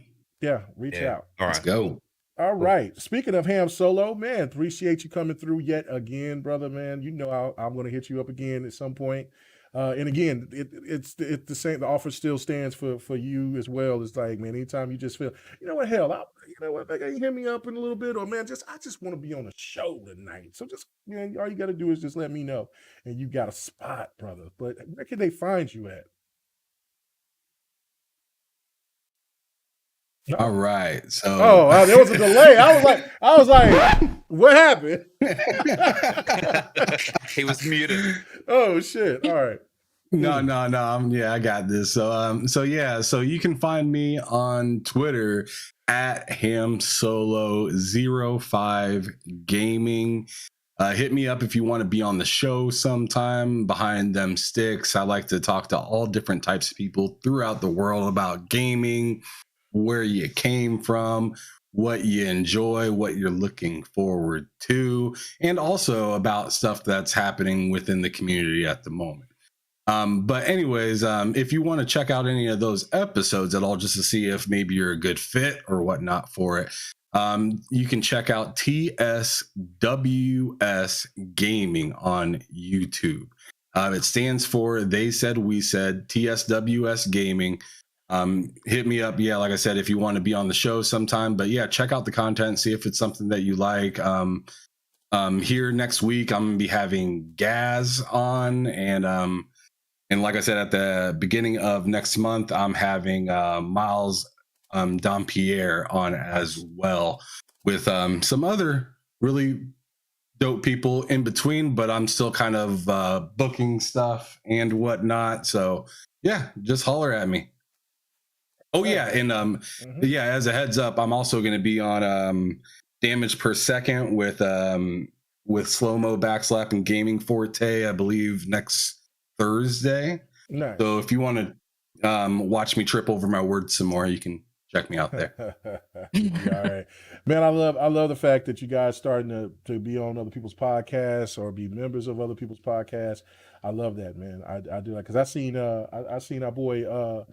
Yeah, reach out. All right. Let's go. All right. Speaking of Ham Solo, man, appreciate you coming through yet again, brother, man. You know I'm going to hit you up again at some point. And again, it's the same. The offer still stands for you as well. It's like, man, anytime you just feel, you know what, hell, like, you hit me up in a little bit, or man, I just want to be on a show tonight. So just, all you got to do is just let me know, and you got a spot, brother. But where can they find you at? All right. So there was a delay. I was like, what happened? He was muted. Oh shit. All right. No. I got this. So you can find me on Twitter at HamSolo05Gaming. Hit me up if you want to be on the show sometime. Behind them sticks, I like to talk to all different types of people throughout the world about gaming, where you came from, what you enjoy, what you're looking forward to, and also about stuff that's happening within the community at the moment. But anyways, if you want to check out any of those episodes at all, just to see if maybe you're a good fit or whatnot for it, you can check out TSWS Gaming on YouTube. It stands for They Said We Said, TSWS Gaming. Hit me up, like I said, if you want to be on the show sometime. But check out the content, see if it's something that you like. Here next week I'm gonna be having Gaz on, and like I said, at the beginning of next month I'm having Miles Dompierre on as well, with some other really dope people in between, but I'm still kind of booking stuff and whatnot. So just holler at me. Oh yeah, and as a heads up, I'm also going to be on Damage Per Second with Slow Mo Backslap and Gaming Forte, I believe next Thursday. Nice. So if you want to watch me trip over my words some more, you can check me out there. All right, man. I love the fact that you guys starting to be on other people's podcasts or be members of other people's podcasts. I love that, man. I do that because I seen our boy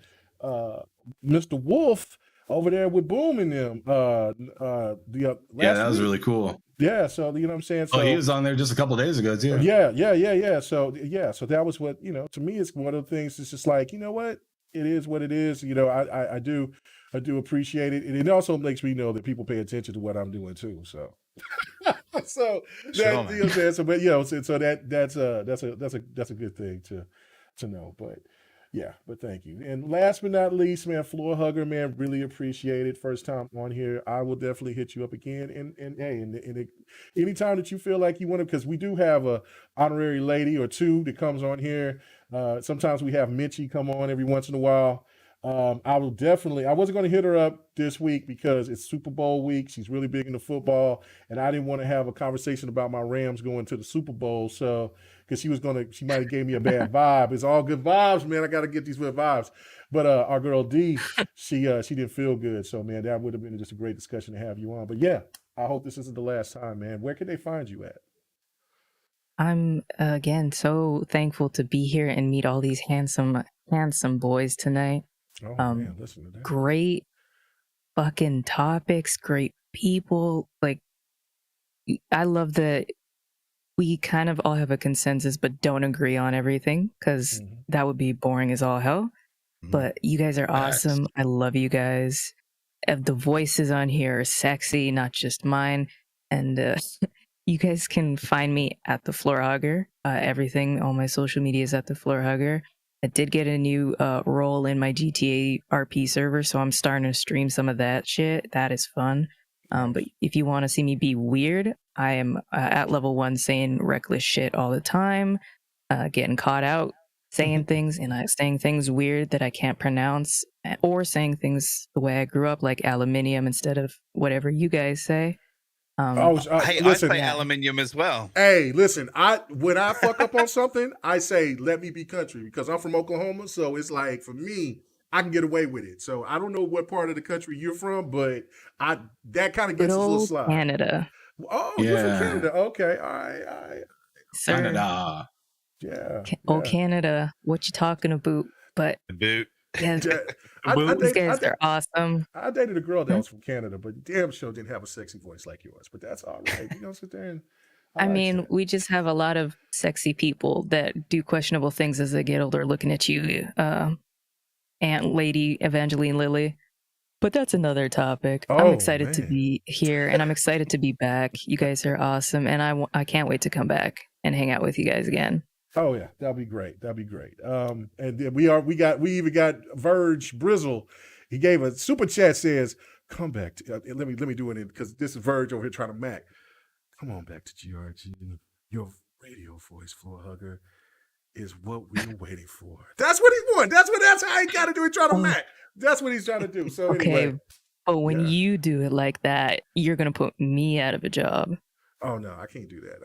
Mr. Wolf over there with Boom in them. That was really cool. Yeah, so you know what I'm saying. So he was on there just a couple of days ago too. Yeah. So that was what, to me, it's one of the things. It's just like, you know what, it is what it is. I do appreciate it, and it also makes me know that people pay attention to what I'm doing too. So, so that, you know what I'm saying. So, but so that's a good thing to know. But. Yeah, but thank you. And last but not least, man, Floor Hugger, man, really appreciate it. First time on here. I will definitely hit you up again. And anytime that you feel like you want to, because we do have a honorary lady or two that comes on here. Sometimes we have Mitchie come on every once in a while. I will definitely. I wasn't going to hit her up this week because it's Super Bowl week. She's really big into football, and I didn't want to have a conversation about my Rams going to the Super Bowl. So, because she might have gave me a bad vibe. It's all good vibes, man. I got to get these good vibes. But our girl D, she didn't feel good. So, man, that would have been just a great discussion to have you on. But yeah, I hope this isn't the last time, man. Where can they find you at? I'm again so thankful to be here and meet all these handsome boys tonight. Oh man, listen to that. Great fucking topics, great people. Like, I love that we kind of all have a consensus but don't agree on everything, because that would be boring as all hell. But you guys are awesome. I love you guys. The voices on here are sexy, not just mine. And you guys can find me at the Floor Hugger. Everything, all my social media is at the Floor Hugger. I did get a new role in my GTA RP server, so I'm starting to stream some of that shit. That is fun. But if you want to see me be weird, I am at level 1 saying reckless shit all the time, getting caught out, saying things, and saying things weird that I can't pronounce, or saying things the way I grew up, like aluminium instead of whatever you guys say. Hey, listen, I say aluminium as well. Hey, listen, when I fuck up on something, I say, let me be country, because I'm from Oklahoma. So it's like, for me, I can get away with it. So I don't know what part of the country you're from, but that kind of gets a little slide. Canada. Oh, you're from Canada. Okay. All right. Sir. Canada. Yeah. Canada. What you talking about? But boot. Yeah, these guys are awesome. I dated a girl that was from Canada, but damn sure didn't have a sexy voice like yours. But that's all right. You know, sit there and. I mean, we just have a lot of sexy people that do questionable things as they get older. Looking at you, Aunt Lady Evangeline Lilly. But that's another topic. I'm excited to be here, and I'm excited to be back. You guys are awesome, and I can't wait to come back and hang out with you guys again. Oh yeah, that'll be great. And then we even got Verge Brizzle. He gave a super chat, says, "Come back to let me do it because this is Verge over here trying to Mac. Come on back to GRG. Your radio voice, Floor Hugger, is what we're waiting for." That's what he wants. That's how he got to do it. Trying to Mac. That's what he's trying to do. So okay, anyway, but when you do it like that, you're gonna put me out of a job. Oh no, I can't do that.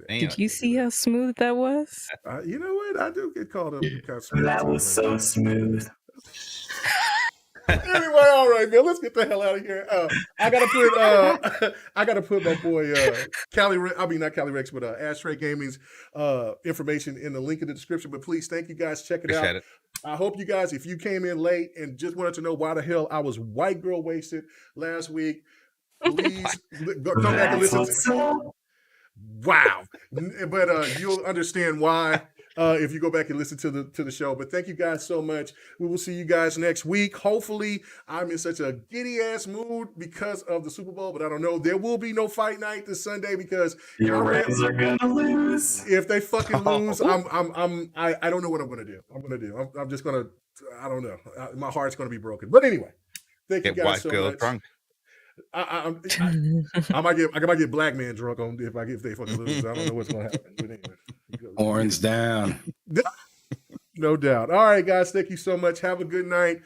Did you see how smooth that was? You know what? I do get called up. That was so smooth. Anyway, all right, man. Let's get the hell out of here. I gotta put my boy not Cali Rex, but Ashtray Gaming's information in the link in the description. But please, thank you guys. Check it out. I hope you guys, if you came in late and just wanted to know why the hell I was white girl wasted last week, please come back and listen to. Wow, but you'll understand why if you go back and listen to the show. But thank you guys so much. We will see you guys next week. Hopefully, I'm in such a giddy ass mood because of the Super Bowl, but I don't know. There will be no fight night this Sunday because your Rams are gonna lose. If they fucking lose, I don't know what I'm gonna do. I'm just gonna. I don't know. My heart's gonna be broken. But anyway, thank you guys so much. Drunk. I might get black man drunk on if they fucking lose. I don't know what's gonna happen. But anyway, horns down. No doubt. All right, guys. Thank you so much. Have a good night.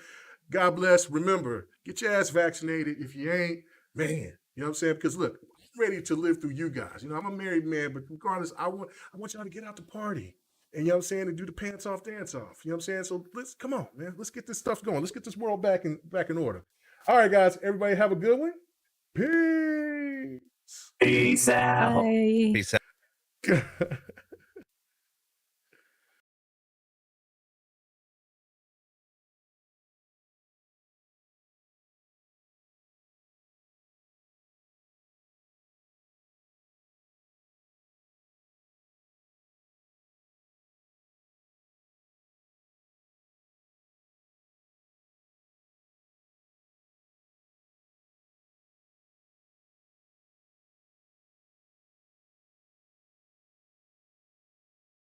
God bless. Remember, get your ass vaccinated. If you ain't, man, you know what I'm saying? Because look, I'm ready to live through you guys. You know, I'm a married man, but regardless, I want y'all to get out to party. And you know what I'm saying? And do the pants off, dance off. You know what I'm saying? So come on, man. Let's get this stuff going. Let's get this world back in order. All right, guys. Everybody have a good one. Peace. Peace out. Bye. Peace out.